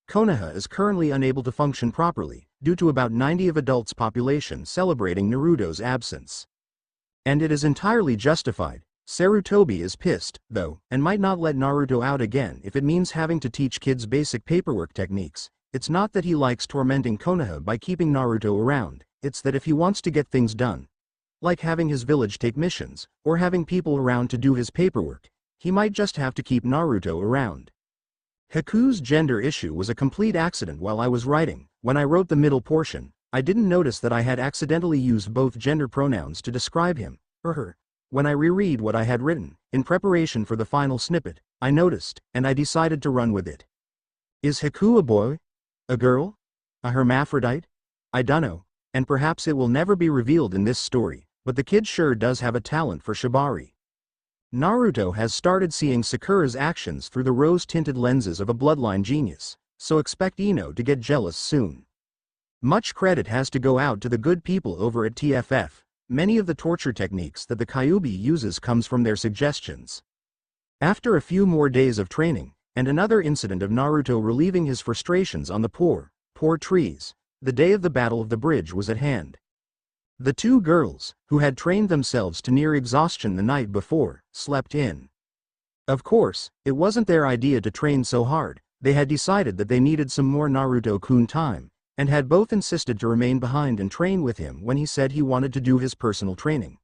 Konoha is currently unable to function properly, due to about 90 of adults' population celebrating Naruto's absence. And it is entirely justified. Sarutobi is pissed, though, and might not let Naruto out again if it means having to teach kids basic paperwork techniques. It's not that he likes tormenting Konoha by keeping Naruto around, it's that if he wants to get things done, like having his village take missions, or having people around to do his paperwork, he might just have to keep Naruto around. Haku's gender issue was a complete accident while I was writing. When I wrote the middle portion, I didn't notice that I had accidentally used both gender pronouns to describe him, or her. When I reread what I had written, in preparation for the final snippet, I noticed, and I decided to run with it. Is Haku a boy? A girl? A hermaphrodite? I dunno, and perhaps it will never be revealed in this story, but the kid sure does have a talent for shibari. Naruto has started seeing Sakura's actions through the rose-tinted lenses of a bloodline genius, so expect Ino to get jealous soon. Much credit has to go out to the good people over at TFF. Many of the torture techniques that the Kyuubi uses comes from their suggestions. After a few more days of training, and another incident of Naruto relieving his frustrations on the poor trees, the day of the Battle of the Bridge was at hand. The two girls, who had trained themselves to near exhaustion the night before, slept in. Of course, it wasn't their idea to train so hard. They had decided that they needed some more Naruto-kun time, and had both insisted to remain behind and train with him when he said he wanted to do his personal training.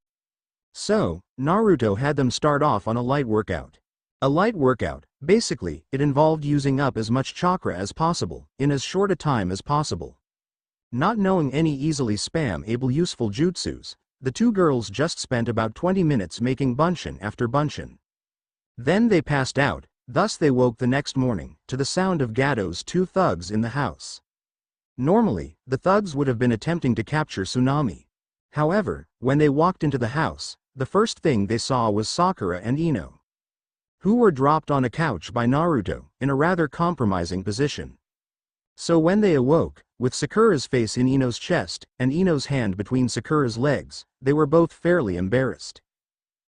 So, Naruto had them start off on a light workout. A light workout, basically, it involved using up as much chakra as possible, in as short a time as possible. Not knowing any easily spam-able useful jutsus, the two girls just spent about 20 minutes making bunshin after bunshin. Then they passed out, thus they woke the next morning, to the sound of Gado's two thugs in the house. Normally, the thugs would have been attempting to capture Tsunami. However, when they walked into the house, the first thing they saw was Sakura and Ino, who were dropped on a couch by Naruto, in a rather compromising position. So when they awoke, with Sakura's face in Ino's chest, and Ino's hand between Sakura's legs, they were both fairly embarrassed.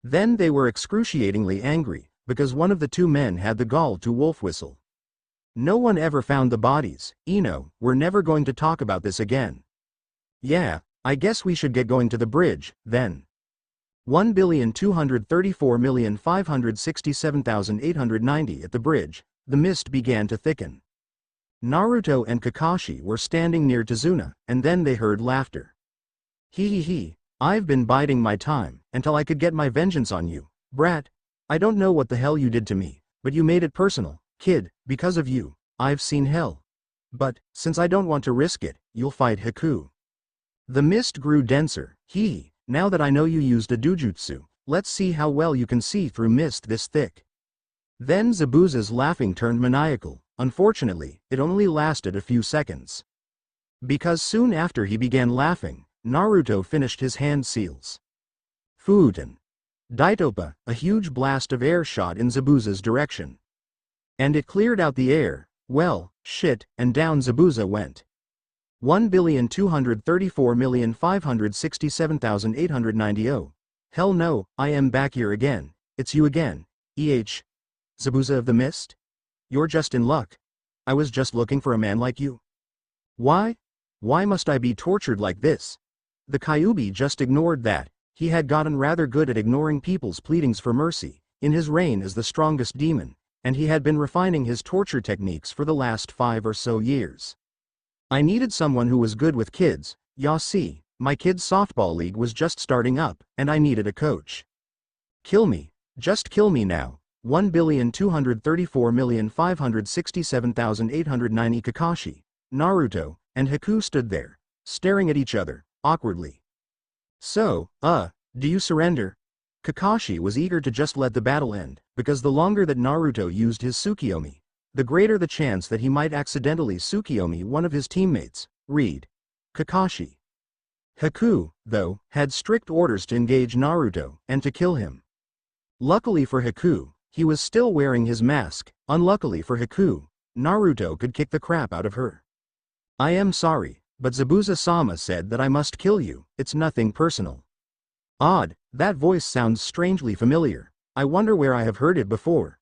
Then they were excruciatingly angry, because one of the two men had the gall to wolf whistle. No one ever found the bodies. Ino, we're never going to talk about this again. Yeah, I guess we should get going to the bridge, then. 1,234,567,890 at the bridge, the mist began to thicken. Naruto and Kakashi were standing near Tazuna, and then they heard laughter. Hee, I've been biding my time, until I could get my vengeance on you, brat. I don't know what the hell you did to me, but you made it personal, kid, because of you, I've seen hell. But, since I don't want to risk it, you'll fight Haku. The mist grew denser. Now that I know you used a dujutsu, let's see how well you can see through mist this thick. Then Zabuza's laughing turned maniacal. Unfortunately, it only lasted a few seconds. Because soon after he began laughing, Naruto finished his hand seals. Futen. Daitopa, a huge blast of air shot in Zabuza's direction. And it cleared out the air, well, shit, and down Zabuza went. 1,234,567,890. Oh. Hell no, I am back here again. It's you again. Zabuza of the Mist? You're just in luck. I was just looking for a man like you. Why? Why must I be tortured like this? The Kyuubi just ignored that. He had gotten rather good at ignoring people's pleadings for mercy, in his reign as the strongest demon, and he had been refining his torture techniques for the last 5 or so years. I needed someone who was good with kids. Ya see, my kids' softball league was just starting up, and I needed a coach. Kill me. Just kill me now. 1,234,567,890. Kakashi, Naruto, and Haku stood there, staring at each other, awkwardly. So, do you surrender? Kakashi was eager to just let the battle end, because the longer that Naruto used his Tsukiyomi, the greater the chance that he might accidentally Tsukiyomi one of his teammates. Read. Kakashi. Haku, though, had strict orders to engage Naruto, and to kill him. Luckily for Haku, he was still wearing his mask. Unluckily for Haku, Naruto could kick the crap out of her. I am sorry, but Zabuza-sama said that I must kill you. It's nothing personal. Odd, that voice sounds strangely familiar. I wonder where I have heard it before.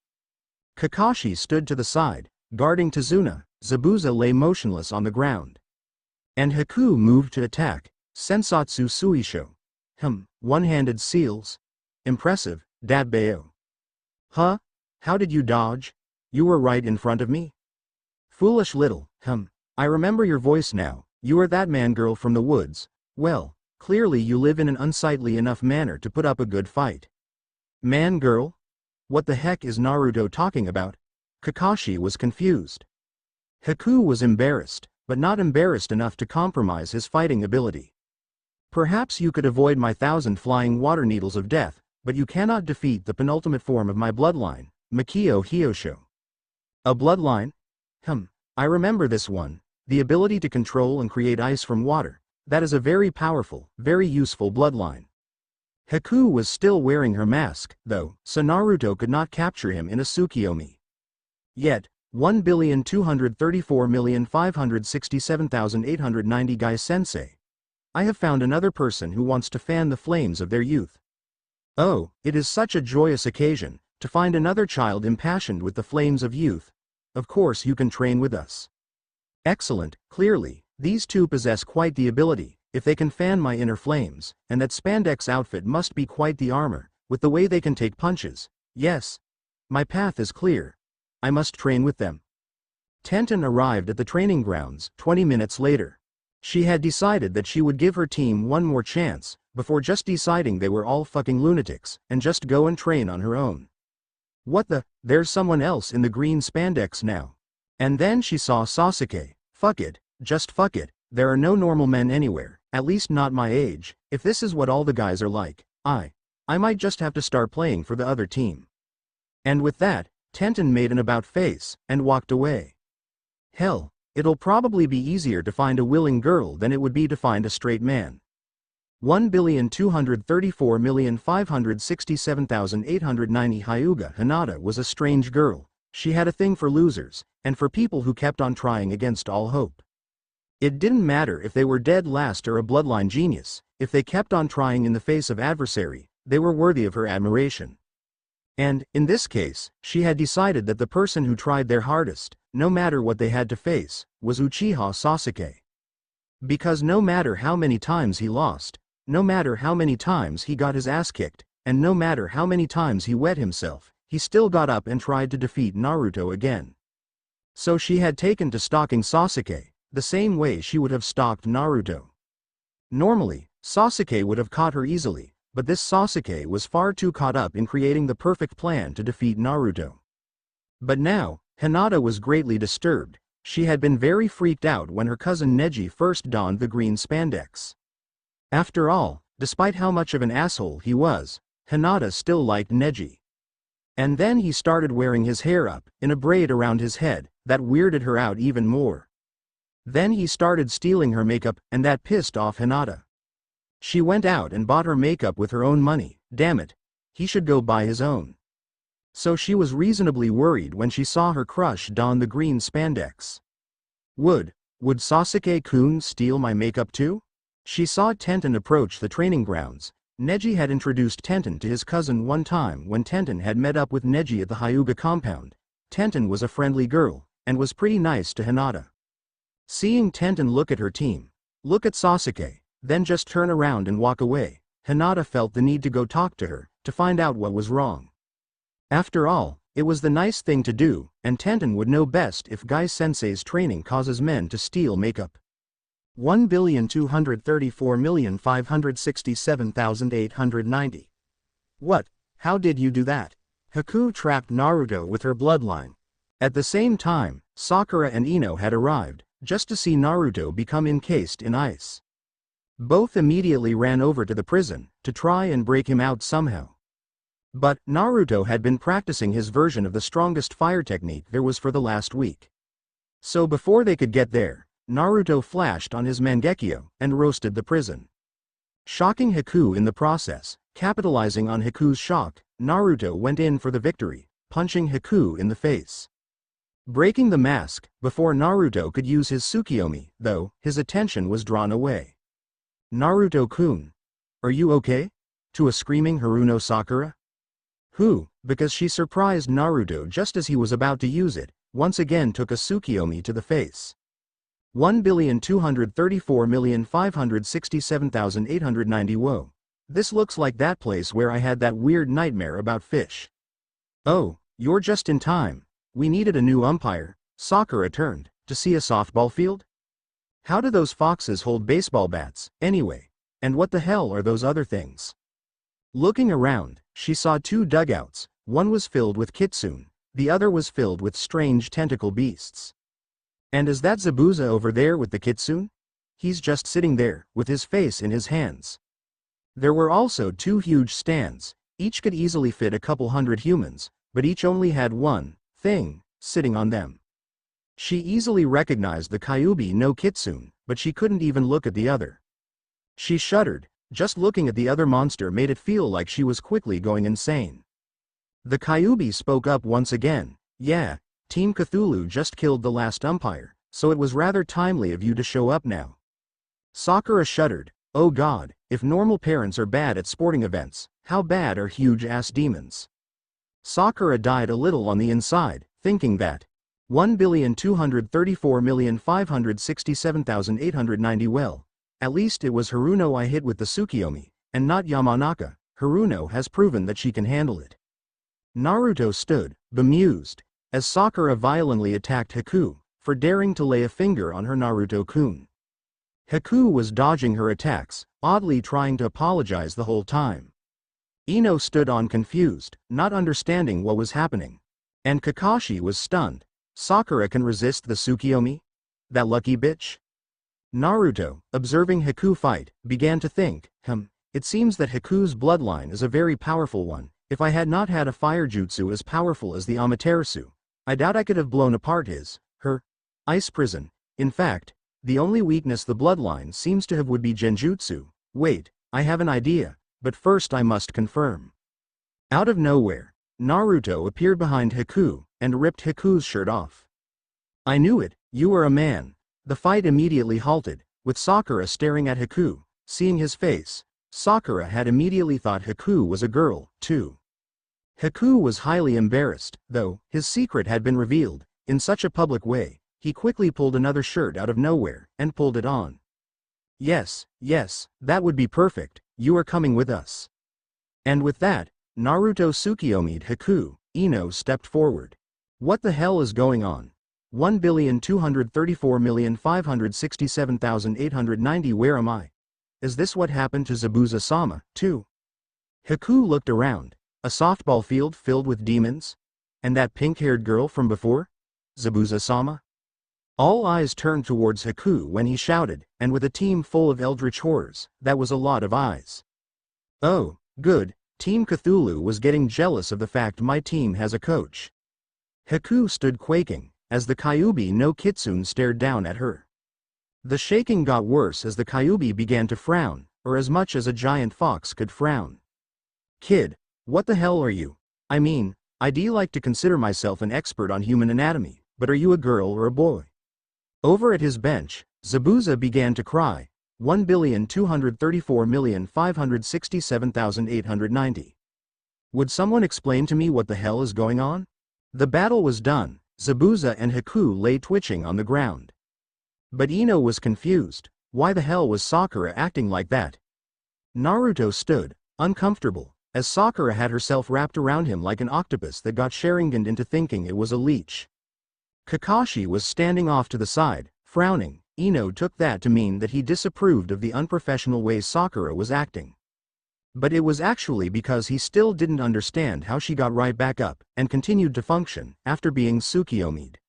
Kakashi stood to the side, guarding Tazuna. Zabuza lay motionless on the ground. And Haku moved to attack. Sensatsu Suisho. One-handed seals. Impressive, Dadbeo. Huh? How did you dodge? You were right in front of me? Foolish little, I remember your voice now. You are that man-girl from the woods. Well, clearly you live in an unsightly enough manner to put up a good fight. Man-girl? What the heck is Naruto talking about? Kakashi was confused. Haku was embarrassed, but not embarrassed enough to compromise his fighting ability. Perhaps you could avoid my 1,000 flying water needles of death, but you cannot defeat the penultimate form of my bloodline, Makio Hyosho. A bloodline? I remember this one. The ability to control and create ice from water. That is a very powerful, very useful bloodline. Haku was still wearing her mask, though, so Naruto could not capture him in a Tsukiyomi. Yet, 1,234,567,890 Gai-sensei. I have found another person who wants to fan the flames of their youth. Oh, it is such a joyous occasion, to find another child impassioned with the flames of youth. Of course you can train with us. Excellent, clearly, these two possess quite the ability, if they can fan my inner flames, and that spandex outfit must be quite the armor, with the way they can take punches. Yes. My path is clear. I must train with them. Tenten arrived at the training grounds 20 minutes later. She had decided that she would give her team one more chance, before just deciding they were all fucking lunatics, and just go and train on her own. What the, there's someone else in the green spandex now. And then she saw Sasuke. Fuck it, just fuck it, there are no normal men anywhere, at least not my age. If this is what all the guys are like, I might just have to start playing for the other team. And with that, Tenten made an about face, and walked away. Hell, it'll probably be easier to find a willing girl than it would be to find a straight man. 1,234,567,890 Hyuga Hinata was a strange girl. She had a thing for losers, and for people who kept on trying against all hope. It didn't matter if they were dead last or a bloodline genius, if they kept on trying in the face of adversary, they were worthy of her admiration. And, in this case, she had decided that the person who tried their hardest, no matter what they had to face, was Uchiha Sasuke. Because no matter how many times he lost, no matter how many times he got his ass kicked, and no matter how many times he wet himself, he still got up and tried to defeat Naruto again. So she had taken to stalking Sasuke, the same way she would have stalked Naruto. Normally, Sasuke would have caught her easily, but this Sasuke was far too caught up in creating the perfect plan to defeat Naruto. But now, Hinata was greatly disturbed. She had been very freaked out when her cousin Neji first donned the green spandex. After all, despite how much of an asshole he was, Hinata still liked Neji. And then he started wearing his hair up in a braid around his head, that weirded her out even more. Then he started stealing her makeup, and that pissed off Hinata. She went out and bought her makeup with her own money. Damn it. He should go buy his own. So she was reasonably worried when she saw her crush don the green spandex. Would Sasuke-kun steal my makeup too? She saw Tenten approach the training grounds. Neji had introduced Tenten to his cousin one time when Tenten had met up with Neji at the Hyuga compound. Tenten was a friendly girl, and was pretty nice to Hinata. Seeing Tenten look at her team, look at Sasuke, then just turn around and walk away, Hinata felt the need to go talk to her, to find out what was wrong. After all, it was the nice thing to do, and Tenten would know best if Guy-sensei's training causes men to steal makeup. 1,234,567,890. What? How did you do that? Haku trapped Naruto with her bloodline. At the same time, Sakura and Ino had arrived, just to see Naruto become encased in ice. Both immediately ran over to the prison, to try and break him out somehow. But Naruto had been practicing his version of the strongest fire technique there was for the last week. So before they could get there, Naruto flashed on his Mangekyo and roasted the prison. Shocking Haku in the process, capitalizing on Haku's shock, Naruto went in for the victory, punching Haku in the face. Breaking the mask, before Naruto could use his Tsukiyomi, though, his attention was drawn away. Naruto-kun. Are you okay? To a screaming Haruno Sakura. Who, because she surprised Naruto just as he was about to use it, once again took a Tsukiyomi to the face. 1,234,567,890. Whoa. This looks like that place where I had that weird nightmare about fish. Oh, you're just in time. We needed a new umpire. Sakura turned, to see a softball field? How do those foxes hold baseball bats, anyway? And what the hell are those other things? Looking around, she saw two dugouts, one was filled with kitsune, the other was filled with strange tentacle beasts. And is that Zabuza over there with the kitsune? He's just sitting there, with his face in his hands. There were also two huge stands, each could easily fit a couple hundred humans, but each only had one thing sitting on them. She easily recognized the Kyuubi no Kitsune, but she couldn't even look at the other. She shuddered. Just looking at the other monster made it feel like she was quickly going insane. The Kyuubi spoke up once again. Yeah, Team Cthulhu just killed the last umpire, so it was rather timely of you to show up now. Sakura shuddered. Oh god, if normal parents are bad at sporting events, how bad are huge-ass demons? Sakura died a little on the inside, thinking that 1,234,567,890. Well, at least it was Haruno I hit with the Tsukiyomi, and not Yamanaka. Haruno has proven that she can handle it. Naruto stood, bemused, as Sakura violently attacked Haku, for daring to lay a finger on her Naruto-kun. Haku was dodging her attacks, oddly trying to apologize the whole time. Ino stood on confused, not understanding what was happening. And Kakashi was stunned. Sakura can resist the Tsukiyomi? That lucky bitch? Naruto, observing Haku fight, began to think, it seems that Haku's bloodline is a very powerful one. If I had not had a fire jutsu as powerful as the Amaterasu, I doubt I could have blown apart her ice prison. In fact, the only weakness the bloodline seems to have would be genjutsu. Wait, I have an idea, but first I must confirm. Out of nowhere, Naruto appeared behind Haku, and ripped Haku's shirt off. I knew it, you are a man. The fight immediately halted, with Sakura staring at Haku. Seeing his face, Sakura had immediately thought Haku was a girl, too. Haku was highly embarrassed, though, his secret had been revealed, in such a public way. He quickly pulled another shirt out of nowhere, and pulled it on. Yes, that would be perfect, you are coming with us. And with that, Naruto Tsukiyomi'd Haku. Ino stepped forward. What the hell is going on? 1,234,567,890. Where am I? Is this what happened to Zabuza-sama, too? Haku looked around. A softball field filled with demons? And that pink-haired girl from before? Zabuza-sama? All eyes turned towards Haku when he shouted, and with a team full of eldritch horrors, that was a lot of eyes. Oh, good, Team Cthulhu was getting jealous of the fact my team has a coach. Haku stood quaking, as the Kyuubi no Kitsune stared down at her. The shaking got worse as the Kyuubi began to frown, or as much as a giant fox could frown. Kid, what the hell are you? I mean, I'd like to consider myself an expert on human anatomy, but are you a girl or a boy? Over at his bench, Zabuza began to cry, 1,234,567,890. Would someone explain to me what the hell is going on? The battle was done, Zabuza and Haku lay twitching on the ground. But Ino was confused, why the hell was Sakura acting like that? Naruto stood, uncomfortable, as Sakura had herself wrapped around him like an octopus that got Sharinganed into thinking it was a leech. Kakashi was standing off to the side, frowning. Ino took that to mean that he disapproved of the unprofessional way Sakura was acting. But it was actually because he still didn't understand how she got right back up and continued to function after being Tsukiyomi'd.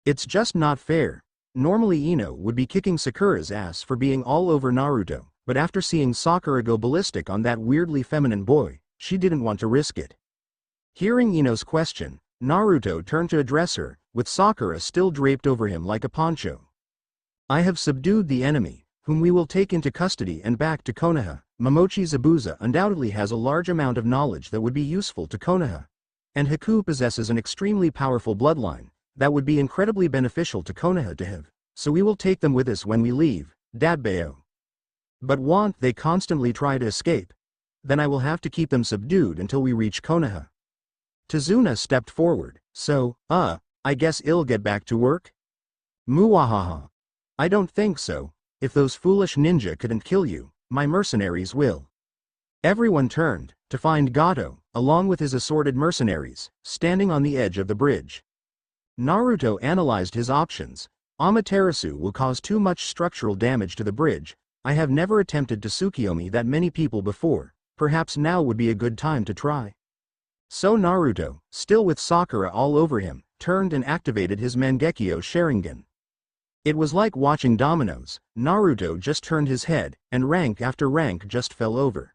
It's just not fair. Normally Ino would be kicking Sakura's ass for being all over Naruto, but after seeing Sakura go ballistic on that weirdly feminine boy, she didn't want to risk it. Hearing Ino's question, Naruto turned to address her, with Sakura still draped over him like a poncho. I have subdued the enemy, whom we will take into custody and back to Konoha. Momochi Zabuza undoubtedly has a large amount of knowledge that would be useful to Konoha. And Haku possesses an extremely powerful bloodline that would be incredibly beneficial to Konoha to have, so we will take them with us when we leave, Dadbeo. But won't they constantly try to escape? Then I will have to keep them subdued until we reach Konoha. Tazuna stepped forward, so, I guess I'll get back to work? Muwahaha. I don't think so. If those foolish ninja couldn't kill you, my mercenaries will. Everyone turned, to find Gato, along with his assorted mercenaries, standing on the edge of the bridge. Naruto analyzed his options. Amaterasu will cause too much structural damage to the bridge. I have never attempted to Tsukiyomi that many people before, perhaps now would be a good time to try. So Naruto, still with Sakura all over him, turned and activated his Mangekyo Sharingan. It was like watching dominoes. Naruto just turned his head, and rank after rank just fell over.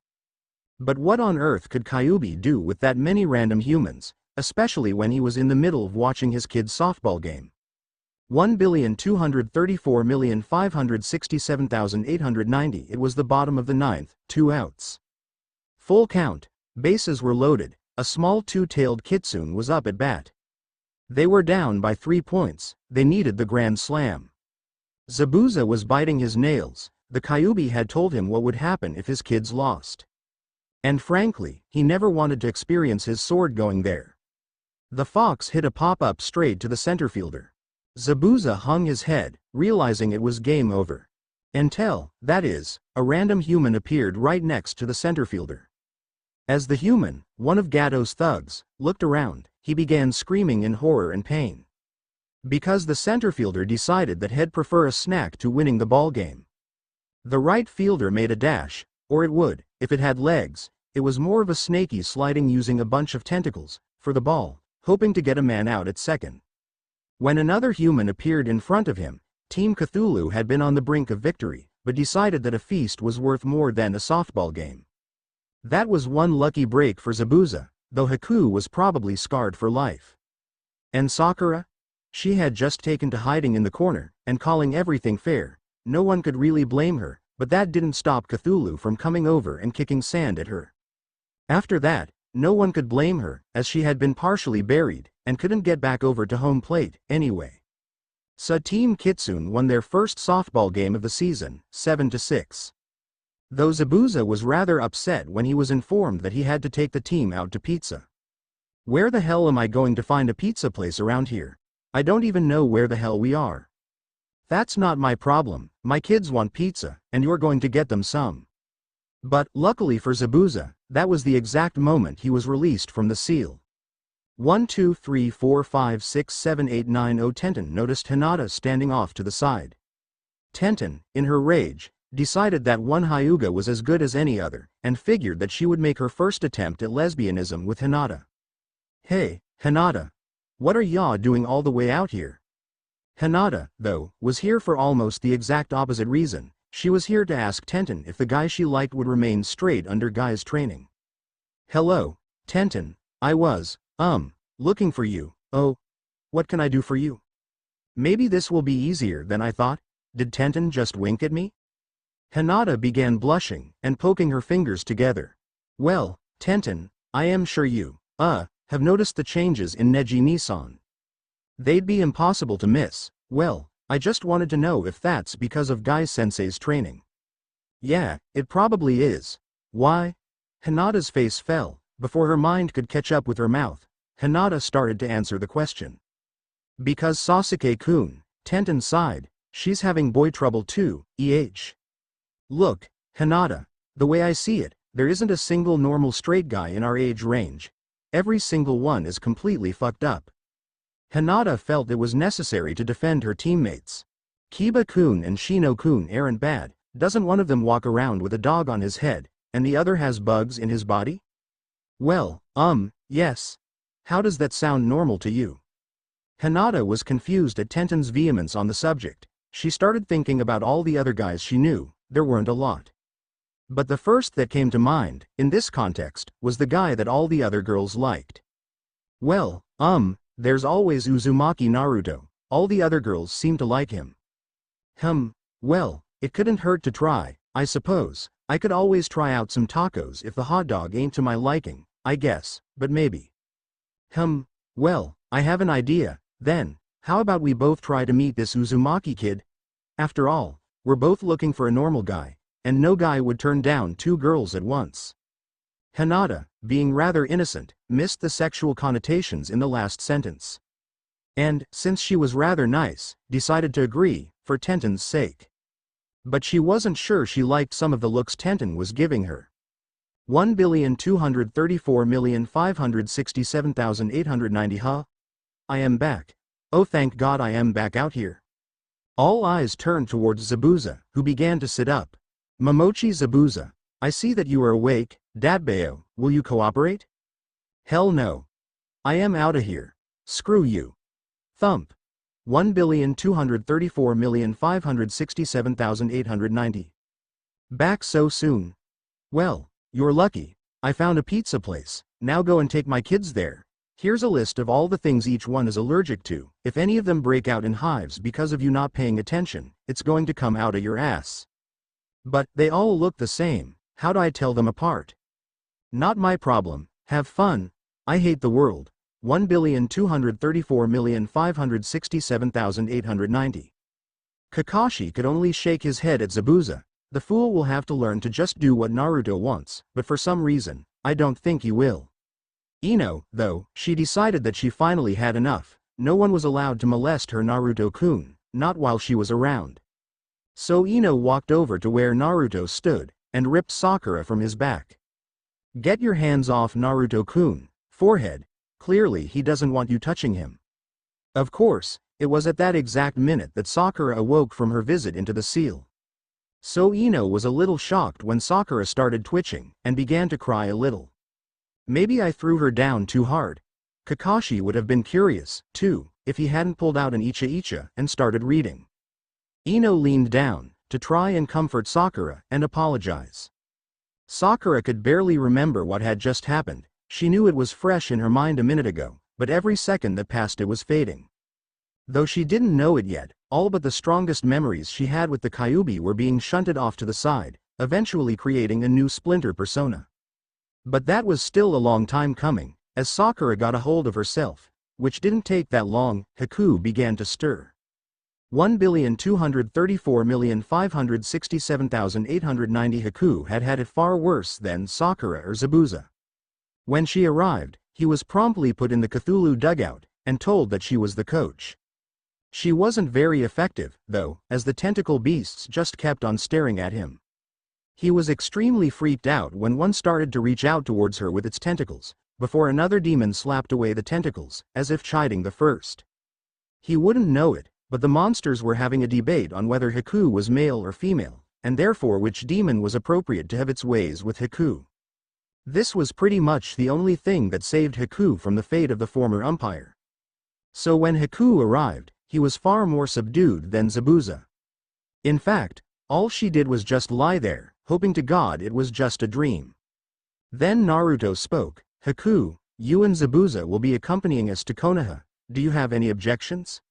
But what on earth could Kyuubi do with that many random humans, especially when he was in the middle of watching his kid's softball game? 1,234,567,890. It was the bottom of the ninth, 2 outs. Full count, bases were loaded, a small two-tailed kitsune was up at bat. They were down by 3 points, they needed the grand slam. Zabuza was biting his nails. The Kyuubi had told him what would happen if his kids lost. And frankly, he never wanted to experience his sword going there. The fox hit a pop-up straight to the center fielder. Zabuza hung his head, realizing it was game over. Until, that is, a random human appeared right next to the center fielder. As the human, one of Gato's thugs, looked around, he began screaming in horror and pain. Because the center fielder decided that he'd prefer a snack to winning the ball game. The right fielder made a dash, or it would, if it had legs. It was more of a snaky sliding using a bunch of tentacles, for the ball, hoping to get a man out at second. When another human appeared in front of him, Team Cthulhu had been on the brink of victory, but decided that a feast was worth more than a softball game. That was one lucky break for Zabuza, though Haku was probably scarred for life. And Sakura? She had just taken to hiding in the corner, and calling everything fair. No one could really blame her, but that didn't stop Cthulhu from coming over and kicking sand at her. After that, no one could blame her, as she had been partially buried, and couldn't get back over to home plate, anyway. So Team Kitsune won their first softball game of the season, 7-6. Though Zabuza was rather upset when he was informed that he had to take the team out to pizza. Where the hell am I going to find a pizza place around here? I don't even know where the hell we are. That's not my problem. My kids want pizza, and you're going to get them some. But, luckily for Zabuza, that was the exact moment he was released from the seal. 1 2 3 4 5 6 7 8 9 0 Tenten noticed Hinata standing off to the side. Tenten, in her rage, decided that one Hyuga was as good as any other, and figured that she would make her first attempt at lesbianism with Hinata. Hey, Hinata. What are ya doing all the way out here? Hinata, though, was here for almost the exact opposite reason. She was here to ask Tenten if the guy she liked would remain straight under Guy's training. Hello, Tenten. I was, looking for you. Oh, what can I do for you? Maybe this will be easier than I thought. Did Tenten just wink at me? Hinata began blushing and poking her fingers together. Well, Tenten, I am sure you, have noticed the changes in Neji-Nisan. They'd be impossible to miss. Well, I just wanted to know if that's because of Gai-sensei's training. Yeah, it probably is. Why? Hinata's face fell. Before her mind could catch up with her mouth, Hinata started to answer the question. Because Sasuke-kun, Tenten sighed, she's having boy trouble too, Look, Hinata, the way I see it, there isn't a single normal straight guy in our age range. Every single one is completely fucked up. Hinata felt it was necessary to defend her teammates. Kiba-kun and Shino-kun aren't bad. Doesn't one of them walk around with a dog on his head, and the other has bugs in his body? Well, yes. How does that sound normal to you? Hinata was confused at Tenten's vehemence on the subject. She started thinking about all the other guys she knew. There weren't a lot. But the first that came to mind, in this context, was the guy that all the other girls liked. Well, there's always Uzumaki Naruto. All the other girls seem to like him. Well, it couldn't hurt to try, I suppose. I could always try out some tacos if the hot dog ain't to my liking, I guess, but maybe. Well, I have an idea, then. How about we both try to meet this Uzumaki kid? After all, we're both looking for a normal guy, and no guy would turn down two girls at once. Hinata, being rather innocent, missed the sexual connotations in the last sentence. And, since she was rather nice, decided to agree, for Tenten's sake. But she wasn't sure she liked some of the looks Tenten was giving her. 1,234,567,890 Huh? I am back. Oh, thank God I am back out here. All eyes turned towards Zabuza, who began to sit up. Momochi Zabuza, I see that you are awake. Datbeo, will you cooperate? Hell no. I am outta here. Screw you. Thump. 1,234,567,890. Back so soon? Well, you're lucky. I found a pizza place. Now go and take my kids there. Here's a list of all the things each one is allergic to. If any of them break out in hives because of you not paying attention, it's going to come out of your ass. But, they all look the same. How do I tell them apart? Not my problem. Have fun. I hate the world. 1,234,567,890. Kakashi could only shake his head at Zabuza. The fool will have to learn to just do what Naruto wants, but for some reason, I don't think he will. Ino, though, she decided that she finally had enough. No one was allowed to molest her Naruto-kun, not while she was around. So Ino walked over to where Naruto stood, and ripped Sakura from his back. Get your hands off Naruto-kun, forehead. Clearly he doesn't want you touching him. Of course, it was at that exact minute that Sakura awoke from her visit into the seal. So Ino was a little shocked when Sakura started twitching, and began to cry a little. Maybe I threw her down too hard. Kakashi would have been curious, too, if he hadn't pulled out an Icha-Icha and started reading. Ino leaned down, to try and comfort Sakura and apologize. Sakura could barely remember what had just happened. She knew it was fresh in her mind a minute ago, but every second that passed it was fading. Though she didn't know it yet, all but the strongest memories she had with the Kyuubi were being shunted off to the side, eventually creating a new splinter persona. But that was still a long time coming. As Sakura got a hold of herself, which didn't take that long, Haku began to stir. 1,234,567,890 Haku had had it far worse than Sakura or Zabuza. When she arrived, he was promptly put in the Cthulhu dugout, and told that she was the coach. She wasn't very effective, though, as the tentacle beasts just kept on staring at him. He was extremely freaked out when one started to reach out towards her with its tentacles, before another demon slapped away the tentacles, as if chiding the first. He wouldn't know it, but the monsters were having a debate on whether Haku was male or female, and therefore which demon was appropriate to have its ways with Haku. This was pretty much the only thing that saved Haku from the fate of the former umpire. So when Haku arrived, he was far more subdued than Zabuza. In fact, all she did was just lie there, hoping to God it was just a dream. Then Naruto spoke, Haku, you and Zabuza will be accompanying us to Konoha. Do you have any objections?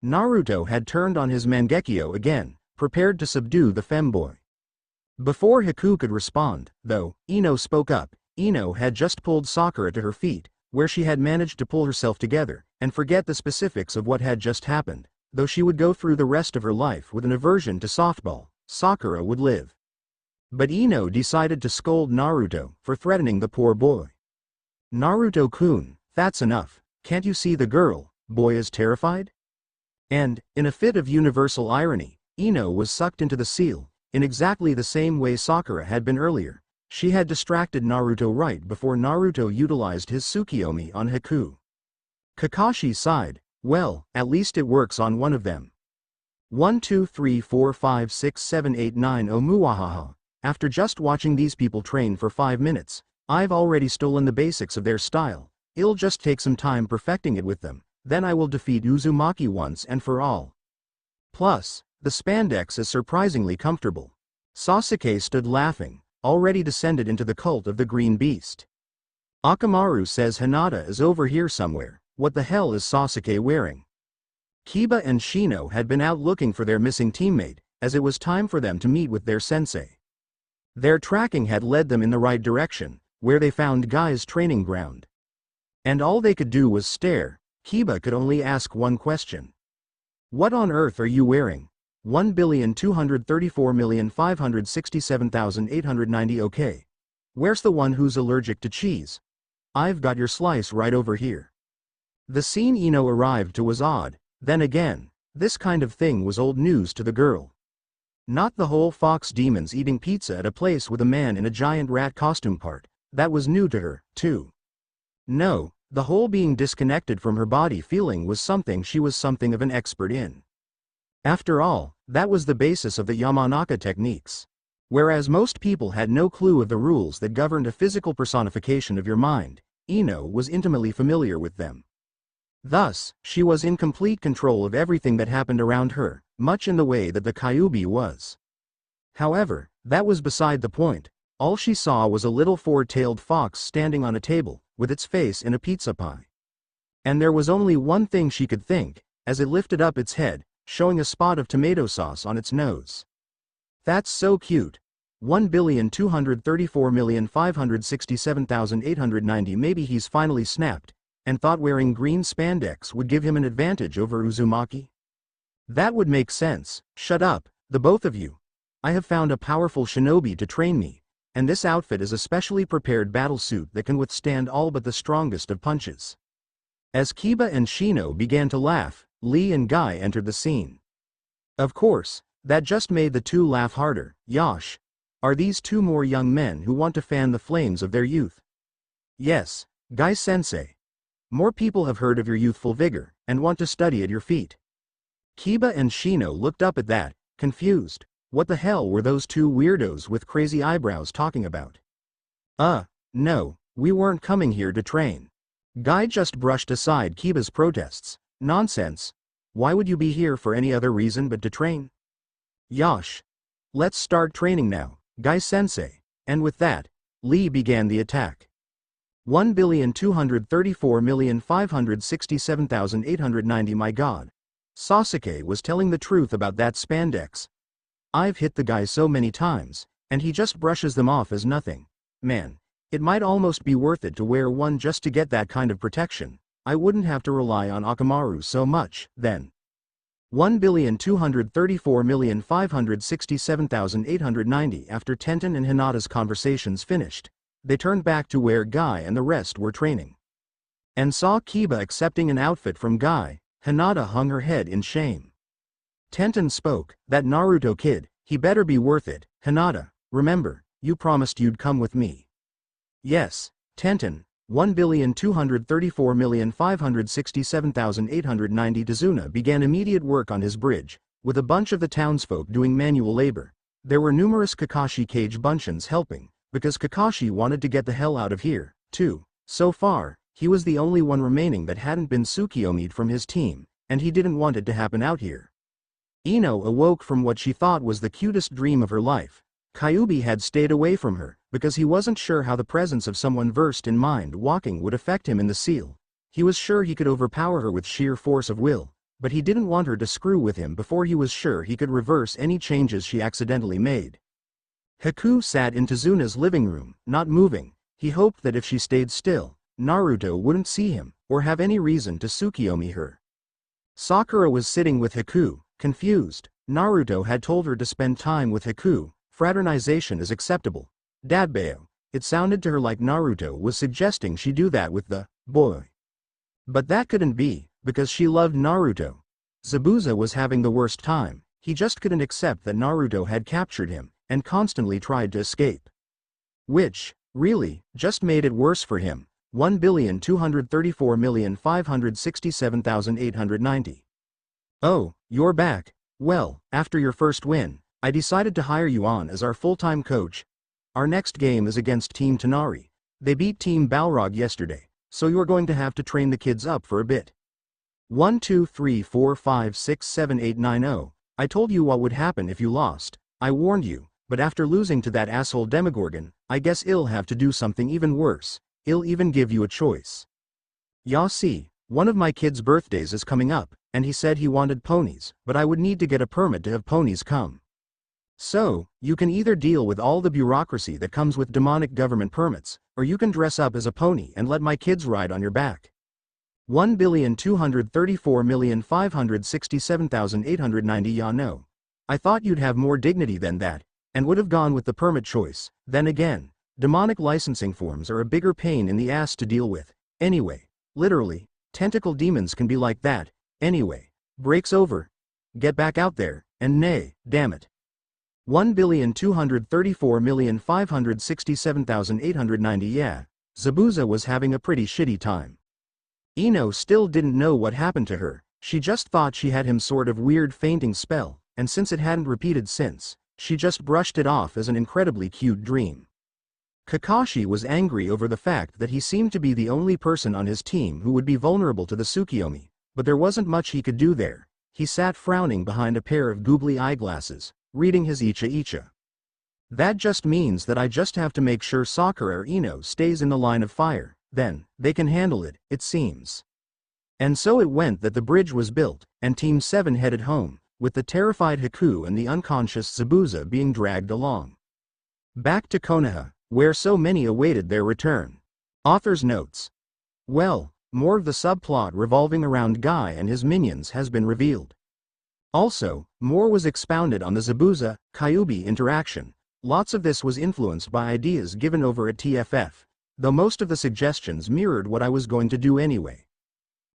Naruto had turned on his Mangekyo again, prepared to subdue the femboy. Before Haku could respond, though, Ino spoke up. Ino had just pulled Sakura to her feet, where she had managed to pull herself together, and forget the specifics of what had just happened. Though she would go through the rest of her life with an aversion to softball, Sakura would live. But Ino decided to scold Naruto for threatening the poor boy. Naruto-kun, that's enough. Can't you see the boy is terrified? And, in a fit of universal irony, Ino was sucked into the seal, in exactly the same way Sakura had been earlier. She had distracted Naruto right before Naruto utilized his Tsukiyomi on Haku. Kakashi sighed, well, at least it works on one of them. 1 2 3 4 5 6 7 8 9 Oh muahaha. After just watching these people train for 5 minutes, I've already stolen the basics of their style. It'll just take some time perfecting it with them, then I will defeat Uzumaki once and for all. Plus, the spandex is surprisingly comfortable. Sasuke stood laughing, already descended into the cult of the green beast. Akamaru says Hinata is over here somewhere. What the hell is Sasuke wearing? Kiba and Shino had been out looking for their missing teammate, as it was time for them to meet with their sensei. Their tracking had led them in the right direction, where they found Guy's training ground. And all they could do was stare. Kiba could only ask one question. What on earth are you wearing? 1,234,567,890 Okay. Where's the one who's allergic to cheese? I've got your slice right over here. The scene Ino arrived to was odd, then again, this kind of thing was old news to the girl. Not the whole fox demons eating pizza at a place with a man in a giant rat costume part, that was new to her, too. No, the whole being disconnected from her body feeling was something she was something of an expert in. After all, that was the basis of the Yamanaka techniques. Whereas most people had no clue of the rules that governed a physical personification of your mind, Ino was intimately familiar with them. Thus, she was in complete control of everything that happened around her, much in the way that the Kyuubi was. However, that was beside the point. All she saw was a little four-tailed fox standing on a table, with its face in a pizza pie. And there was only one thing she could think, as it lifted up its head, showing a spot of tomato sauce on its nose. That's so cute. 1,234,567,890 Maybe he's finally snapped, and thought wearing green spandex would give him an advantage over Uzumaki? That would make sense. Shut up, the both of you. I have found a powerful shinobi to train me, and this outfit is a specially prepared battle suit that can withstand all but the strongest of punches. As Kiba and Shino began to laugh, Lee and Guy entered the scene. Of course, that just made the two laugh harder. Yosh, are these two more young men who want to fan the flames of their youth? Yes, Guy-sensei. More people have heard of your youthful vigor, and want to study at your feet. Kiba and Shino looked up at that, confused. What the hell were those two weirdos with crazy eyebrows talking about? No, we weren't coming here to train. Guy just brushed aside Kiba's protests. Nonsense. Why would you be here for any other reason but to train? Yosh. Let's start training now, Guy-sensei. And with that, Lee began the attack. 1,234,567,890 My god. Sasuke was telling the truth about that spandex. I've hit the guy so many times, and he just brushes them off as nothing. Man, it might almost be worth it to wear one just to get that kind of protection. I wouldn't have to rely on Akamaru so much, then. 1,234,567,890 After Tenten and Hinata's conversations finished, they turned back to where Guy and the rest were training. And saw Kiba accepting an outfit from Guy. Hinata hung her head in shame. Tenten spoke, that Naruto kid, he better be worth it. Hinata, remember, you promised you'd come with me. Yes, Tenten. 1,234,567,890 Tazuna began immediate work on his bridge, with a bunch of the townsfolk doing manual labor. There were numerous Kakashi Cage buncheons helping, because Kakashi wanted to get the hell out of here, too. So far, he was the only one remaining that hadn't been Tsukiyomi'd from his team, and he didn't want it to happen out here. Ino awoke from what she thought was the cutest dream of her life. Kyuubi had stayed away from her, because he wasn't sure how the presence of someone versed in mind walking would affect him in the seal. He was sure he could overpower her with sheer force of will, but he didn't want her to screw with him before he was sure he could reverse any changes she accidentally made. Haku sat in Tezuna's living room, not moving. He hoped that if she stayed still, Naruto wouldn't see him, or have any reason to Tsukiyomi her. Sakura was sitting with Haku, confused. Naruto had told her to spend time with Haku. Fraternization is acceptable. Dadbao. It sounded to her like Naruto was suggesting she do that with the boy. But that couldn't be, because she loved Naruto. Zabuza was having the worst time. He just couldn't accept that Naruto had captured him, and constantly tried to escape. Which, really, just made it worse for him. 1,234,567,890. Oh, you're back. Well, after your first win, I decided to hire you on as our full-time coach. Our next game is against Team Tonari. They beat Team Balrog yesterday, so you're going to have to train the kids up for a bit. 1 2 3 4 5 6 7 8 9 0. I told you what would happen if you lost. I warned you, but after losing to that asshole Demogorgon, I guess I'll have to do something even worse. I'll even give you a choice. Ya see, one of my kids' birthdays is coming up, and he said he wanted ponies, but I would need to get a permit to have ponies come. So, you can either deal with all the bureaucracy that comes with demonic government permits, or you can dress up as a pony and let my kids ride on your back. 1,234,567,890. Ya no. I thought you'd have more dignity than that, and would have gone with the permit choice. Then again, demonic licensing forms are a bigger pain in the ass to deal with. Anyway, literally, tentacle demons can be like that. Anyway, break's over. Get back out there, and nay, damn it. 1,234,567,890. Yeah, Zabuza was having a pretty shitty time. Ino still didn't know what happened to her. She just thought she had him sort of weird fainting spell, and since it hadn't repeated since, she just brushed it off as an incredibly cute dream. Kakashi was angry over the fact that he seemed to be the only person on his team who would be vulnerable to the Tsukiyomi, but there wasn't much he could do there. He sat frowning behind a pair of googly eyeglasses, reading his Icha. That just means that I just have to make sure Sakura or Ino stays in the line of fire, then, they can handle it, it seems. And so it went that the bridge was built, and Team 7 headed home, with the terrified Haku and the unconscious Zabuza being dragged along. Back to Konoha, where so many awaited their return. Author's notes. Well, more of the subplot revolving around Guy and his minions has been revealed. Also, more was expounded on the Zabuza-Kyuubi interaction. Lots of this was influenced by ideas given over at TFF, though most of the suggestions mirrored what I was going to do anyway.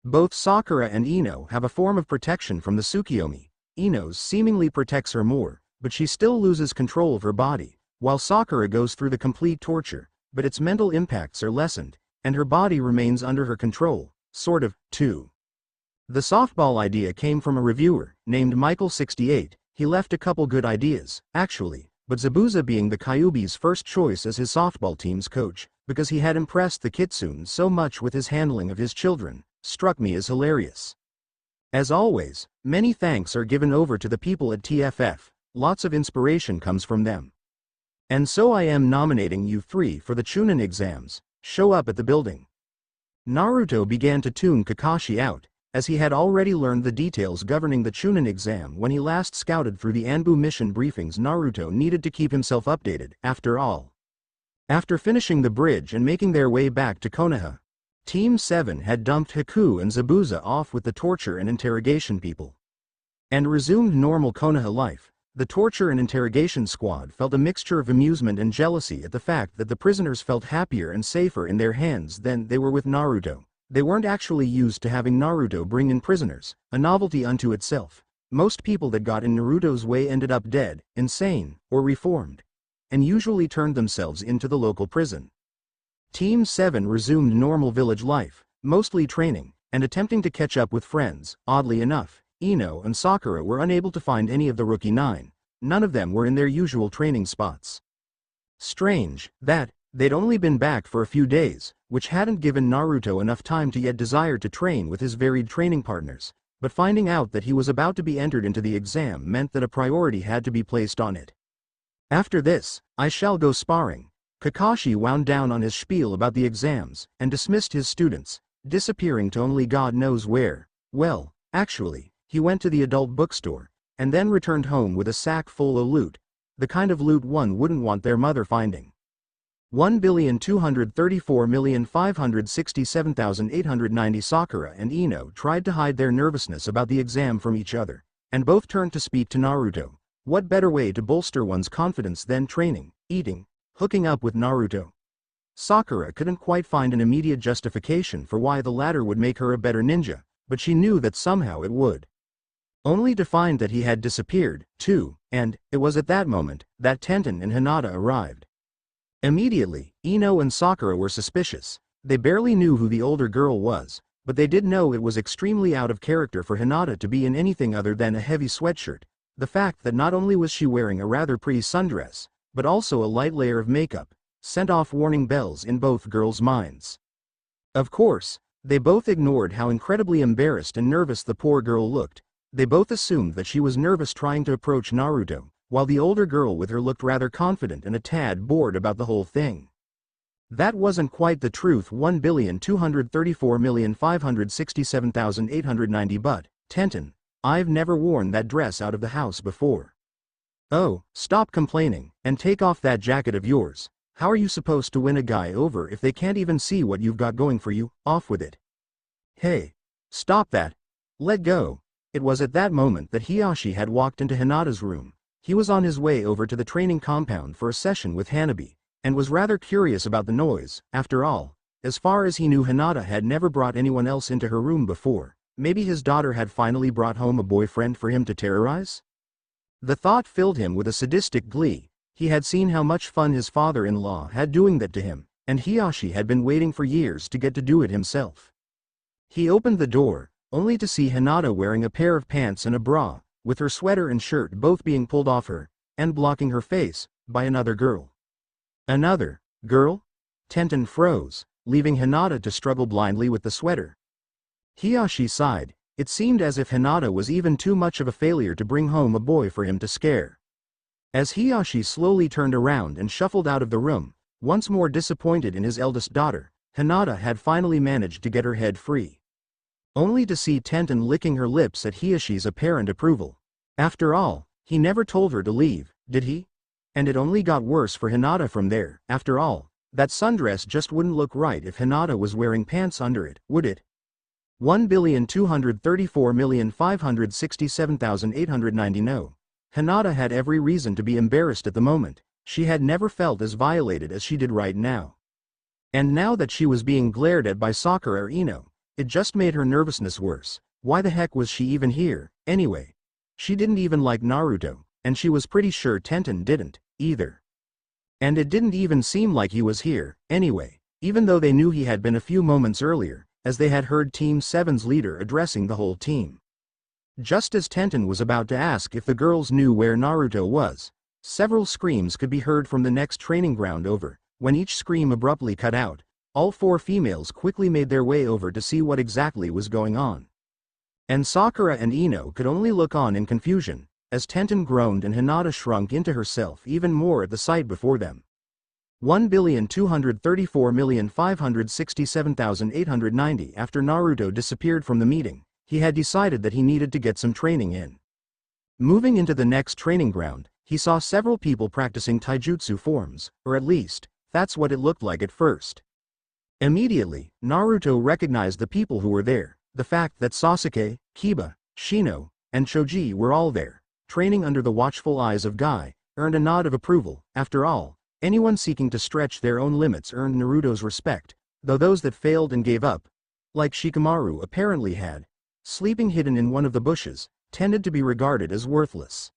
Both Sakura and Ino have a form of protection from the Tsukiyomi. Ino's seemingly protects her more, but she still loses control of her body, while Sakura goes through the complete torture, but its mental impacts are lessened, and her body remains under her control, sort of, too. The softball idea came from a reviewer, named Michael68. He left a couple good ideas, actually, but Zabuza being the Kyuubi's first choice as his softball team's coach, because he had impressed the Kitsune so much with his handling of his children, struck me as hilarious. As always, many thanks are given over to the people at TFF, lots of inspiration comes from them. And so I am nominating you 3 for the Chunin exams. Show up at the building. Naruto began to tune Kakashi out, as he had already learned the details governing the Chunin exam when he last scouted through the Anbu mission briefings. Naruto needed to keep himself updated, after all. After finishing the bridge and making their way back to Konoha, Team 7 had dumped Haku and Zabuza off with the torture and interrogation people, and resumed normal Konoha life. The torture and interrogation squad felt a mixture of amusement and jealousy at the fact that the prisoners felt happier and safer in their hands than they were with Naruto. They weren't actually used to having Naruto bring in prisoners, a novelty unto itself. Most people that got in Naruto's way ended up dead, insane, or reformed, and usually turned themselves into the local prison. Team 7 resumed normal village life, mostly training, and attempting to catch up with friends. Oddly enough, Ino and Sakura were unable to find any of the rookie 9. None of them were in their usual training spots. Strange, that, they'd only been back for a few days, which hadn't given Naruto enough time to yet desire to train with his varied training partners, but finding out that he was about to be entered into the exam meant that a priority had to be placed on it. After this, I shall go sparring. Kakashi wound down on his spiel about the exams, and dismissed his students, disappearing to only God knows where. Well, actually, he went to the adult bookstore, and then returned home with a sack full of loot, the kind of loot one wouldn't want their mother finding. 1,234,567,890 Sakura and Ino tried to hide their nervousness about the exam from each other, and both turned to speak to Naruto. What better way to bolster one's confidence than training, eating, hooking up with Naruto? Sakura couldn't quite find an immediate justification for why the latter would make her a better ninja, but she knew that somehow it would. Only to find that he had disappeared, too, and it was at that moment that Tenten and Hinata arrived. Immediately, Ino and Sakura were suspicious. They barely knew who the older girl was, but they did know it was extremely out of character for Hinata to be in anything other than a heavy sweatshirt. The fact that not only was she wearing a rather pretty sundress, but also a light layer of makeup, sent off warning bells in both girls' minds. Of course, they both ignored how incredibly embarrassed and nervous the poor girl looked. They both assumed that she was nervous trying to approach Naruto, while the older girl with her looked rather confident and a tad bored about the whole thing. That wasn't quite the truth. 1,234,567,890 But, Tenten, I've never worn that dress out of the house before. Oh, stop complaining, and take off that jacket of yours. How are you supposed to win a guy over if they can't even see what you've got going for you? Off with it. Hey. Stop that. Let go. It was at that moment that Hiyashi had walked into Hinata's room. He was on his way over to the training compound for a session with Hanabi, and was rather curious about the noise. After all, as far as he knew, Hinata had never brought anyone else into her room before. Maybe his daughter had finally brought home a boyfriend for him to terrorize? The thought filled him with a sadistic glee. He had seen how much fun his father-in-law had doing that to him, and Hiyashi had been waiting for years to get to do it himself. He opened the door, only to see Hinata wearing a pair of pants and a bra, with her sweater and shirt both being pulled off her, and blocking her face, by another girl. Another girl? Tenten froze, leaving Hinata to struggle blindly with the sweater. Hiyashi sighed. It seemed as if Hinata was even too much of a failure to bring home a boy for him to scare. As Hiyashi slowly turned around and shuffled out of the room, once more disappointed in his eldest daughter, Hinata had finally managed to get her head free. Only to see Tenten licking her lips at Hiyashi's apparent approval. After all, he never told her to leave, did he? And it only got worse for Hinata from there. After all, that sundress just wouldn't look right if Hinata was wearing pants under it, would it? 1,234,567,890 No. Hinata had every reason to be embarrassed at the moment. She had never felt as violated as she did right now. And now that she was being glared at by Sakura or Ino, it just made her nervousness worse. Why the heck was she even here, anyway? She didn't even like Naruto, and she was pretty sure Tenten didn't, either. And it didn't even seem like he was here, anyway, even though they knew he had been a few moments earlier, as they had heard Team 7's leader addressing the whole team. Just as Tenten was about to ask if the girls knew where Naruto was, several screams could be heard from the next training ground over. When each scream abruptly cut out, all four females quickly made their way over to see what exactly was going on. And Sakura and Ino could only look on in confusion, as Tenten groaned and Hinata shrunk into herself even more at the sight before them. 1,234,567,890 After Naruto disappeared from the meeting, he had decided that he needed to get some training in. Moving into the next training ground, he saw several people practicing taijutsu forms, or at least, that's what it looked like at first. Immediately, Naruto recognized the people who were there. The fact that Sasuke, Kiba, Shino, and Choji were all there, training under the watchful eyes of Guy, earned a nod of approval. After all, anyone seeking to stretch their own limits earned Naruto's respect, though those that failed and gave up, like Shikamaru apparently had, sleeping hidden in one of the bushes, tended to be regarded as worthless.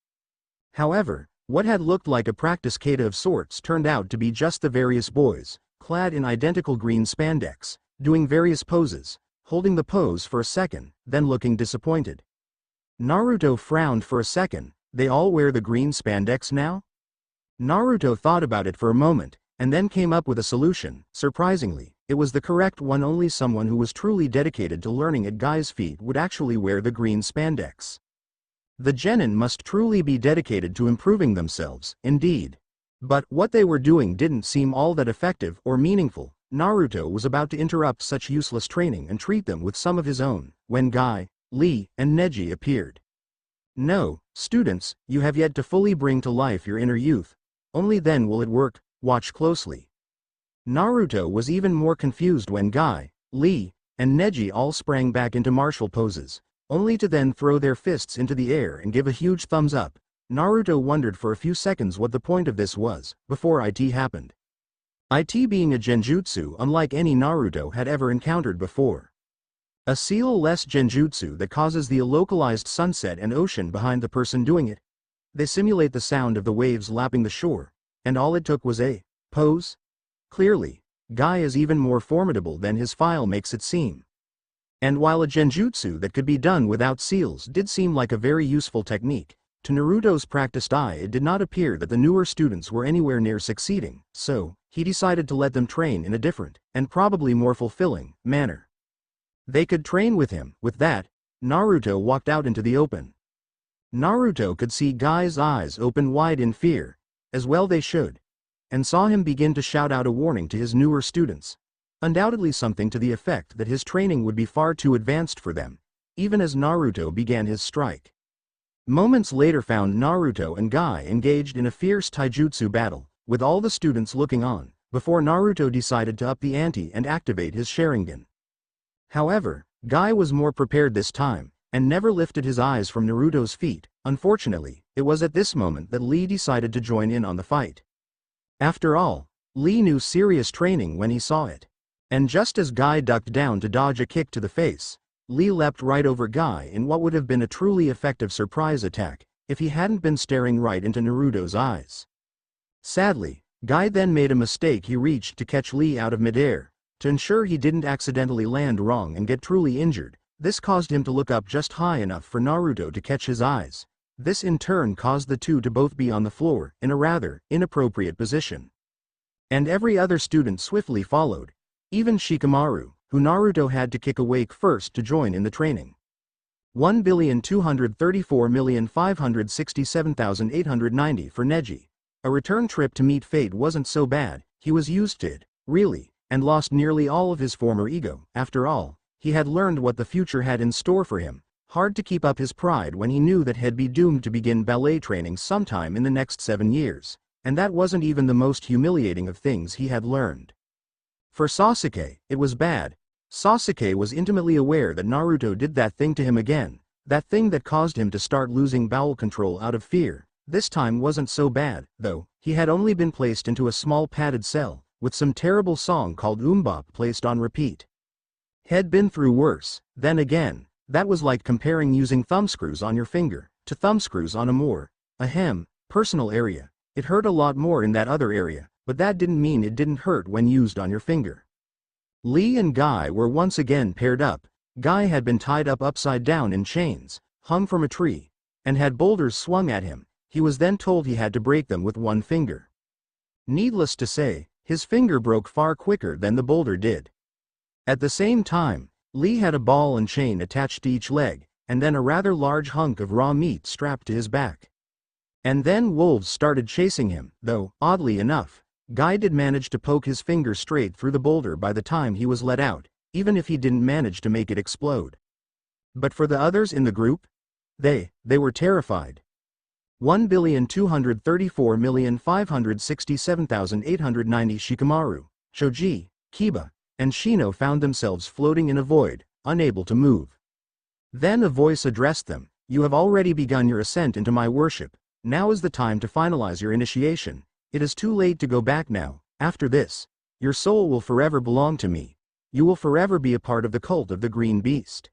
However, what had looked like a practice kata of sorts turned out to be just the various boys, clad in identical green spandex, doing various poses, holding the pose for a second, then looking disappointed. Naruto frowned for a second. They all wear the green spandex now? Naruto thought about it for a moment, and then came up with a solution. Surprisingly, it was the correct one. Only someone who was truly dedicated to learning at Guy's feet would actually wear the green spandex. The genin must truly be dedicated to improving themselves, indeed. But what they were doing didn't seem all that effective or meaningful. Naruto was about to interrupt such useless training and treat them with some of his own, when Guy, Lee, and Neji appeared. No, students, you have yet to fully bring to life your inner youth. Only then will it work, watch closely. Naruto was even more confused when Guy, Lee, and Neji all sprang back into martial poses, only to then throw their fists into the air and give a huge thumbs up. Naruto wondered for a few seconds what the point of this was, before it happened. It being a genjutsu unlike any Naruto had ever encountered before. A seal-less genjutsu that causes the localized sunset and ocean behind the person doing it. They simulate the sound of the waves lapping the shore, and all it took was a pose. Clearly, Guy is even more formidable than his file makes it seem. And while a genjutsu that could be done without seals did seem like a very useful technique, to Naruto's practiced eye it did not appear that the newer students were anywhere near succeeding, so he decided to let them train in a different, and probably more fulfilling, manner. They could train with him. With that, Naruto walked out into the open. Naruto could see Guy's eyes open wide in fear, as well they should, and saw him begin to shout out a warning to his newer students. Undoubtedly something to the effect that his training would be far too advanced for them, even as Naruto began his strike. Moments later found Naruto and Guy engaged in a fierce taijutsu battle, with all the students looking on, before Naruto decided to up the ante and activate his Sharingan. However, Guy was more prepared this time, and never lifted his eyes from Naruto's feet. Unfortunately, it was at this moment that Lee decided to join in on the fight. After all, Lee knew serious training when he saw it. And just as Guy ducked down to dodge a kick to the face, Lee leapt right over Guy in what would have been a truly effective surprise attack, if he hadn't been staring right into Naruto's eyes. Sadly, Guy then made a mistake. He reached to catch Lee out of midair, to ensure he didn't accidentally land wrong and get truly injured. This caused him to look up just high enough for Naruto to catch his eyes. This in turn caused the two to both be on the floor, in a rather inappropriate position. And every other student swiftly followed, even Shikamaru, who Naruto had to kick awake first to join in the training. 1,234,567,890 for Neji. A return trip to meet fate wasn't so bad. He was used to it, really, and lost nearly all of his former ego. After all, he had learned what the future had in store for him. Hard to keep up his pride when he knew that he'd be doomed to begin ballet training sometime in the next 7 years, and that wasn't even the most humiliating of things he had learned. For Sasuke, it was bad. Sasuke was intimately aware that Naruto did that thing to him again, that thing that caused him to start losing bowel control out of fear. This time wasn't so bad, though. He had only been placed into a small padded cell, with some terrible song called Umbop placed on repeat. Had been through worse. Then again, that was like comparing using thumbscrews on your finger to thumbscrews on a more personal area. It hurt a lot more in that other area, but that didn't mean it didn't hurt when used on your finger. Lee and Guy were once again paired up. Guy had been tied up upside down in chains, hung from a tree, and had boulders swung at him. He was then told he had to break them with one finger. Needless to say, his finger broke far quicker than the boulder did. At the same time, Lee had a ball and chain attached to each leg, and then a rather large hunk of raw meat strapped to his back. And then wolves started chasing him, though, oddly enough, Guy did manage to poke his finger straight through the boulder by the time he was let out, even if he didn't manage to make it explode. But for the others in the group, they were terrified. 1,234,567,890 Shikamaru, Choji, Kiba, and Shino found themselves floating in a void, unable to move. Then a voice addressed them. You have already begun your ascent into my worship. Now is the time to finalize your initiation. It is too late to go back now. After this, your soul will forever belong to me. You will forever be a part of the cult of the Green Beast.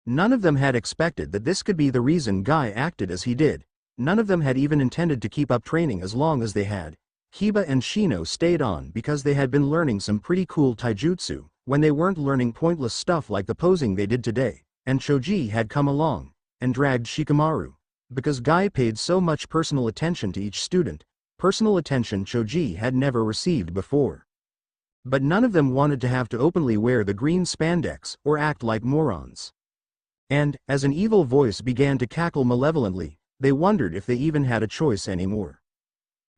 None of them had expected that this could be the reason Guy acted as he did. None of them had even intended to keep up training as long as they had. Kiba and Shino stayed on because they had been learning some pretty cool taijutsu, when they weren't learning pointless stuff like the posing they did today. And Choji had come along, and dragged Shikamaru. Because Guy paid so much personal attention to each student, personal attention Choji had never received before. But none of them wanted to have to openly wear the green spandex or act like morons. And, as an evil voice began to cackle malevolently, they wondered if they even had a choice anymore.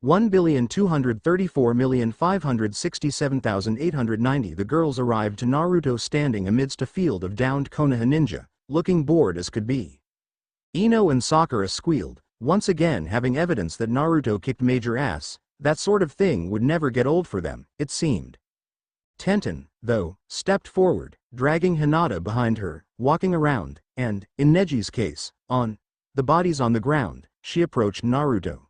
1,234,567,890 The girls arrived to Naruto standing amidst a field of downed Konoha ninja, looking bored as could be. Ino and Sakura squealed, once again having evidence that Naruto kicked major ass. That sort of thing would never get old for them, it seemed. Tenten, though, stepped forward, dragging Hinata behind her, walking around, and, in Neji's case, on the bodies on the ground, she approached Naruto.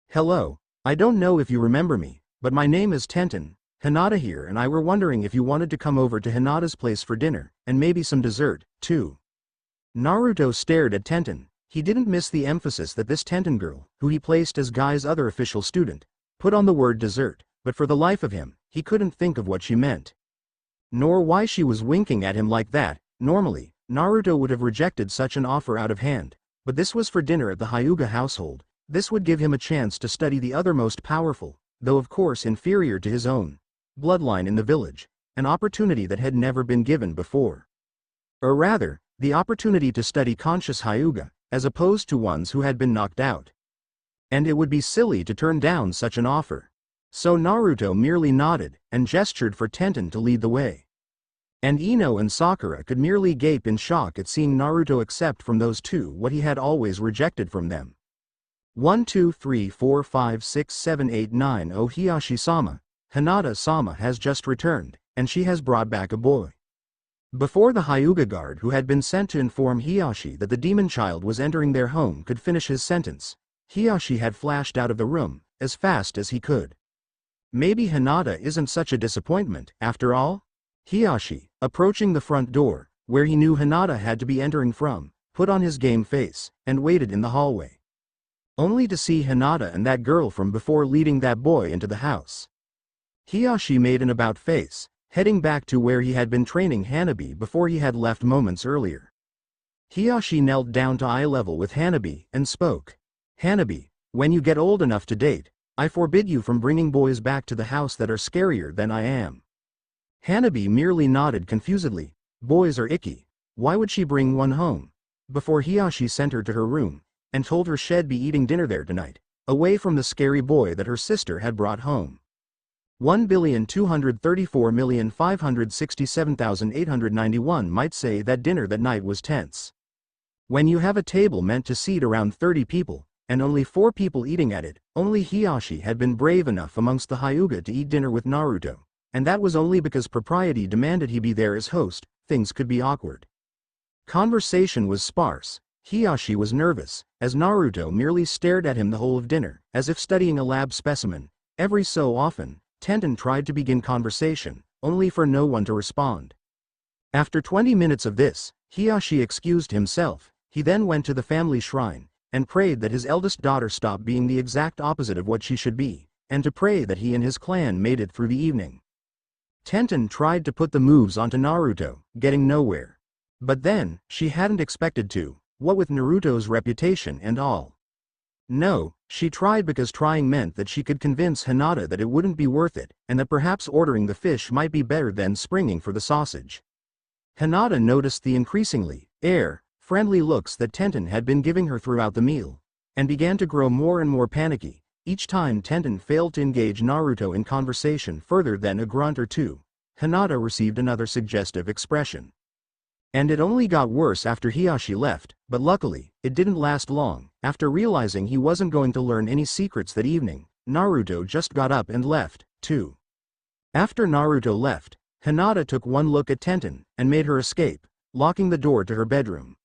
"Hello, I don't know if you remember me, but my name is Tenten. Hinata here and I were wondering if you wanted to come over to Hinata's place for dinner, and maybe some dessert, too." Naruto stared at Tenten. He didn't miss the emphasis that this Tenten girl, who he placed as Guy's other official student, put on the word dessert, but for the life of him, he couldn't think of what she meant. Nor why she was winking at him like that. Normally, Naruto would have rejected such an offer out of hand, but this was for dinner at the Hyuga household. This would give him a chance to study the other most powerful, though of course inferior to his own, bloodline in the village, an opportunity that had never been given before. Or rather, the opportunity to study conscious Hyuga, as opposed to ones who had been knocked out. And it would be silly to turn down such an offer. So Naruto merely nodded, and gestured for Tenten to lead the way. And Ino and Sakura could merely gape in shock at seeing Naruto accept from those two what he had always rejected from them. 1 2 3 4 5 6 7 8 9 Oh Hiyashi-sama, Hinata-sama has just returned, and she has brought back a boy. Before the Hyuga guard who had been sent to inform Hiyashi that the demon child was entering their home could finish his sentence, Hiyashi had flashed out of the room, as fast as he could. Maybe Hinata isn't such a disappointment, after all? Hiyashi, approaching the front door, where he knew Hinata had to be entering from, put on his game face, and waited in the hallway. Only to see Hinata and that girl from before leading that boy into the house. Hiyashi made an about face, heading back to where he had been training Hanabi before he had left moments earlier. Hiyashi knelt down to eye level with Hanabi and spoke. "Hanabi, when you get old enough to date, I forbid you from bringing boys back to the house that are scarier than I am." Hanabi merely nodded confusedly. Boys are icky. Why would she bring one home? Before Hiyashi sent her to her room, and told her she'd be eating dinner there tonight, away from the scary boy that her sister had brought home. 1,234,567,891 might say that dinner that night was tense. When you have a table meant to seat around 30 people, and only 4 people eating at it, only Hiyashi had been brave enough amongst the Hyuga to eat dinner with Naruto, and that was only because propriety demanded he be there as host. Things could be awkward. Conversation was sparse. Hiyashi was nervous, as Naruto merely stared at him the whole of dinner, as if studying a lab specimen. Every so often, Tenten tried to begin conversation, only for no one to respond. After 20 minutes of this, Hiyashi excused himself. He then went to the family shrine, and prayed that his eldest daughter stop being the exact opposite of what she should be, and to pray that he and his clan made it through the evening. Tenten tried to put the moves onto Naruto, getting nowhere. But then, she hadn't expected to, what with Naruto's reputation and all. No, she tried because trying meant that she could convince Hinata that it wouldn't be worth it, and that perhaps ordering the fish might be better than springing for the sausage. Hinata noticed the increasingly friendly looks that Tenten had been giving her throughout the meal, and began to grow more and more panicky. Each time Tenten failed to engage Naruto in conversation further than a grunt or two, Hinata received another suggestive expression. And it only got worse after Hiyashi left, but luckily, it didn't last long. After realizing he wasn't going to learn any secrets that evening, Naruto just got up and left, too. After Naruto left, Hinata took one look at Tenten, and made her escape, locking the door to her bedroom.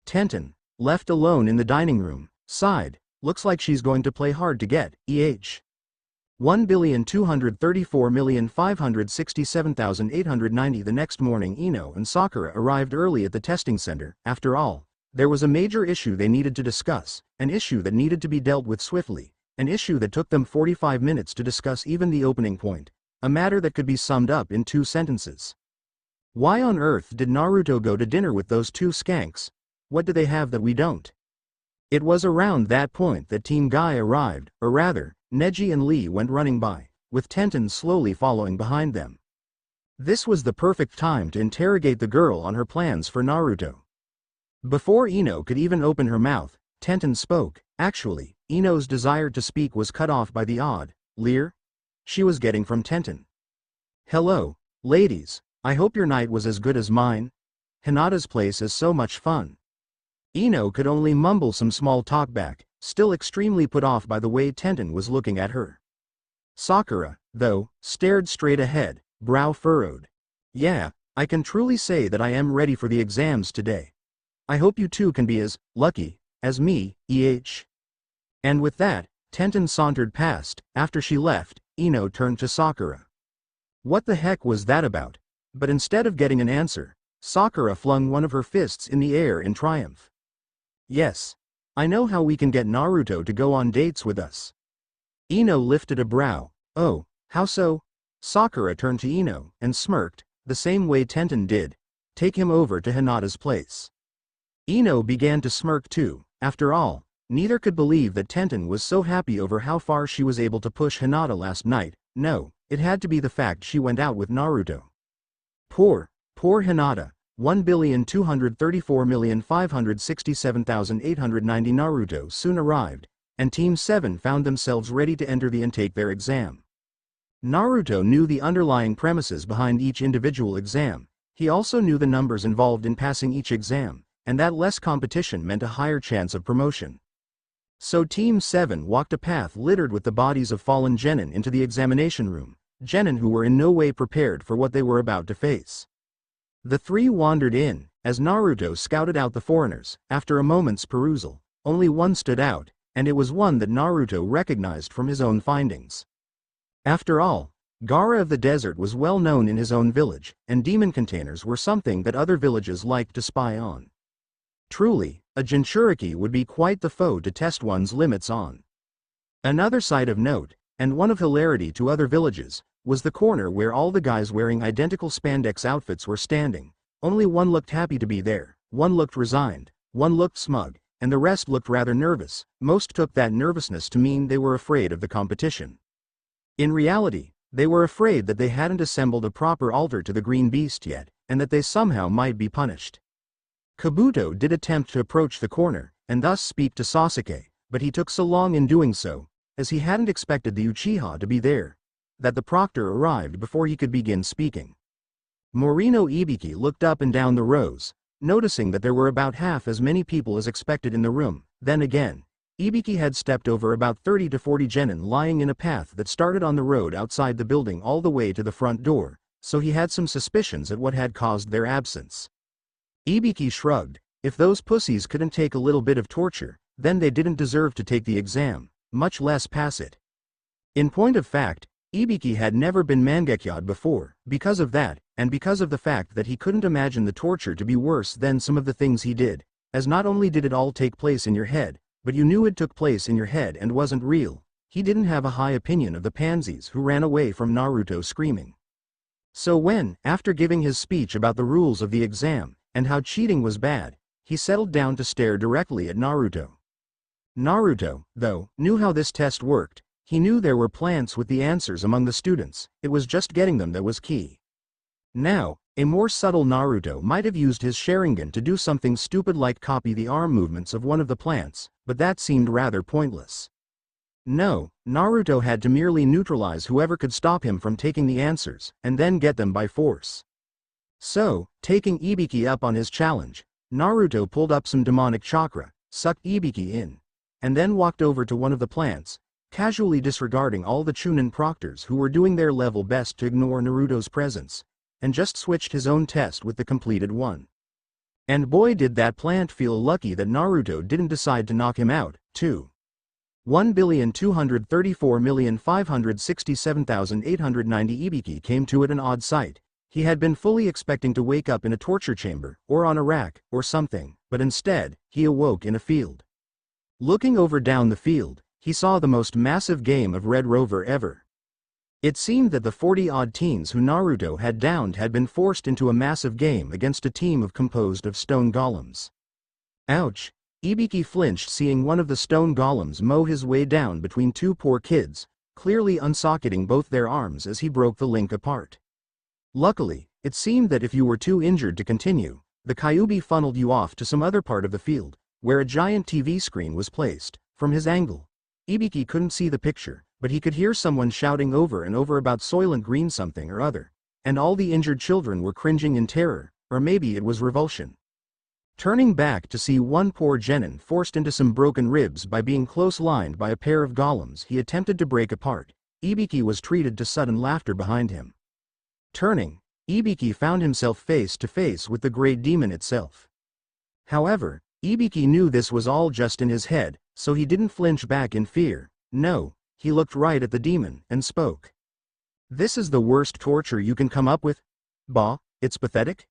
Tenten, left alone in the dining room, sighed. Looks like she's going to play hard to get, 1,234,567,890 The next morning Ino and Sakura arrived early at the testing center. After all, there was a major issue they needed to discuss, an issue that needed to be dealt with swiftly, an issue that took them 45 minutes to discuss even the opening point, a matter that could be summed up in 2 sentences. Why on earth did Naruto go to dinner with those 2 skanks? What do they have that we don't? It was around that point that Team Guy arrived, or rather, Neji and Lee went running by, with Tenten slowly following behind them. This was the perfect time to interrogate the girl on her plans for Naruto. Before Ino could even open her mouth, Tenten spoke. "Actually, Ino's desire to speak was cut off by the odd leer she was getting from Tenten. "Hello, ladies, I hope your night was as good as mine. Hinata's place is so much fun." Ino could only mumble some small talk back, still extremely put off by the way Tenten was looking at her. Sakura, though, stared straight ahead, brow furrowed. "Yeah, I can truly say that I am ready for the exams today. I hope you two can be as lucky as me, And with that, Tenten sauntered past. After she left, Ino turned to Sakura. What the heck was that about? But instead of getting an answer, Sakura flung one of her fists in the air in triumph. "Yes. I know how we can get Naruto to go on dates with us." Ino lifted a brow. "Oh, how so?" Sakura turned to Ino and smirked, the same way Tenten did. "Take him over to Hinata's place." Ino began to smirk too. After all, neither could believe that Tenten was so happy over how far she was able to push Hinata last night. No, it had to be the fact she went out with Naruto. Poor Hinata. 1,234,567,890 Naruto soon arrived, and Team 7 found themselves ready to enter the and take their exam. Naruto knew the underlying premises behind each individual exam. He also knew the numbers involved in passing each exam, and that less competition meant a higher chance of promotion. So Team 7 walked a path littered with the bodies of fallen genin into the examination room, genin who were in no way prepared for what they were about to face. The three wandered in, as Naruto scouted out the foreigners. After a moment's perusal, only one stood out, and it was one that Naruto recognized from his own findings. After all, Gaara of the Desert was well known in his own village, and demon containers were something that other villages liked to spy on. Truly, a Jinchuriki would be quite the foe to test one's limits on. Another side of note, and one of hilarity to other villages, was the corner where all the guys wearing identical spandex outfits were standing. Only one looked happy to be there, one looked resigned, one looked smug, and the rest looked rather nervous. Most took that nervousness to mean they were afraid of the competition. In reality, they were afraid that they hadn't assembled a proper altar to the Green Beast yet, and that they somehow might be punished. Kabuto did attempt to approach the corner, and thus speak to Sasuke, but he took so long in doing so, as he hadn't expected the Uchiha to be there, that the proctor arrived before he could begin speaking. Morino Ibiki looked up and down the rows, noticing that there were about half as many people as expected in the room. Then again, Ibiki had stepped over about 30 to 40 genin lying in a path that started on the road outside the building all the way to the front door, so he had some suspicions at what had caused their absence. Ibiki shrugged. If those pussies couldn't take a little bit of torture, then they didn't deserve to take the exam, much less pass it. In point of fact, Ibiki had never been mangekya'd before. Because of that, and because of the fact that he couldn't imagine the torture to be worse than some of the things he did, as not only did it all take place in your head, but you knew it took place in your head and wasn't real, he didn't have a high opinion of the pansies who ran away from Naruto screaming. So when, after giving his speech about the rules of the exam, and how cheating was bad, he settled down to stare directly at Naruto. Naruto, though, knew how this test worked. He knew there were plants with the answers among the students, it was just getting them that was key. Now, a more subtle Naruto might have used his Sharingan to do something stupid like copy the arm movements of one of the plants, but that seemed rather pointless. No, Naruto had to merely neutralize whoever could stop him from taking the answers, and then get them by force. So, taking Ibiki up on his challenge, Naruto pulled up some demonic chakra, sucked Ibiki in, and then walked over to one of the plants, casually disregarding all the Chunin proctors who were doing their level best to ignore Naruto's presence, and just switched his own test with the completed one. And boy did that plant feel lucky that Naruto didn't decide to knock him out, too. 1,234,567,890 Ibiki came to it an odd sight. He had been fully expecting to wake up in a torture chamber, or on a rack, or something, but instead, he awoke in a field. Looking over down the field, he saw the most massive game of Red Rover ever. It seemed that the 40-odd teens who Naruto had downed had been forced into a massive game against a team composed of stone golems. Ouch! Ibiki flinched seeing one of the stone golems mow his way down between two poor kids, clearly unsocketing both their arms as he broke the link apart. Luckily, it seemed that if you were too injured to continue, the Kyuubi funneled you off to some other part of the field, where a giant TV screen was placed. From his angle, Ibiki couldn't see the picture, but he could hear someone shouting over and over about Soylent Green something or other. And all the injured children were cringing in terror, or maybe it was revulsion. Turning back to see one poor genin forced into some broken ribs by being close-lined by a pair of golems he attempted to break apart, Ibiki was treated to sudden laughter behind him. Turning, Ibiki found himself face to face with the great demon itself. However, Ibiki knew this was all just in his head, so he didn't flinch back in fear. No, he looked right at the demon and spoke. "This is the worst torture you can come up with? Bah, it's pathetic."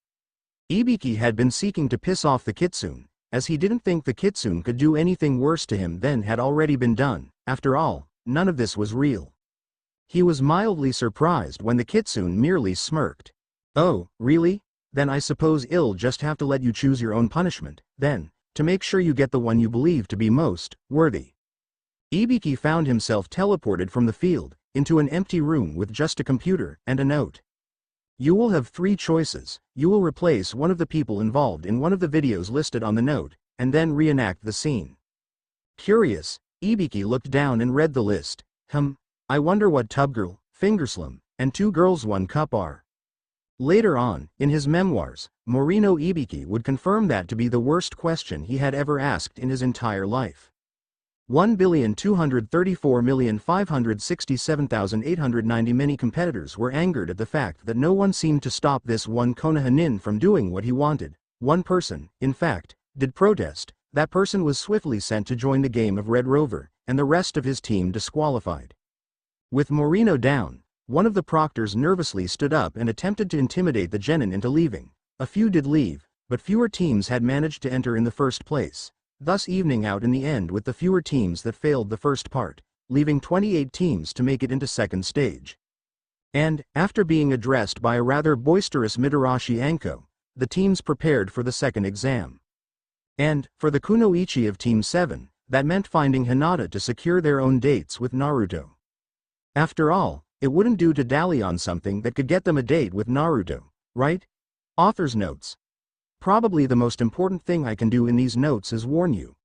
Ibiki had been seeking to piss off the kitsune, as he didn't think the kitsune could do anything worse to him than had already been done. After all, none of this was real. He was mildly surprised when the kitsune merely smirked. "Oh, really? Then I suppose I'll just have to let you choose your own punishment, then, to make sure you get the one you believe to be most worthy." Ibiki found himself teleported from the field, into an empty room with just a computer and a note. You will have 3 choices. You will replace one of the people involved in one of the videos listed on the note, and then reenact the scene. Curious, Ibiki looked down and read the list. I wonder what Tubgirl, Fingerslim, and 2 girls 1 cup are. Later on, in his memoirs, Morino Ibiki would confirm that to be the worst question he had ever asked in his entire life. 1,234,567,890 Many competitors were angered at the fact that no one seemed to stop this one Konohanin from doing what he wanted. One person, in fact, did protest. That person was swiftly sent to join the game of Red Rover, and the rest of his team disqualified. With Morino down, one of the proctors nervously stood up and attempted to intimidate the genin into leaving. A few did leave, but fewer teams had managed to enter in the first place, thus evening out in the end with the fewer teams that failed the first part, leaving 28 teams to make it into second stage. And, after being addressed by a rather boisterous Midarashi Anko, the teams prepared for the second exam. And, for the Kunoichi of Team 7, that meant finding Hinata to secure their own dates with Naruto. After all, it wouldn't do to dally on something that could get them a date with Naruto, right? Author's notes. Probably the most important thing I can do in these notes is warn you.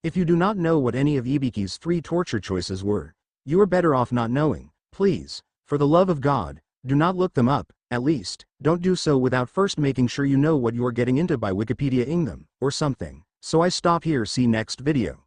If you do not know what any of Ibiki's 3 torture choices were, you are better off not knowing. Please, for the love of God, do not look them up. At least, don't do so without first making sure you know what you are getting into by Wikipedia-ing them, or something. So I stop here. See next video.